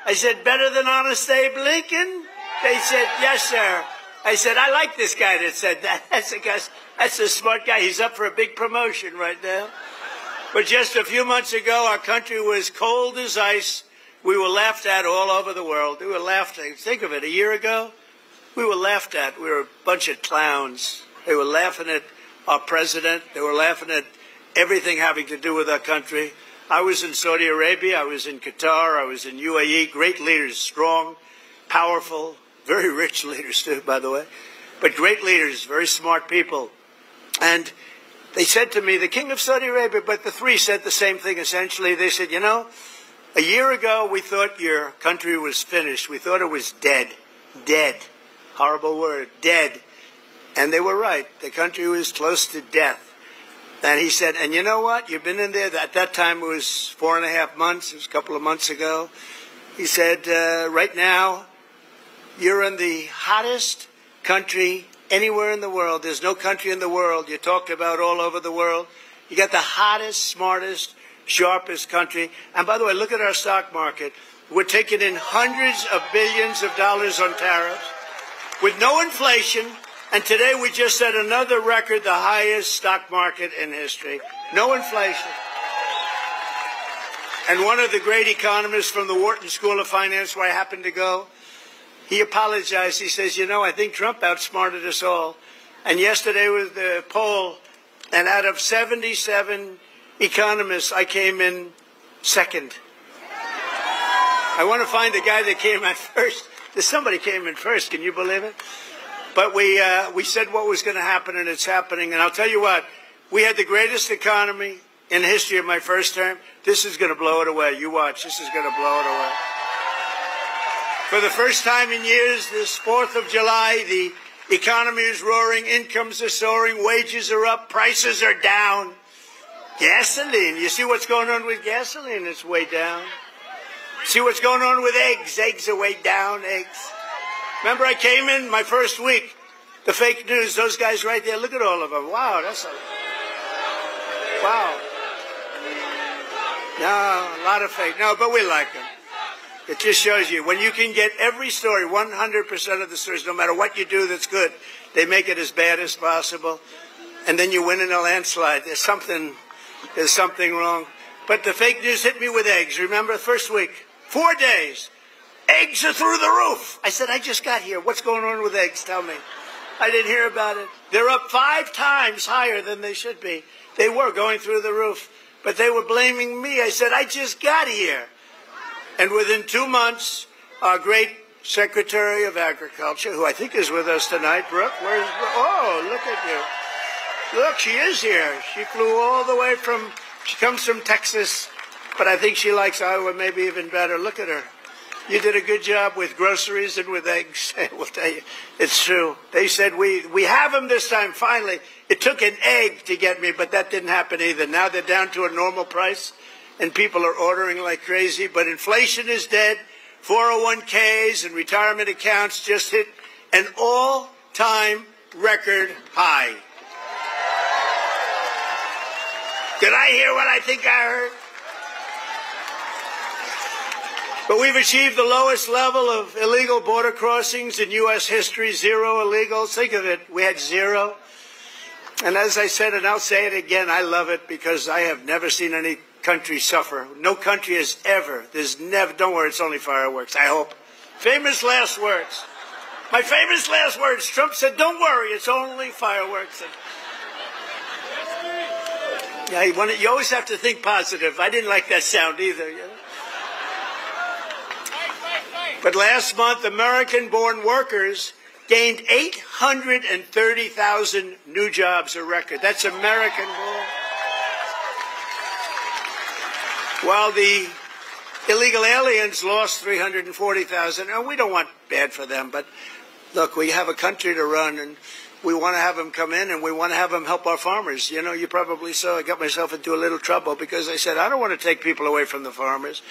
I said, better than Honest Abe Lincoln? They said, yes, sir. I said, I like this guy that said that. That's a smart guy. He's up for a big promotion right now. But just a few months ago, our country was cold as ice. We were laughed at all over the world. We were laughed at. Think of it, a year ago, we were laughed at. We were a bunch of clowns. They were laughing at our president. They were laughing at everything having to do with our country. I was in Saudi Arabia. I was in Qatar. I was in UAE. Great leaders, strong, powerful, very rich leaders too, by the way. But great leaders, very smart people. And they said to me, the king of Saudi Arabia, but the three said the same thing essentially. They said, you know, a year ago, we thought your country was finished. We thought it was dead. Dead. Horrible word. Dead. And they were right. The country was close to death. And he said, and you know what? You've been in there. At that time, it was 4.5 months. It was a couple of months ago. He said, right now, you're in the hottest country anywhere in the world. There's no country in the world. You talked about all over the world. You got the hottest, smartest, sharpest country. And by the way, look at our stock market. We're taking in hundreds of billions of dollars on tariffs with no inflation. And today we just set another record, the highest stock market in history. No inflation. And one of the great economists from the Wharton School of Finance, where I happened to go, he apologized. He says, you know, I think Trump outsmarted us all. And yesterday was the poll, and out of 77 economists, I came in second. I want to find the guy that came at first. Somebody came in first. Can you believe it? But we said what was going to happen, and it's happening. And I'll tell you what, we had the greatest economy in the history of my first term. This is going to blow it away. You watch. This is going to blow it away. For the first time in years, this 4th of July, the economy is roaring, incomes are soaring, wages are up, prices are down. Gasoline. You see what's going on with gasoline? It's way down. See what's going on with eggs? Eggs are way down, eggs. Remember I came in my first week, the fake news, those guys right there, look at all of them. Wow, that's a... Wow. No, a lot of fake. No, but we like them. It just shows you, when you can get every story, 100% of the stories, no matter what you do that's good, they make it as bad as possible, and then you win in a landslide. There's something wrong. But the fake news hit me with eggs. Remember, first week, 4 days, eggs are through the roof. I said, I just got here. What's going on with eggs? Tell me. I didn't hear about it. They're up 5 times higher than they should be. They were going through the roof, but they were blaming me. I said, I just got here. And within 2 months, our great Secretary of Agriculture, who I think is with us tonight, Brooke, where's Brooke? Oh, look at you. Look, she is here. She flew all the way from, she comes from Texas, but I think she likes Iowa maybe even better. Look at her. You did a good job with groceries and with eggs. I will tell you, it's true. They said, we have them this time, finally. It took an egg to get me, but that didn't happen either. Now they're down to a normal price, and people are ordering like crazy. But inflation is dead. 401ks and retirement accounts just hit an all-time record high. Did I hear what I think I heard? But we've achieved the lowest level of illegal border crossings in U.S. history, 0 illegals. Think of it, we had 0. And as I said, and I'll say it again, I love it because I have never seen any country suffer. No country has ever. There's never, don't worry, it's only fireworks, I hope. Famous last words. My famous last words, Trump said, don't worry, it's only fireworks. Yeah, you always have to think positive. I didn't like that sound either. You know? But last month, American-born workers gained 830,000 new jobs, a record. That's American-born. While the illegal aliens lost 340,000. And we don't want bad for them, but look, we have a country to run, and we want to have them come in, and we want to have them help our farmers. You know, you probably saw I got myself into a little trouble because I said, I don't want to take people away from the farmers.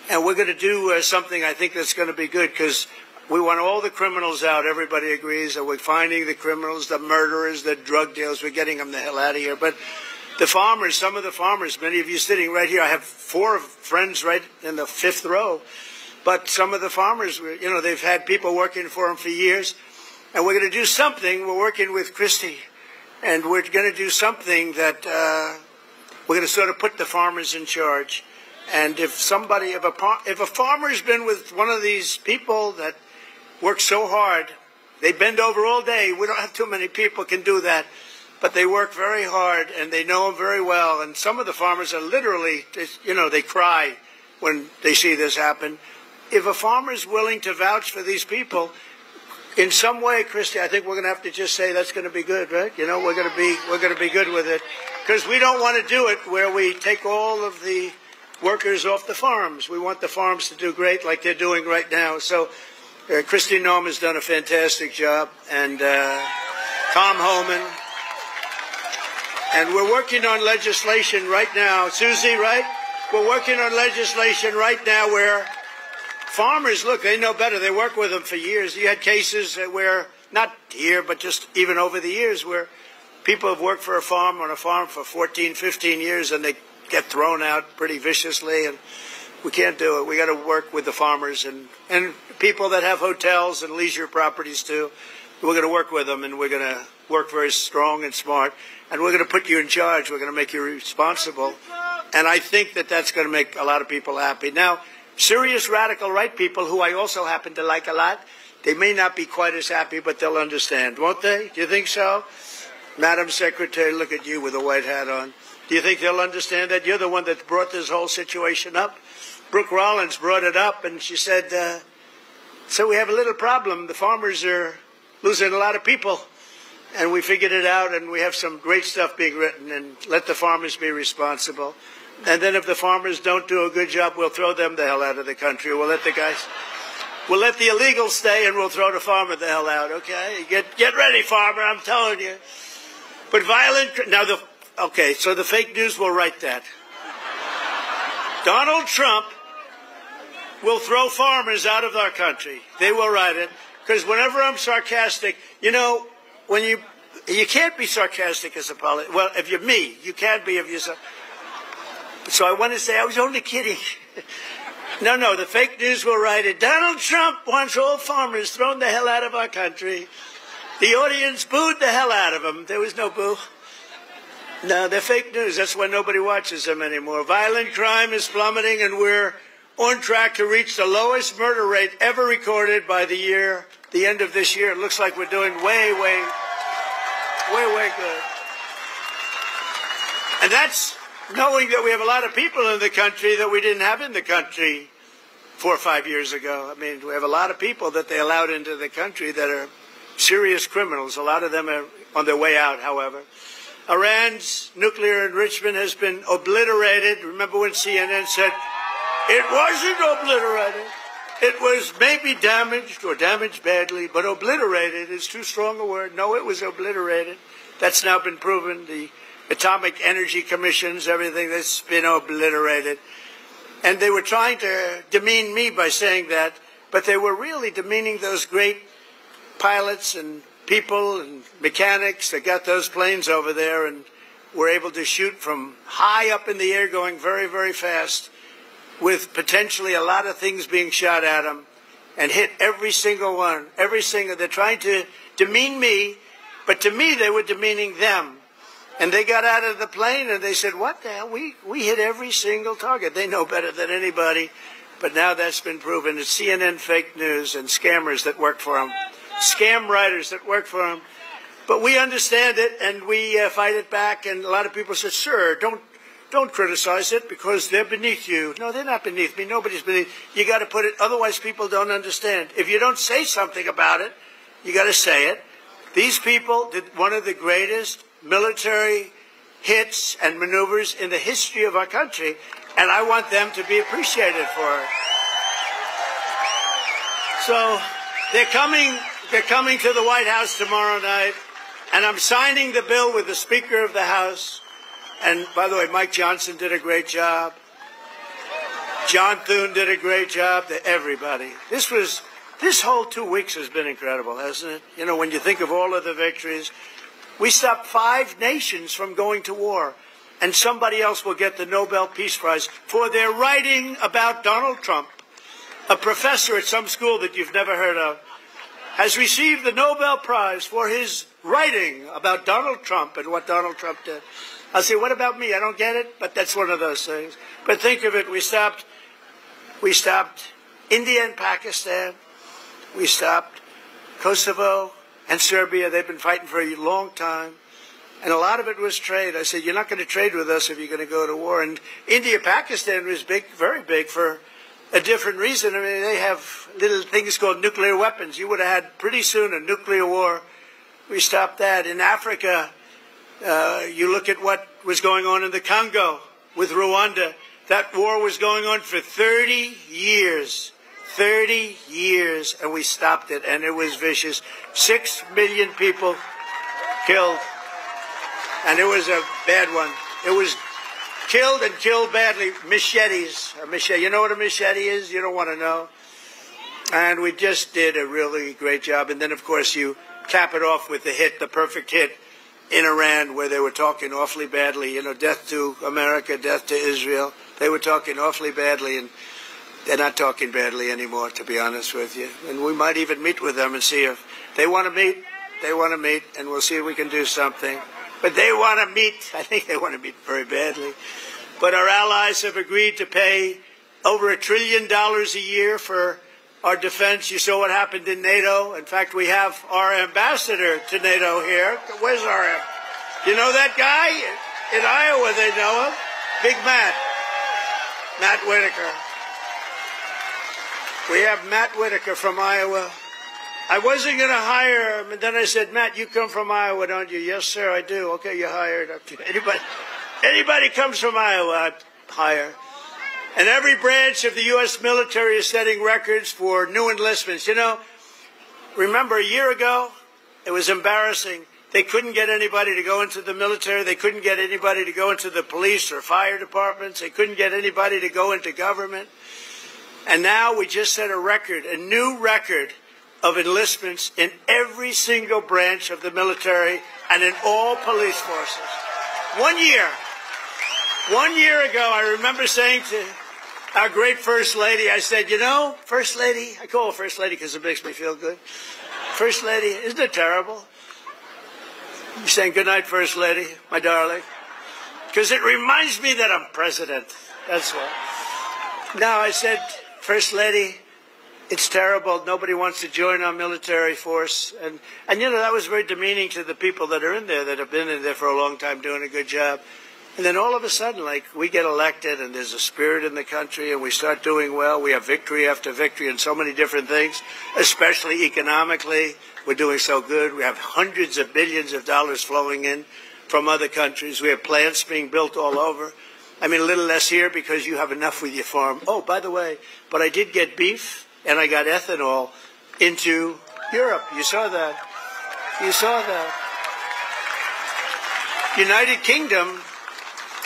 And we're going to do something I think that's going to be good because we want all the criminals out. Everybody agrees that we're finding the criminals, the murderers, the drug dealers. We're getting them the hell out of here. But the farmers, some of the farmers, many of you sitting right here, I have 4 friends right in the 5th row. But some of the farmers, you know, they've had people working for them for years. And we're going to do something. We're working with Christie. And we're going to do something that we're going to sort of put the farmers in charge. And if a farmer's been with one of these people that work so hard, they bend over all day. We don't have too many people can do that. But they work very hard, and they know them very well. And some of the farmers are literally, you know, they cry when they see this happen. If a farmer's willing to vouch for these people, in some way, Christy, I think we're going to have to just say that's going to be good, right? You know, we're going to be good with it. Because we don't want to do it where we take all of the workers off the farms. We want the farms to do great like they're doing right now. So Christy Noem has done a fantastic job, and Tom Homan. And we're working on legislation right now. Susie, right? We're working on legislation right now where farmers, look, they know better. They work with them for years. You had cases where, not here, but just even over the years, where people have worked for on a farm for 14, 15 years, and they get thrown out pretty viciously, and we can't do it. We got to work with the farmers and people that have hotels and leisure properties too. We're going to work with them, and we're going to work very strong and smart, and we're going to put you in charge. We're going to make you responsible, and I think that that's going to make a lot of people happy. Now, serious radical right people, who I also happen to like a lot, they may not be quite as happy, but they'll understand, won't they? Do you think so? Madam Secretary, look at you with a white hat on. Do you think they'll understand that? You're the one that brought this whole situation up. Brooke Rollins brought it up, and she said, So we have a little problem. The farmers are losing a lot of people. And we figured it out, and we have some great stuff being written, and let the farmers be responsible. And then if the farmers don't do a good job, we'll throw them the hell out of the country. We'll let the illegals stay, and we'll throw the farmer the hell out, okay? Get ready, farmer, I'm telling you. But so the fake news will write that. Donald Trump will throw farmers out of our country. They will write it, because whenever I'm sarcastic, when you can't be sarcastic as a politician. Well, if you're me, you can't be if you're so I want to say I was only kidding. No, the fake news will write it. Donald Trump wants all farmers thrown the hell out of our country. The audience booed the hell out of him. There was no boo. No, they're fake news. That's why nobody watches them anymore. Violent crime is plummeting, and we're on track to reach the lowest murder rate ever recorded by the end of this year. It looks like we're doing way good. And that's knowing that we have a lot of people in the country that we didn't have in the country 4 or 5 years ago. I mean, we have a lot of people that they allowed into the country that are serious criminals. A lot of them are on their way out, however. Iran's nuclear enrichment has been obliterated. Remember when CNN said, it wasn't obliterated. It was maybe damaged or damaged badly, but obliterated is too strong a word. No, it was obliterated. That's now been proven. The Atomic Energy Commissions, everything that's been obliterated. And they were trying to demean me by saying that, but they were really demeaning those great pilots and people and mechanics that got those planes over there and were able to shoot from high up in the air going very, very fast with potentially a lot of things being shot at them and hit every single one. They're trying to demean me, but to me they were demeaning them. And they got out of the plane and they said, what the hell? We hit every single target. They know better than anybody. But now that's been proven. It's CNN fake news and scammers that work for them. Scam writers that work for them. But we understand it and we fight it back. And a lot of people said, sir, don't criticize it because they're beneath you. No, they're not beneath me. Nobody's beneath. You got to put it, otherwise people don't understand. If you don't say something about it, you got to say it. These people did one of the greatest military hits and maneuvers in the history of our country, and I want them to be appreciated for it. So they're coming to the White House tomorrow night, and I'm signing the bill with the Speaker of the House. And by the way, Mike Johnson did a great job. John Thune did a great job. To everybody. This whole 2 weeks has been incredible, hasn't it? You know, when you think of all of the victories. We stopped 5 nations from going to war, and somebody else will get the Nobel Peace Prize for their writing about Donald Trump. A professor at some school that you've never heard of has received the Nobel Prize for his writing about Donald Trump and what Donald Trump did. I'll say, what about me? I don't get it, but that's one of those things. But think of it, we stopped India and Pakistan. We stopped Kosovo and Serbia. They've been fighting for a long time. And a lot of it was trade. I said, you're not going to trade with us if you're going to go to war. And India, Pakistan was big, very big for a different reason. I mean, they have little things called nuclear weapons. You would have had pretty soon a nuclear war. We stopped that. In Africa, you look at what was going on in the Congo with Rwanda. That war was going on for 30 years. 30 years, and we stopped it, and it was vicious. 6 million people killed, and it was a bad one. It was killed and killed badly. Machetes. You know what a machete is? You don't want to know. And we just did a really great job. And then, of course, you cap it off with the hit, the perfect hit in Iran, where they were talking awfully badly. You know, death to America, death to Israel. They were talking awfully badly, and they're not talking badly anymore, to be honest with you. And we might even meet with them and see if they want to meet. They want to meet, and we'll see if we can do something. But they want to meet. I think they want to meet very badly. But our allies have agreed to pay over $1 trillion a year for our defense. You saw what happened in NATO. In fact, we have our ambassador to NATO here. Where's our ambassador? You know that guy? In Iowa, they know him. Big Matt. Matt Whitaker. We have Matt Whitaker from Iowa. I wasn't going to hire him, and then I said, Matt, you come from Iowa, don't you? Yes, sir, I do. Okay, you're hired. Anybody comes from Iowa, I hire. And every branch of the U.S. military is setting records for new enlistments. You know, remember a year ago, it was embarrassing. They couldn't get anybody to go into the military. They couldn't get anybody to go into the police or fire departments. They couldn't get anybody to go into government. And now we just set a record, a new record of enlistments in every single branch of the military and in all police forces. 1 year. 1 year ago, I remember saying to our great First Lady, I said, you know, First Lady, I call her First Lady because it makes me feel good. First Lady, isn't it terrible? I'm saying good night, First Lady, my darling. Because it reminds me that I'm president. That's why. Now, I said, First Lady, it's terrible. Nobody wants to join our military force. And you know, that was very demeaning to the people that are in there, that have been in there for a long time doing a good job. And then all of a sudden, like, we get elected and there's a spirit in the country and we start doing well. We have victory after victory in so many different things, especially economically. We're doing so good. We have hundreds of billions of dollars flowing in from other countries. We have plants being built all over. I mean, a little less here because you have enough with your farm. Oh, by the way, but I did get beef and I got ethanol into Europe. You saw that. You saw that. United Kingdom,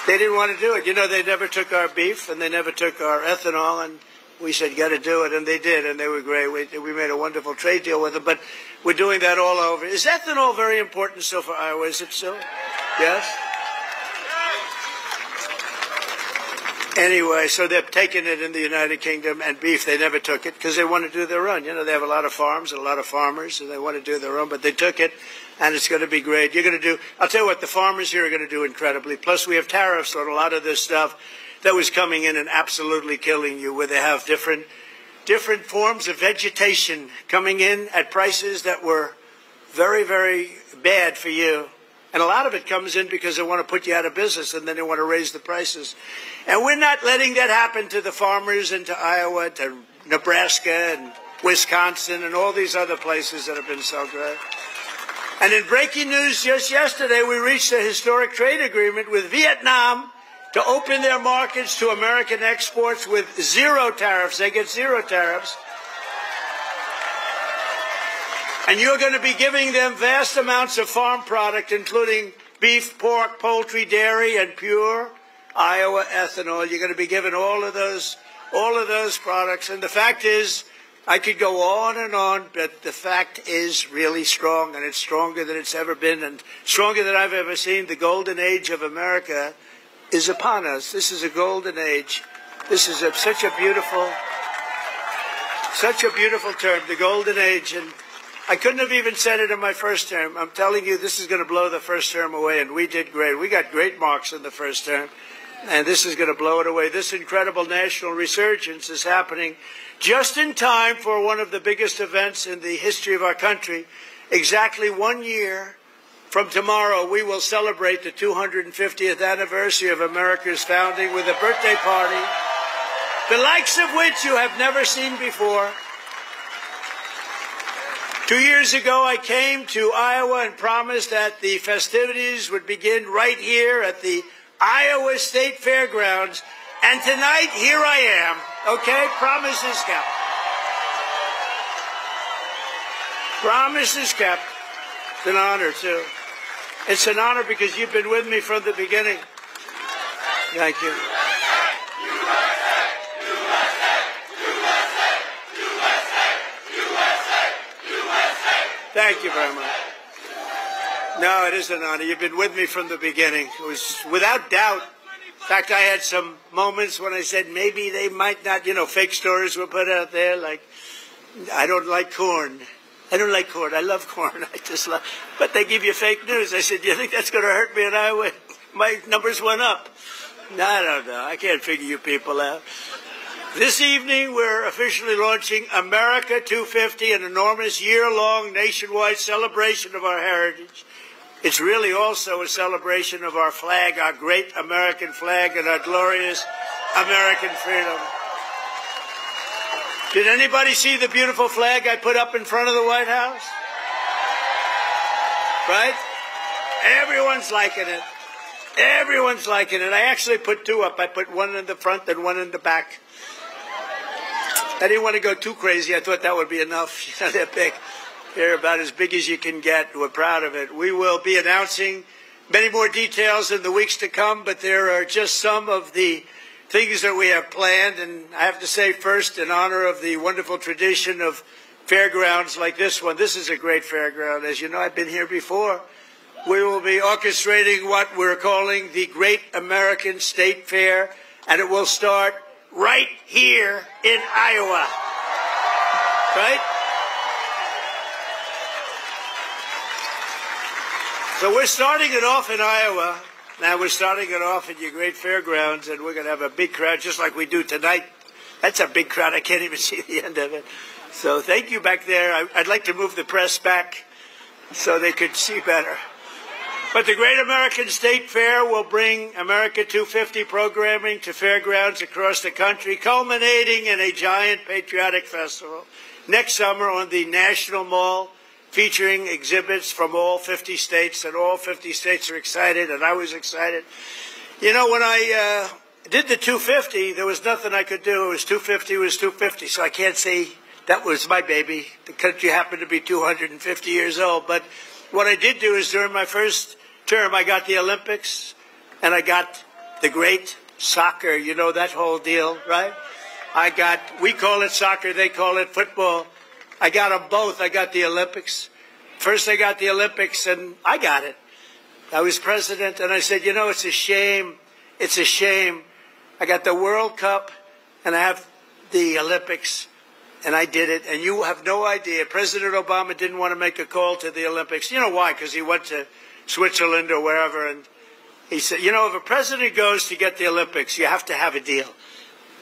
they didn't want to do it. You know, they never took our beef and they never took our ethanol, and we said, got to do it, and they did, and they were great. We made a wonderful trade deal with them, but we're doing that all over. Is ethanol very important still for Iowa? Is it so? Yes? Anyway, so they're taking it in the United Kingdom, and beef, they never took it because they want to do their own. You know, they have a lot of farms and a lot of farmers, and they want to do their own, but they took it, and it's going to be great. You're going to do, I'll tell you what, the farmers here are going to do incredibly. Plus, we have tariffs on a lot of this stuff that was coming in and absolutely killing you, where they have different forms of vegetation coming in at prices that were very, very bad for you. And a lot of it comes in because they want to put you out of business, and then they want to raise the prices. And we're not letting that happen to the farmers and to Iowa, to Nebraska and Wisconsin and all these other places that have been so great. And in breaking news just yesterday, we reached a historic trade agreement with Vietnam to open their markets to American exports with zero tariffs. They get zero tariffs. And you're going to be giving them vast amounts of farm product, including beef, pork, poultry, dairy, and pure Iowa ethanol. You're going to be given all of those products. And the fact is, I could go on, but the fact is really strong, and it's stronger than it's ever been, and stronger than I've ever seen. The golden age of America is upon us. This is a golden age. This is such a beautiful term, the golden age. And I couldn't have even said it in my first term. I'm telling you, this is going to blow the first term away, and we did great. We got great marks in the first term, and this is going to blow it away. This incredible national resurgence is happening just in time for one of the biggest events in the history of our country. Exactly 1 year from tomorrow, we will celebrate the 250th anniversary of America's founding with a birthday party, the likes of which you have never seen before. 2 years ago, I came to Iowa and promised that the festivities would begin right here at the Iowa State Fairgrounds. And tonight, here I am. Okay? Promise is kept. Promise is kept. It's an honor, too. It's an honor because you've been with me from the beginning. Thank you. Thank you very much. No, it is an honor. You've been with me from the beginning. It was without doubt. In fact, I had some moments when I said maybe they might not, fake stories were put out there like, I don't like corn. I don't like corn. I love corn. I just love, but they give you fake news. I said, do you think that's going to hurt me in Iowa? My numbers went up. No, I don't know. I can't figure you people out. This evening, we're officially launching America 250, an enormous year-long nationwide celebration of our heritage. It's really also a celebration of our flag, our great American flag, and our glorious American freedom. Did anybody see the beautiful flag I put up in front of the White House? Right? Everyone's liking it. Everyone's liking it. I actually put two up. I put one in the front and one in the back. I didn't want to go too crazy. I thought that would be enough. You know, they're big. They're about as big as you can get. We're proud of it. We will be announcing many more details in the weeks to come, but there are just some of the things that we have planned. And I have to say first, in honor of the wonderful tradition of fairgrounds like this one, this is a great fairground. As you know, I've been here before. We will be orchestrating what we're calling the Great American State Fair, and it will start right here in Iowa. Right? So we're starting it off in Iowa. Now we're starting it off at your great fairgrounds, and we're going to have a big crowd just like we do tonight. That's a big crowd. I can't even see the end of it. So thank you back there. I'd like to move the press back so they could see better. But the Great American State Fair will bring America 250 programming to fairgrounds across the country, culminating in a giant patriotic festival next summer on the National Mall, featuring exhibits from all 50 states, and all 50 states are excited, and I was excited. You know, when I did the 250, there was nothing I could do. It was 250 was 250, so I can't say that was my baby. The country happened to be 250 years old. But what I did do is during my first term, I got the Olympics, and I got the great soccer, you know, that whole deal, right? We call it soccer, they call it football. I got them both. I got the Olympics. First I got the Olympics, and I got it. I was president, and I said, you know, it's a shame. It's a shame. I got the World Cup, and I have the Olympics, and I did it. And you have no idea. President Obama didn't want to make a call to the Olympics. You know why? Because he went to Switzerland or wherever, and he said, you know, if a president goes to get the Olympics, you have to have a deal.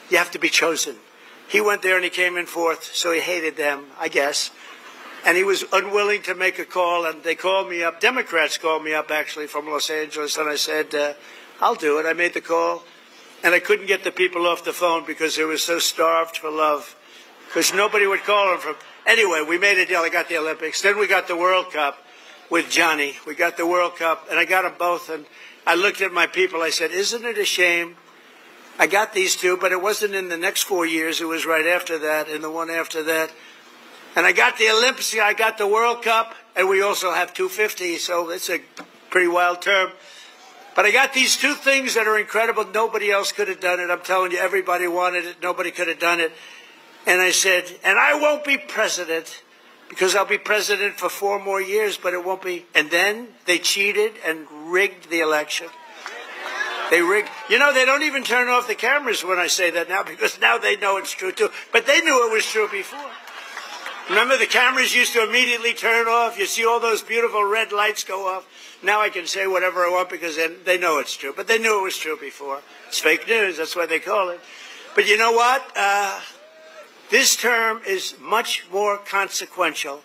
You have to be chosen. He went there and he came in fourth, so he hated them, I guess. And he was unwilling to make a call, and they called me up. Democrats called me up, actually, from Los Angeles, and I said, I'll do it. I made the call, and I couldn't get the people off the phone because they were so starved for love, because nobody would call them from. Anyway, we made a deal. I got the Olympics. Then we got the World Cup with Johnny. We got the World Cup, and I got them both, and I looked at my people. I said, isn't it a shame? I got these two, but it wasn't in the next 4 years. It was right after that, and the one after that. And I got the Olympics, I got the World Cup, and we also have 250, so it's a pretty wild term. But I got these two things that are incredible. Nobody else could have done it. I'm telling you, everybody wanted it. Nobody could have done it. And I said, and I won't be president, because I'll be president for 4 more years, but it won't be. And then they cheated and rigged the election. They rigged. You know, they don't even turn off the cameras when I say that now, because now they know it's true, too. But they knew it was true before. Remember, the cameras used to immediately turn off. You see all those beautiful red lights go off. Now I can say whatever I want because they know it's true. But they knew it was true before. It's fake news. That's what they call it. But you know what? This term is much more consequential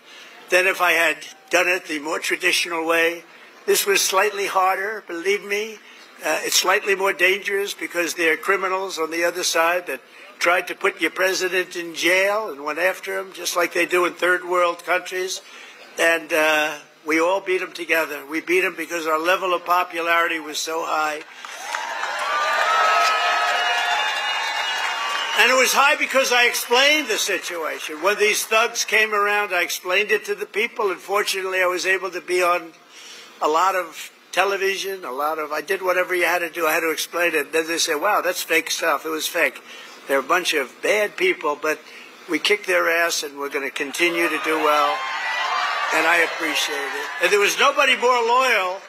than if I had done it the more traditional way. This was slightly harder, believe me. It's slightly more dangerous because there are criminals on the other side that tried to put your president in jail and went after him, just like they do in third world countries. And we all beat him together. We beat him because our level of popularity was so high. And it was high because I explained the situation. When these thugs came around, I explained it to the people. And fortunately, I was able to be on a lot of television, I did whatever you had to do. I had to explain it. Then they said, wow, that's fake stuff. It was fake. They're a bunch of bad people, but we kicked their ass, and we're going to continue to do well. And I appreciate it. And there was nobody more loyal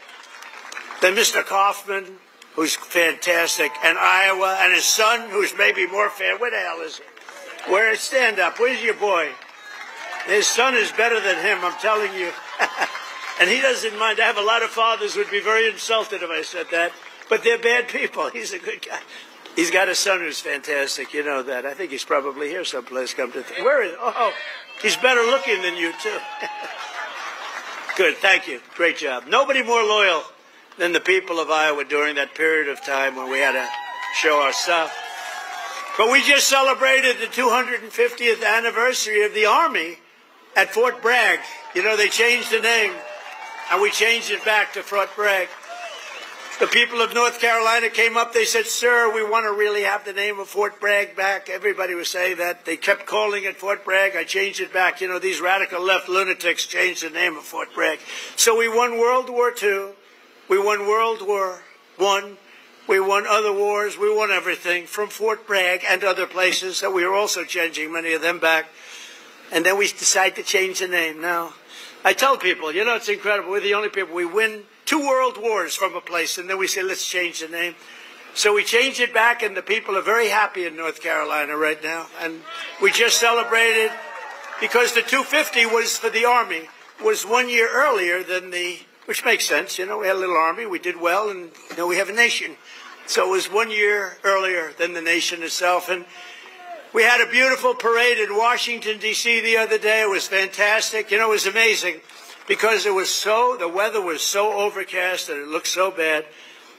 than Mr. Kaufman, who's fantastic, and Iowa, and his son, who's maybe more fan. Where the hell is he? Stand up. Where's your boy? His son is better than him, I'm telling you. And he doesn't mind. I have a lot of fathers who would be very insulted if I said that. But they're bad people. He's a good guy. He's got a son who's fantastic. You know that. I think he's probably here someplace. Come to think. Where is? Oh, he's better looking than you, too. Good. Thank you. Great job. Nobody more loyal than the people of Iowa during that period of time when we had to show our stuff. But we just celebrated the 250th anniversary of the Army at Fort Bragg. You know, they changed the name, and we changed it back to Fort Bragg. The people of North Carolina came up. They said, sir, we want to really have the name of Fort Bragg back. Everybody was saying that. They kept calling it Fort Bragg. I changed it back. You know, these radical left lunatics changed the name of Fort Bragg. So we won World War II. We won World War I. We won other wars. We won everything from Fort Bragg and other places that we were also changing many of them back. And then we decided to change the name. Now, I tell people, you know, it's incredible. We're the only people. We win 2 world wars from a place, and then we say, let's change the name. So we changed it back, and the people are very happy in North Carolina right now. And we just celebrated, because the 250 was for the Army, was 1 year earlier than which makes sense. You know, we had a little Army, we did well, and, you know, we have a nation. So it was 1 year earlier than the nation itself. And we had a beautiful parade in Washington, D.C. the other day. It was fantastic. You know, it was amazing. Because the weather was so overcast and it looked so bad.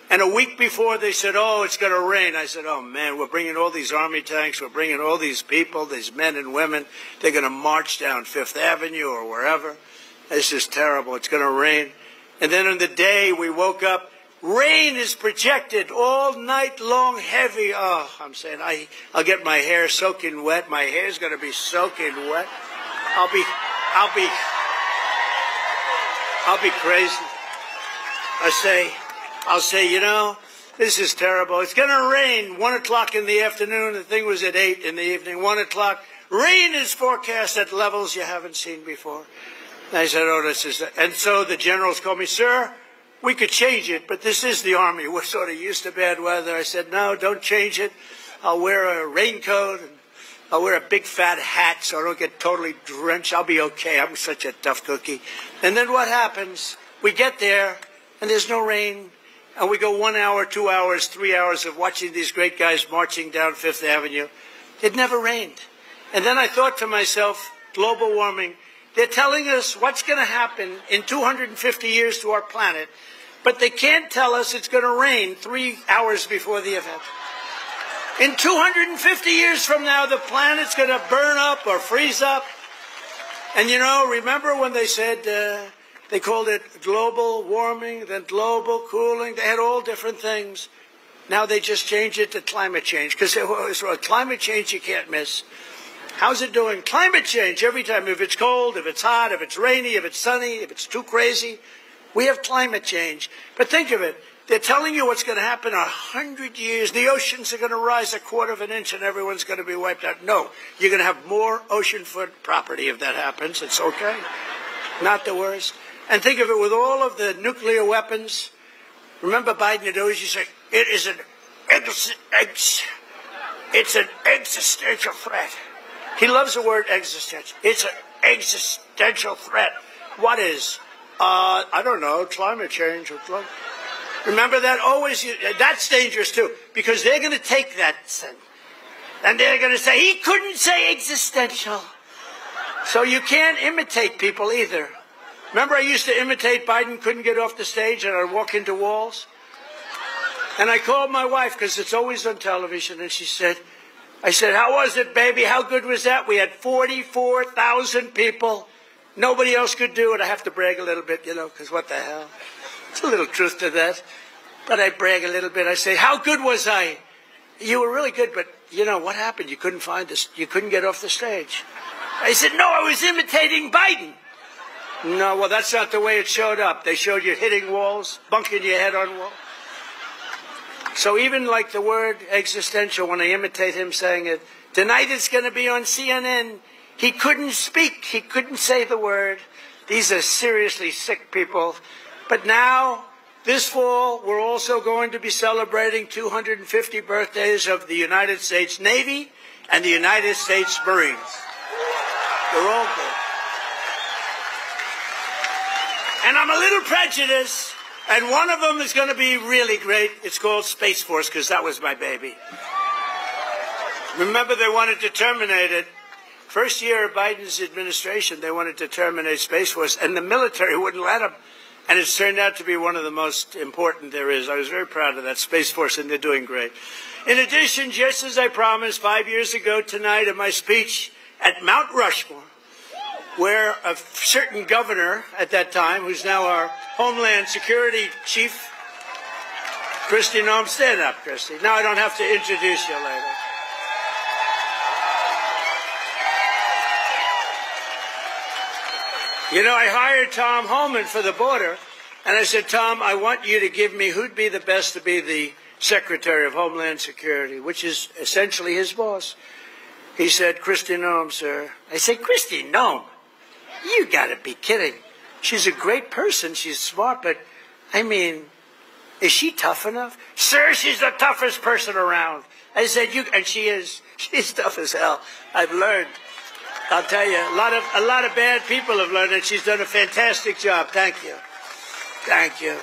And a week before they said, oh, it's going to rain. I said, oh, man, we're bringing all these Army tanks. We're bringing all these people, these men and women. They're going to march down Fifth Avenue or wherever. This is terrible. It's going to rain. And then on the day we woke up, rain is projected all night long, heavy. Oh, I'm saying I'll get my hair soaking wet. My hair's going to be soaking wet. I'll be crazy. I'll say, you know, this is terrible. It's going to rain 1 o'clock in the afternoon. The thing was at 8 in the evening, 1 o'clock. Rain is forecast at levels you haven't seen before. And I said, oh, this is it. And so the generals called me, sir, we could change it, but this is the Army. We're sort of used to bad weather. I said, no, don't change it. I'll wear a raincoat and I'll wear a big fat hat so I don't get totally drenched. I'll be okay. I'm such a tough cookie. And then what happens? We get there, and there's no rain. And we go 1 hour, 2 hours, 3 hours of watching these great guys marching down Fifth Avenue. It never rained. And then I thought to myself, global warming, they're telling us what's going to happen in 250 years to our planet, but they can't tell us it's going to rain 3 hours before the event. In 250 years from now, the planet's going to burn up or freeze up. And, you know, remember when they said they called it global warming, then global cooling? They had all different things. Now they just changed it to climate change, because climate change you can't miss. How's it doing? Climate change every time. If it's cold, if it's hot, if it's rainy, if it's sunny, if it's too crazy, we have climate change. But think of it. They're telling you what's going to happen in 100 years. The oceans are going to rise 1/4 of an inch and everyone's going to be wiped out. No, you're going to have more oceanfront property if that happens. It's okay. Not the worst. And think of it, with all of the nuclear weapons. Remember Biden had always used to say, it's an existential threat. He loves the word existential. It's an existential threat. What is? I don't know, climate change. Remember that? Always, that's dangerous too, because they're going to take that and they're going to say, he couldn't say existential. So you can't imitate people either. Remember I used to imitate Biden, couldn't get off the stage, and I'd walk into walls? And I called my wife, because it's always on television, and she said, I said, how was it, baby? How good was that? We had 44,000 people. Nobody else could do it. I have to brag a little bit, you know, because what the hell? There's a little truth to that. But I brag a little bit. I say, how good was I? You were really good, but, you know, what happened? You couldn't find us. You couldn't get off the stage. I said, no, I was imitating Biden. No, well, that's not the way it showed up. They showed you hitting walls, bunking your head on walls. So even like the word existential, when I imitate him saying it, tonight it's going to be on CNN. He couldn't speak. He couldn't say the word. These are seriously sick people. But now, this fall, we're also going to be celebrating 250 birthdays of the United States Navy and the United States Marines. They're all good. And I'm a little prejudiced, and one of them is going to be really great. It's called Space Force, because that was my baby. Remember, they wanted to terminate it. First year of Biden's administration, they wanted to terminate Space Force, and the military wouldn't let them. and it's turned out to be one of the most important there is. I was very proud of that Space Force, and they're doing great. In addition, just as I promised 5 years ago tonight in my speech at Mount Rushmore, where a certain governor at that time, who's now our Homeland Security Chief, Kristi Noem, stand up, Kristi. Now I don't have to introduce you later. You know, I hired Tom Homan for the border, and I said, Tom, I want you to give me who'd be the best to be the Secretary of Homeland Security, which is essentially his boss. He said, Kristi Noem, sir. I said, Kristi Noem? You gotta be kidding. She's a great person, she's smart, but, I mean, is she tough enough? Sir, she's the toughest person around. I said, and she is. She's tough as hell. I've learned. I'll tell you, a lot of bad people have learned, and she's done a fantastic job. Thank you. Thank you.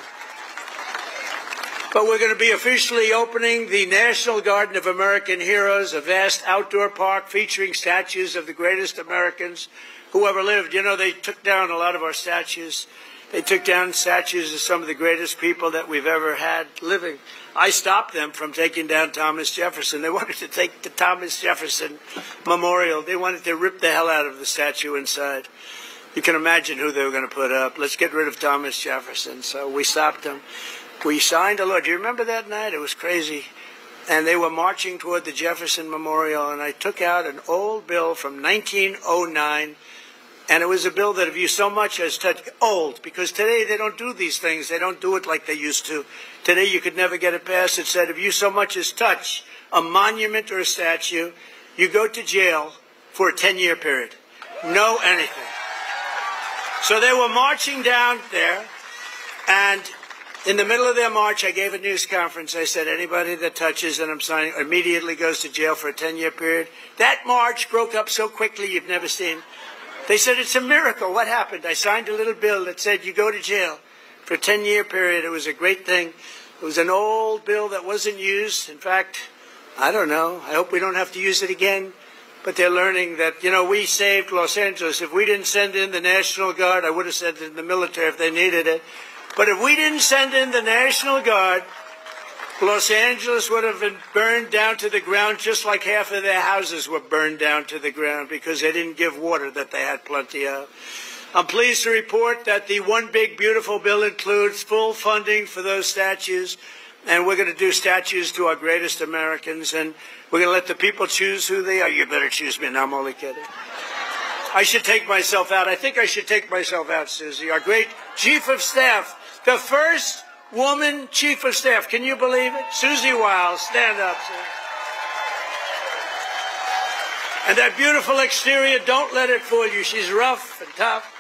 But we're going to be officially opening the National Garden of American Heroes, a vast outdoor park featuring statues of the greatest Americans who ever lived. You know, they took down a lot of our statues. They took down statues of some of the greatest people that we've ever had living. I stopped them from taking down Thomas Jefferson. They wanted to take the Thomas Jefferson Memorial. They wanted to rip the hell out of the statue inside. You can imagine who they were going to put up. Let's get rid of Thomas Jefferson. So we stopped them. We signed a law. Do you remember that night? It was crazy. And they were marching toward the Jefferson Memorial, and I took out an old bill from 1909. And it was a bill that if you so much as touched, old, because today they don't do these things. They don't do it like they used to. Today you could never get it passed. It said if you so much as touch a monument or a statue, you go to jail for a 10-year period. No anything. So they were marching down there, and in the middle of their march, I gave a news conference. I said, anybody that touches and I'm signing immediately goes to jail for a 10-year period. That march broke up so quickly you've never seen. They said, it's a miracle. What happened? I signed a little bill that said you go to jail for a 10-year period. It was a great thing. It was an old bill that wasn't used. In fact, I don't know. I hope we don't have to use it again. But they're learning that, you know, we saved Los Angeles. If we didn't send in the National Guard, I would have sent in the military if they needed it. But if we didn't send in the National Guard, Los Angeles would have been burned down to the ground just like half of their houses were burned down to the ground because they didn't give water that they had plenty of. I'm pleased to report that the One Big Beautiful Bill includes full funding for those statues, and we're going to do statues to our greatest Americans, and we're going to let the people choose who they are. You better choose me. No, I'm only kidding. I should take myself out. I think I should take myself out, Susie. Our great Chief of Staff, the first woman Chief of Staff. Can you believe it? Susie Wiles, stand up, sir. And that beautiful exterior, don't let it fool you. She's rough and tough.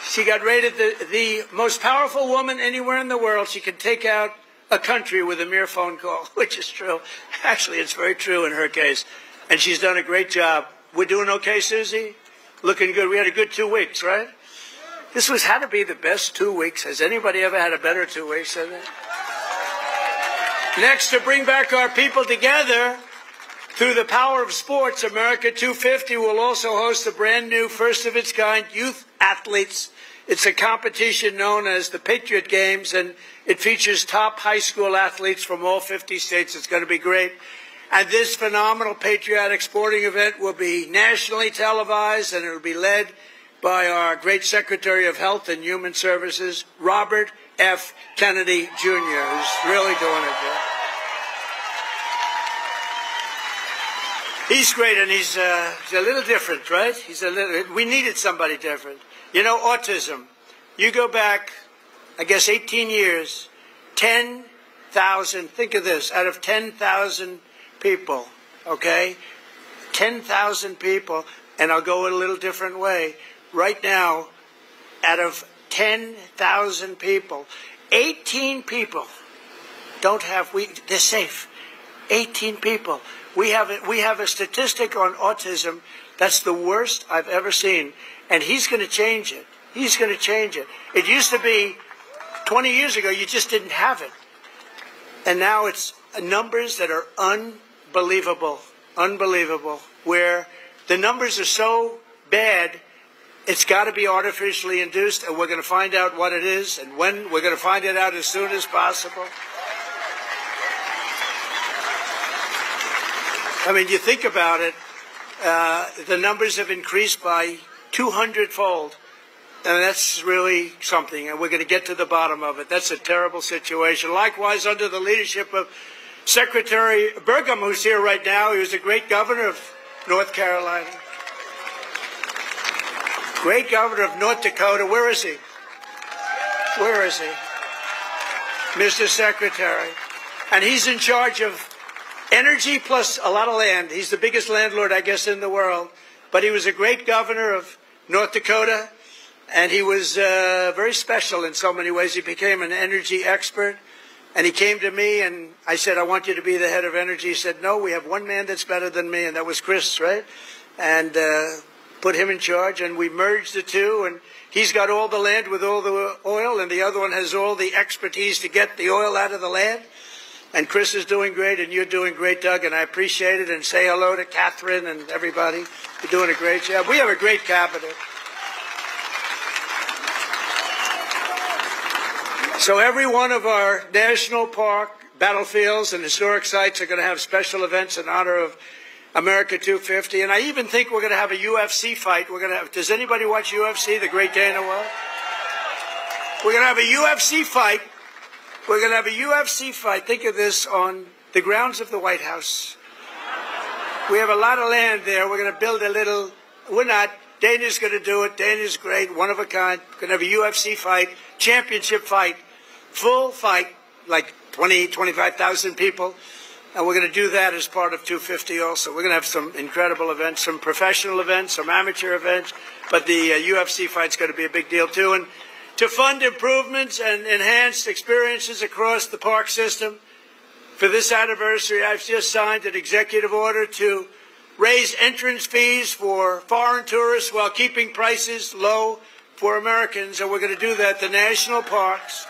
She got rated the most powerful woman anywhere in the world. She can take out a country with a mere phone call, which is true. Actually, it's very true in her case. And she's done a great job. We're doing okay, Susie? Looking good. We had a good 2 weeks, right? This had to be the best 2 weeks. Has anybody ever had a better 2 weeks than that? Next, to bring back our people together through the power of sports, America 250 will also host a brand new, first-of-its-kind youth athletes. It's a competition known as the Patriot Games, and it features top high school athletes from all 50 states. It's going to be great. And this phenomenal patriotic sporting event will be nationally televised, and it will be led by our great Secretary of Health and Human Services, Robert F. Kennedy, Jr., who's really doing it good. He's great, and he's a little different, right? We needed somebody different. You know, autism. You go back, I guess, 18 years, 10,000, think of this, out of 10,000 people, okay? 10,000 people, and I'll go in a little different way. Right now, out of 10,000 people, 18 people they're safe. 18 people. We have a statistic on autism that's the worst I've ever seen, and he's going to change it. He's going to change it. It used to be 20 years ago, you just didn't have it. And now it's numbers that are unbelievable, where the numbers are so bad, It's got to be artificially induced, and we're going to find out what it is and when. We're going to find it out as soon as possible. I mean, you think about it, the numbers have increased by 200-fold, and that's really something, and we're going to get to the bottom of it. That's a terrible situation. Likewise, under the leadership of Secretary Burgum, who's here right now, he was a great governor of North Carolina. Great governor of North Dakota. Where is he? Where is he? Mr. Secretary. And he's in charge of energy plus a lot of land. He's the biggest landlord, I guess, in the world. But he was a great governor of North Dakota, and he was very special in so many ways. He became an energy expert, and he came to me, and I said, I want you to be the head of energy. He said, no, we have one man that's better than me, and that was Chris, right? And put him in charge, and we merged the two, and he's got all the land with all the oil, and the other one has all the expertise to get the oil out of the land. And Chris is doing great, and you're doing great, Doug, and I appreciate it. And say hello to Catherine and everybody. You're doing a great job. We have a great cabinet. So every one of our national park, battlefields, and historic sites are going to have special events in honor of America 250. And I even think we're going to have a UFC fight. We're going to have, does anybody watch UFC, the great day in the world? We're going to have a UFC fight. We're going to have a UFC fight. Think of this, on the grounds of the White House. We have a lot of land there. We're going to build a little, we're not, Dana's going to do it. Dana's great, one of a kind. We're going to have a UFC fight, championship fight, full fight, like 20, 25,000 people. And we're going to do that as part of 250 also. We're going to have some incredible events, some professional events, some amateur events. But the UFC fight's going to be a big deal too. And to fund improvements and enhanced experiences across the park system, for this anniversary, I've just signed an executive order to raise entrance fees for foreign tourists while keeping prices low for Americans. And we're going to do that. The national parks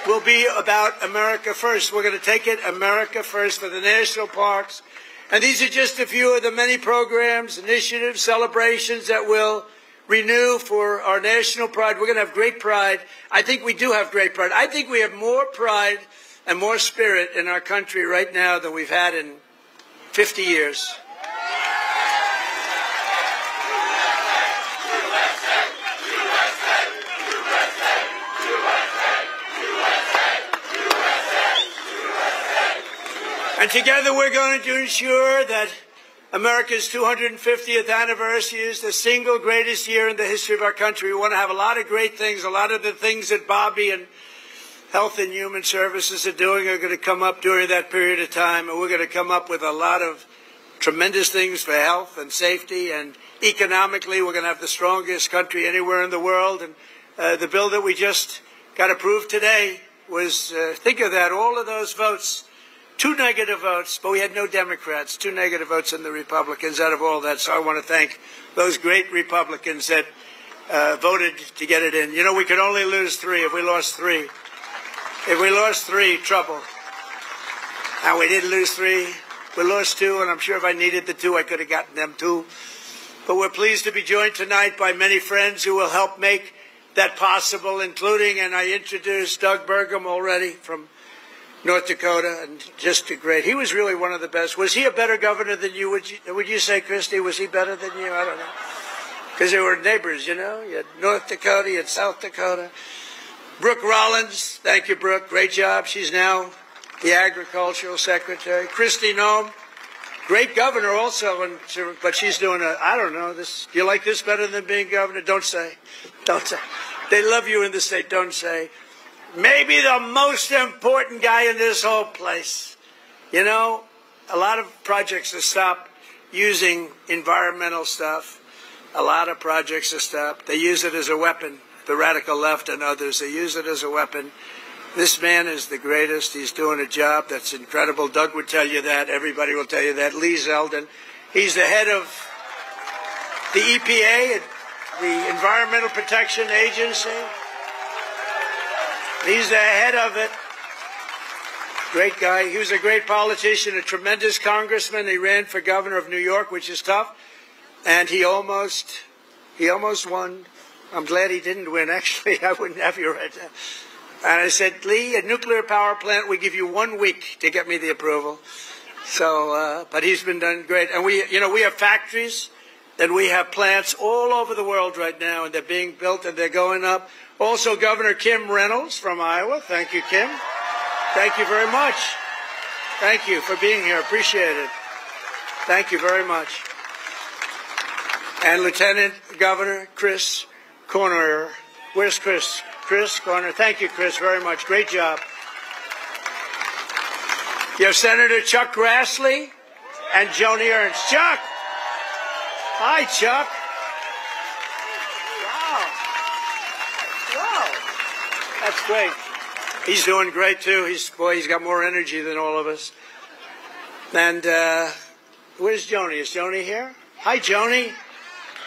will be about America first. We're going to take it America first for the national parks. And these are just a few of the many programs, initiatives, celebrations that will renew for our national pride. We're going to have great pride. I think we do have great pride. I think we have more pride and more spirit in our country right now than we've had in 50 years. And together we're going to ensure that America's 250th anniversary is the single greatest year in the history of our country. We want to have a lot of great things. A lot of the things that Bobby and Health and Human Services are doing are going to come up during that period of time. And we're going to come up with a lot of tremendous things for health and safety. And economically, we're going to have the strongest country anywhere in the world. And the bill that we just got approved today was, think of that, all of those votes. 2 negative votes, but we had no Democrats. 2 negative votes in the Republicans out of all that. So I want to thank those great Republicans that voted to get it in. You know, we could only lose 3. If we lost 3, trouble. Now, we didn't lose 3. We lost 2, and I'm sure if I needed the 2, I could have gotten them 2. But we're pleased to be joined tonight by many friends who will help make that possible, including, and I introduced Doug Burgum already from North Dakota, and just a great. He was really one of the best. Was he a better governor than you? Would you say, Christy? Was he better than you? I don't know. Because they were neighbors, you know. You had North Dakota, you had South Dakota. Brooke Rollins, thank you, Brooke. Great job. She's now the Agricultural Secretary. Christy Noem, great governor also, but she's doing I don't know, this. Do you like this better than being governor? Don't say. Don't say. They love you in the state. Don't say. Maybe the most important guy in this whole place. You know, a lot of projects have stopped using environmental stuff. A lot of projects have stopped. They use it as a weapon. The radical left and others, they use it as a weapon. This man is the greatest. He's doing a job that's incredible. Doug would tell you that. Everybody will tell you that. Lee Zeldin. He's the head of the EPA, the Environmental Protection Agency. He's the head of it. Great guy. He was a great politician, a tremendous congressman. He ran for governor of New York, which is tough. And he almost He almost won. I'm glad he didn't win, actually. I wouldn't have you right now. And I said, Lee, a nuclear power plant, we give you 1 week to get me the approval. So, but he's been done great. And we have factories and we have plants all over the world right now, and they're being built and they're going up. Also, Governor Kim Reynolds from Iowa. Thank you, Kim. Thank you very much. Thank you for being here. Appreciate it. Thank you very much. And Lieutenant Governor Chris Corner. Where's Chris? Chris Corner. Thank you, Chris, very much. Great job. You have Senator Chuck Grassley and Joni Ernst. Chuck! Hi, Chuck. Wow. Wow. That's great. He's doing great, too. He's got more energy than all of us. And where's Joni? Is Joni here? Hi, Joni.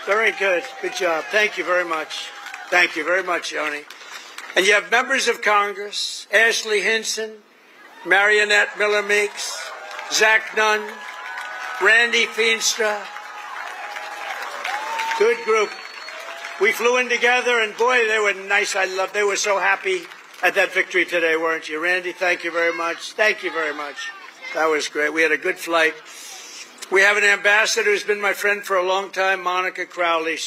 Very good. Good job. Thank you very much. Thank you very much, Joni. And you have members of Congress, Ashley Hinson, Marionette Miller Meeks, Zach Nunn, Randy Feenstra. Good group. We flew in together, and boy, they were nice. They were so happy at that victory today, weren't you? Randy, thank you very much. Thank you very much. That was great. We had a good flight. We have an ambassador who's been my friend for a long time, Monica Crowley.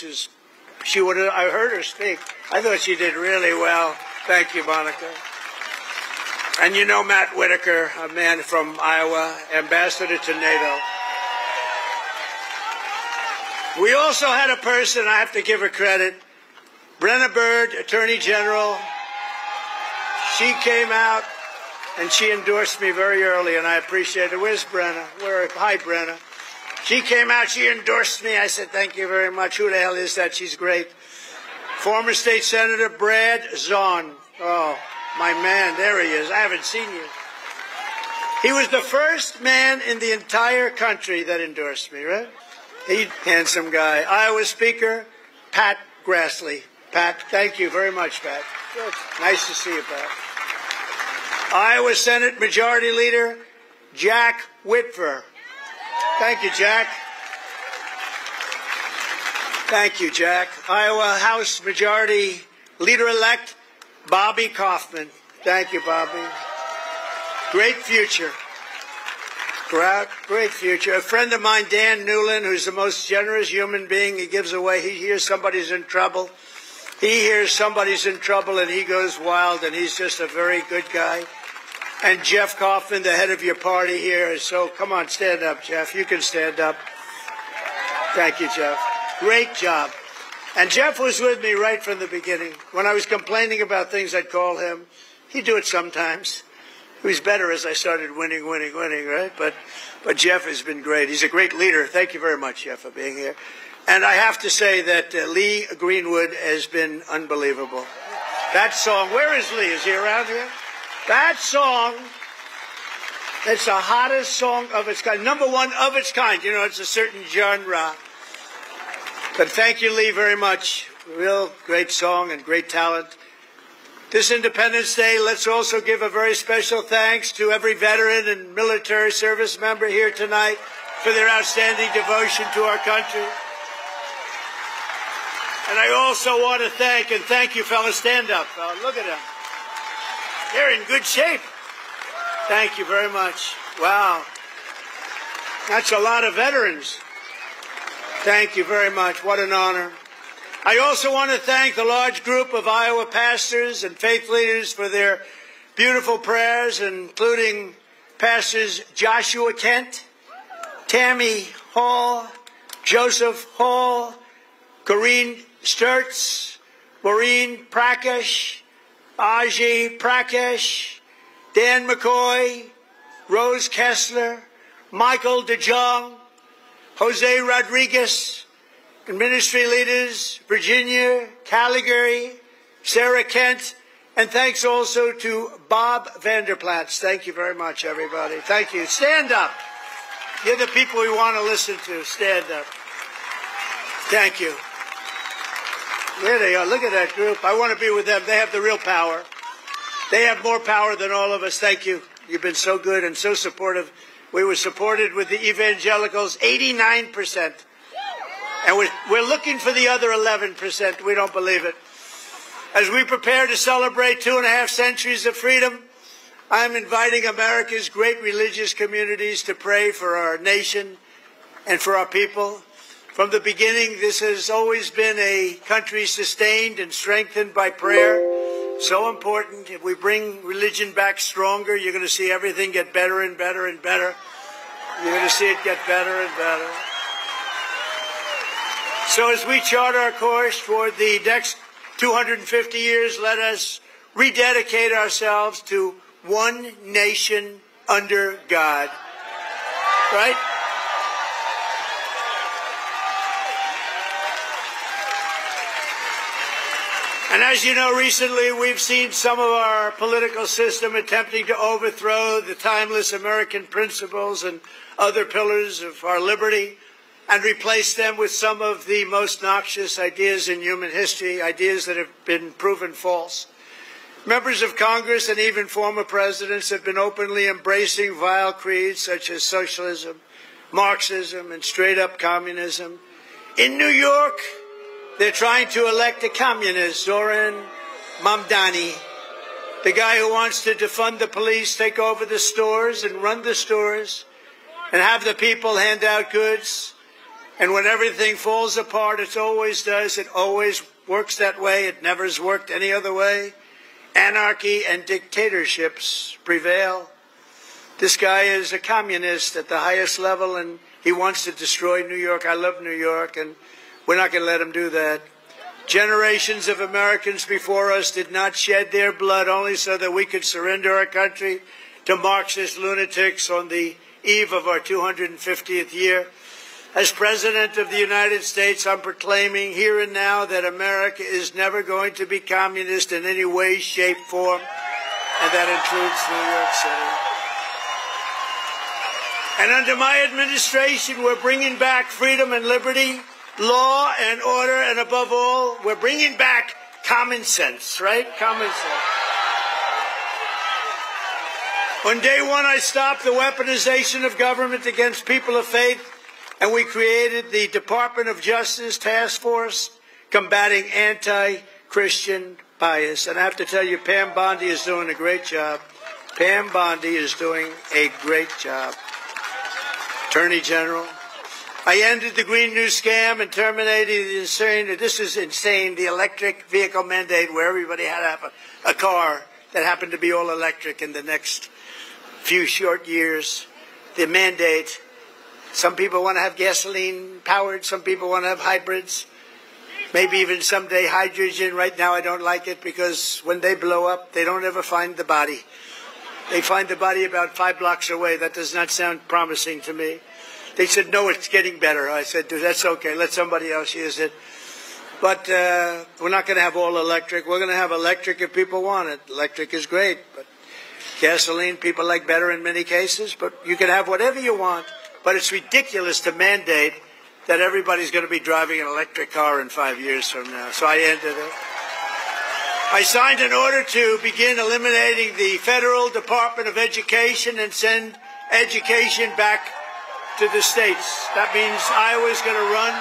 I heard her speak. I thought she did really well. Thank you, Monica. And you know Matt Whitaker, a man from Iowa, ambassador to NATO. We also had a person, I have to give her credit, Brenna Byrd, Attorney General. She came out and she endorsed me very early, and I appreciate it. Where's Brenna? Hi, Brenna. She came out, she endorsed me. I said, thank you very much. Who the hell is that? She's great. Former State Senator Brad Zahn. Oh, my man, there he is. I haven't seen you. He was the first man in the entire country that endorsed me, right? He's a handsome guy. Iowa Speaker Pat Grassley. Pat, thank you very much, Pat. Good. Nice to see you, Pat. Iowa Senate Majority Leader Jack Whitver. Thank you, Jack. Thank you, Jack. Iowa House Majority Leader-elect Bobby Kaufman. Thank you, Bobby. Great future. Great future. A friend of mine, Dan Newland, who's the most generous human being. He gives away. He hears somebody's in trouble. He hears somebody's in trouble, and he goes wild, and he's just a very good guy. And Jeff Kaufman, the head of your party here. So come on, stand up, Jeff. You can stand up. Thank you, Jeff. Great job. And Jeff was with me right from the beginning. When I was complaining about things, I'd call him. He'd do it sometimes. He was better as I started winning, right? But Jeff has been great. He's a great leader. Thank you very much, Jeff, for being here. And I have to say that Lee Greenwood has been unbelievable. That song, where is Lee? Is he around here? That song, it's the hottest song of its kind. Number one of its kind. You know, it's a certain genre. But thank you, Lee, very much. Real great song and great talent. This Independence Day, let's also give a very special thanks to every veteran and military service member here tonight for their outstanding devotion to our country. And I also want to thank you, fellas. Stand up. Look at them. They're in good shape. Thank you very much. Wow. That's a lot of veterans. Thank you very much. What an honor. I also want to thank the large group of Iowa pastors and faith leaders for their beautiful prayers, including Pastors Joshua Kent, Tammy Hall, Joseph Hall, Corrine Sturtz, Maureen Prakash, Aji Prakash, Dan McCoy, Rose Kessler, Michael DeJong, Jose Rodriguez, and ministry leaders, Virginia Caligari, Sarah Kent, and thanks also to Bob Vanderplatz. Thank you very much, everybody. Thank you. Stand up. You're the people we want to listen to. Stand up. Thank you. There they are. Look at that group. I want to be with them. They have the real power. They have more power than all of us. Thank you. You've been so good and so supportive. We were supported with the evangelicals, 89%. And we're looking for the other 11%. We don't believe it. As we prepare to celebrate 2.5 centuries of freedom, I'm inviting America's great religious communities to pray for our nation and for our people. From the beginning, this has always been a country sustained and strengthened by prayer. So important. If we bring religion back stronger, you're going to see everything get better and better and better. You're going to see it get better and better. So as we chart our course toward the next 250 years, let us rededicate ourselves to one nation under God. Right? And as you know, recently we've seen some of our political system attempting to overthrow the timeless American principles and other pillars of our liberty and replace them with some of the most noxious ideas in human history, ideas that have been proven false. Members of Congress and even former presidents have been openly embracing vile creeds such as socialism, Marxism, and straight-up communism. In New York, they're trying to elect a communist, Zoran Mamdani, the guy who wants to defund the police, take over the stores and run the stores, and have the people hand out goods. And when everything falls apart, it always does. It always works that way. It never has worked any other way. Anarchy and dictatorships prevail. This guy is a communist at the highest level, and he wants to destroy New York. I love New York, and we're not going to let him do that. Generations of Americans before us did not shed their blood only so that we could surrender our country to Marxist lunatics on the eve of our 250th year. As President of the United States, I'm proclaiming here and now that America is never going to be communist in any way, shape, form, and that includes New York City. And under my administration, we're bringing back freedom and liberty, law and order, and above all, we're bringing back common sense, right? Common sense. On day one, I stopped the weaponization of government against people of faith, and we created the Department of Justice Task Force combating anti-Christian bias. And I have to tell you, Pam Bondi is doing a great job. Pam Bondi is doing a great job. Attorney General. I ended the Green New Scam and terminated the insane, the electric vehicle mandate where everybody had to have a car that happened to be all electric in the next few short years. The mandate. Some people want to have gasoline powered. Some people want to have hybrids. Maybe even someday hydrogen. Right now I don't like it because when they blow up, they don't ever find the body. They find the body about 5 blocks away. That does not sound promising to me. They said, no, it's getting better. I said, dude, that's okay. Let somebody else use it. But we're not going to have all electric. We're going to have electric if people want it. Electric is great. But gasoline, people like better in many cases. But you can have whatever you want. But it's ridiculous to mandate that everybody's going to be driving an electric car in 5 years from now. So I ended it. I signed an order to begin eliminating the Federal Department of Education and send education back to the states. That means Iowa's going to run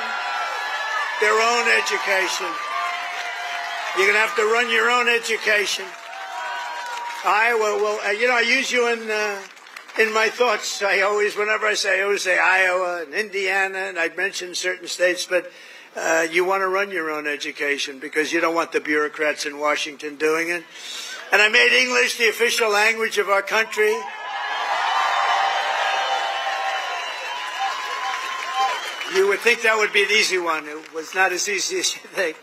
their own education. You're going to have to run your own education. Iowa will, I use you in my thoughts. Whenever I always say Iowa and Indiana, and I mention certain states, but you want to run your own education because you don't want the bureaucrats in Washington doing it. And I made English the official language of our country. You would think that would be an easy one. It was not as easy as you think.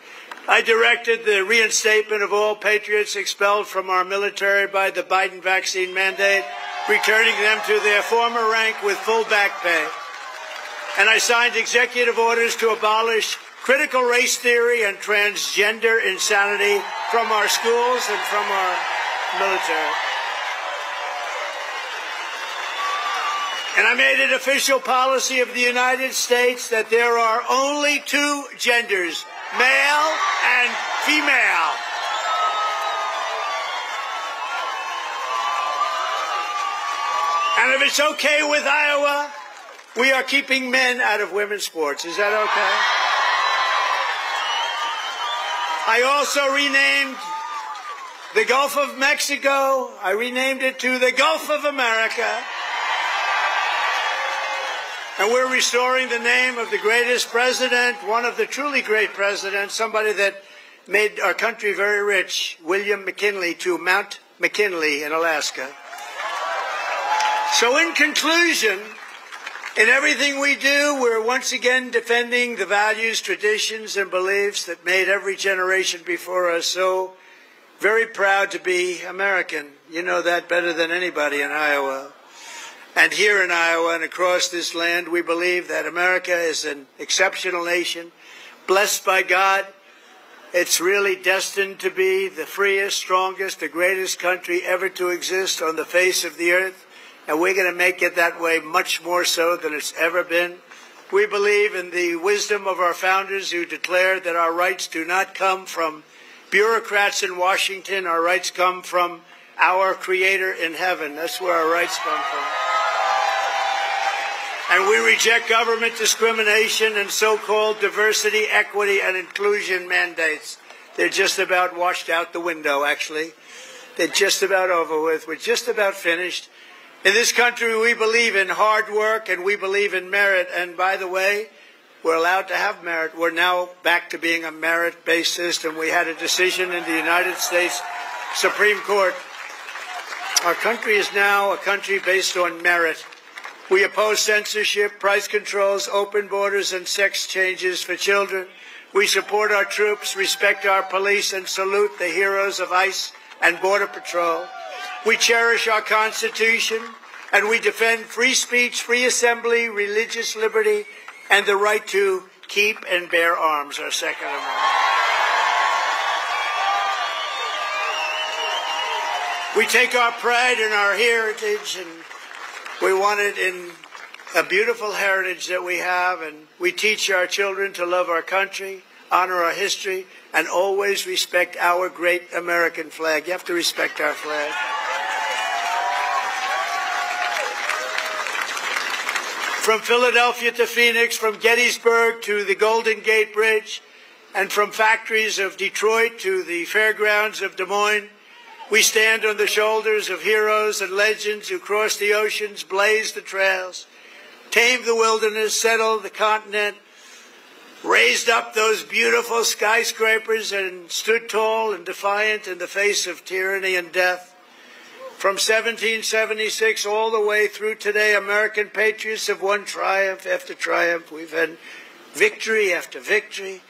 I directed the reinstatement of all patriots expelled from our military by the Biden vaccine mandate, returning them to their former rank with full back pay. And I signed executive orders to abolish critical race theory and transgender insanity from our schools and from our military. And I made it official policy of the United States that there are only 2 genders, male and female. And if it's okay with Iowa, we are keeping men out of women's sports. Is that okay? I also renamed the Gulf of Mexico. I renamed it to the Gulf of America. And we're restoring the name of the greatest president, one of the truly great presidents, somebody that made our country very rich, William McKinley, to Mount McKinley in Alaska. So in conclusion, in everything we do, we're once again defending the values, traditions, and beliefs that made every generation before us so very proud to be American. You know that better than anybody in Iowa. And here in Iowa and across this land, we believe that America is an exceptional nation, blessed by God. It's really destined to be the freest, strongest, the greatest country ever to exist on the face of the earth. And we're going to make it that way much more so than it's ever been. We believe in the wisdom of our founders who declared that our rights do not come from bureaucrats in Washington. Our rights come from our Creator in heaven. That's where our rights come from. And we reject government discrimination and so-called diversity, equity, and inclusion mandates. They're just about washed out the window, actually. They're just about over with. We're just about finished. In this country, we believe in hard work and we believe in merit. And by the way, we're allowed to have merit. We're now back to being a merit-based system. We had a decision in the United States Supreme Court. Our country is now a country based on merit. We oppose censorship, price controls, open borders, and sex changes for children. We support our troops, respect our police, and salute the heroes of ICE and Border Patrol. We cherish our Constitution, and we defend free speech, free assembly, religious liberty, and the right to keep and bear arms, our Second Amendment. We take our pride in our heritage, and we want it in a beautiful heritage that we have, and we teach our children to love our country, honor our history, and always respect our great American flag. You have to respect our flag. From Philadelphia to Phoenix, from Gettysburg to the Golden Gate Bridge, and from factories of Detroit to the fairgrounds of Des Moines, we stand on the shoulders of heroes and legends who crossed the oceans, blazed the trails, tamed the wilderness, settled the continent, raised up those beautiful skyscrapers, and stood tall and defiant in the face of tyranny and death. From 1776 all the way through today, American patriots have won triumph after triumph. We've had victory after victory,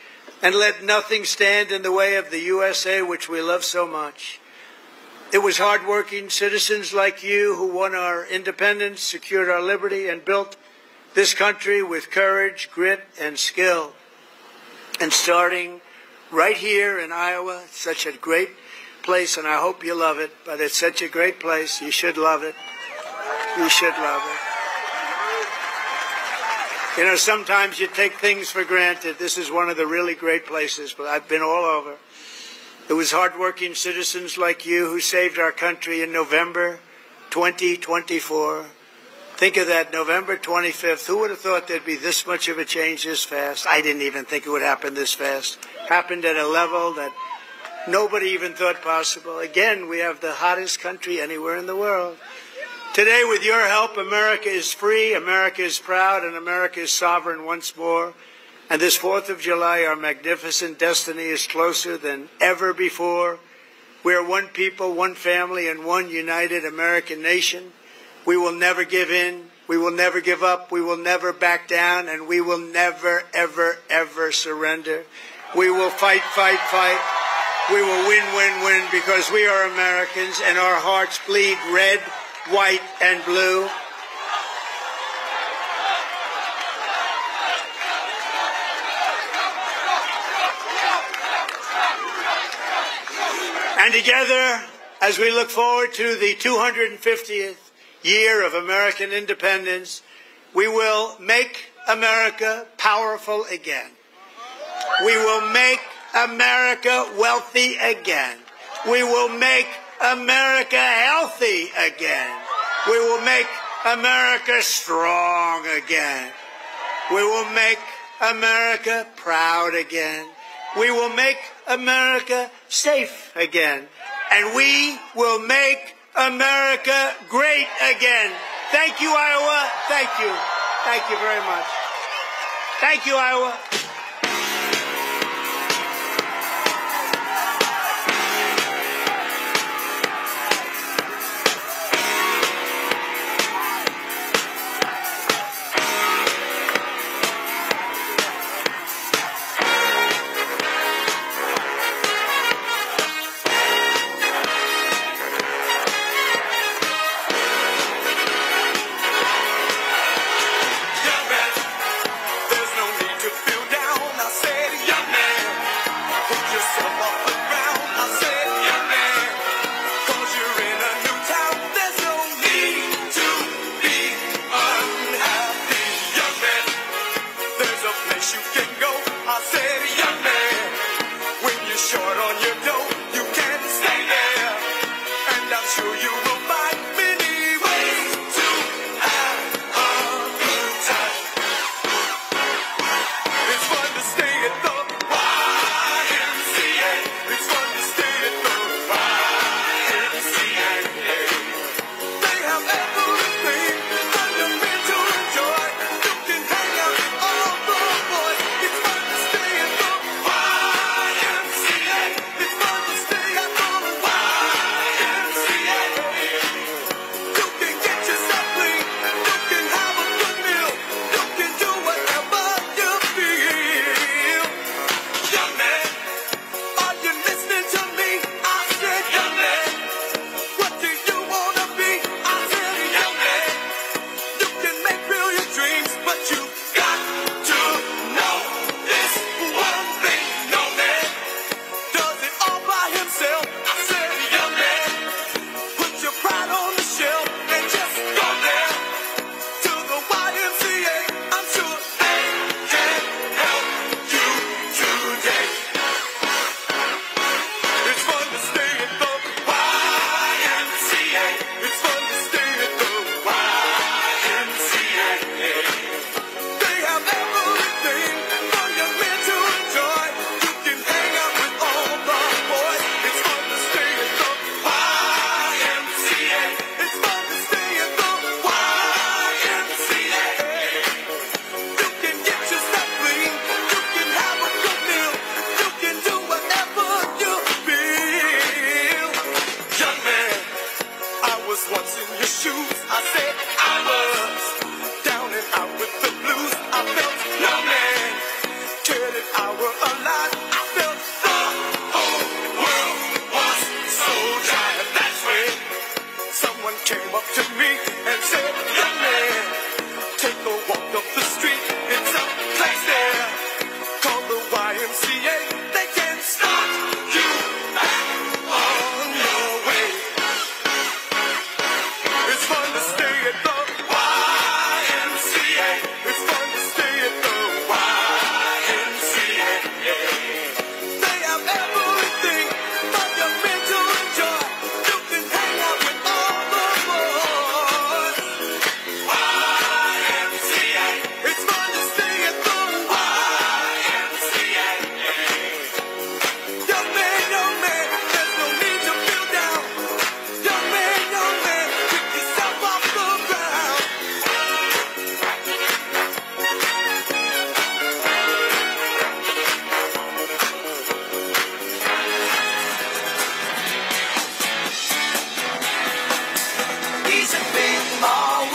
and let nothing stand in the way of the USA, which we love so much. It was hardworking citizens like you who won our independence, secured our liberty, and built this country with courage, grit, and skill. And starting right here in Iowa, it's such a great place, and I hope you love it, but it's such a great place. You should love it. You should love it. You know, sometimes you take things for granted. This is one of the really great places, but I've been all over. It was hardworking citizens like you who saved our country in November 2024. Think of that, November 25th. Who would have thought there'd be this much of a change this fast? I didn't even think it would happen this fast. Happened at a level that nobody even thought possible. Again, we have the hottest country anywhere in the world. Today, with your help, America is free, America is proud, and America is sovereign once more. And this 4th of July, our magnificent destiny is closer than ever before. We are one people, one family, and one united American nation. We will never give in. We will never give up. We will never back down. And we will never, ever, ever surrender. We will fight, fight, fight. We will win, win, win, because we are Americans and our hearts bleed red, white, and blue. And together, as we look forward to the 250th year of American independence, we will make America powerful again. We will make America wealthy again. We will make America healthy again. We will make America strong again. We will make America proud again. We will make America safe again. And we will make America great again. Thank you, Iowa. Thank you. Thank you very much. Thank you, Iowa. Came up to me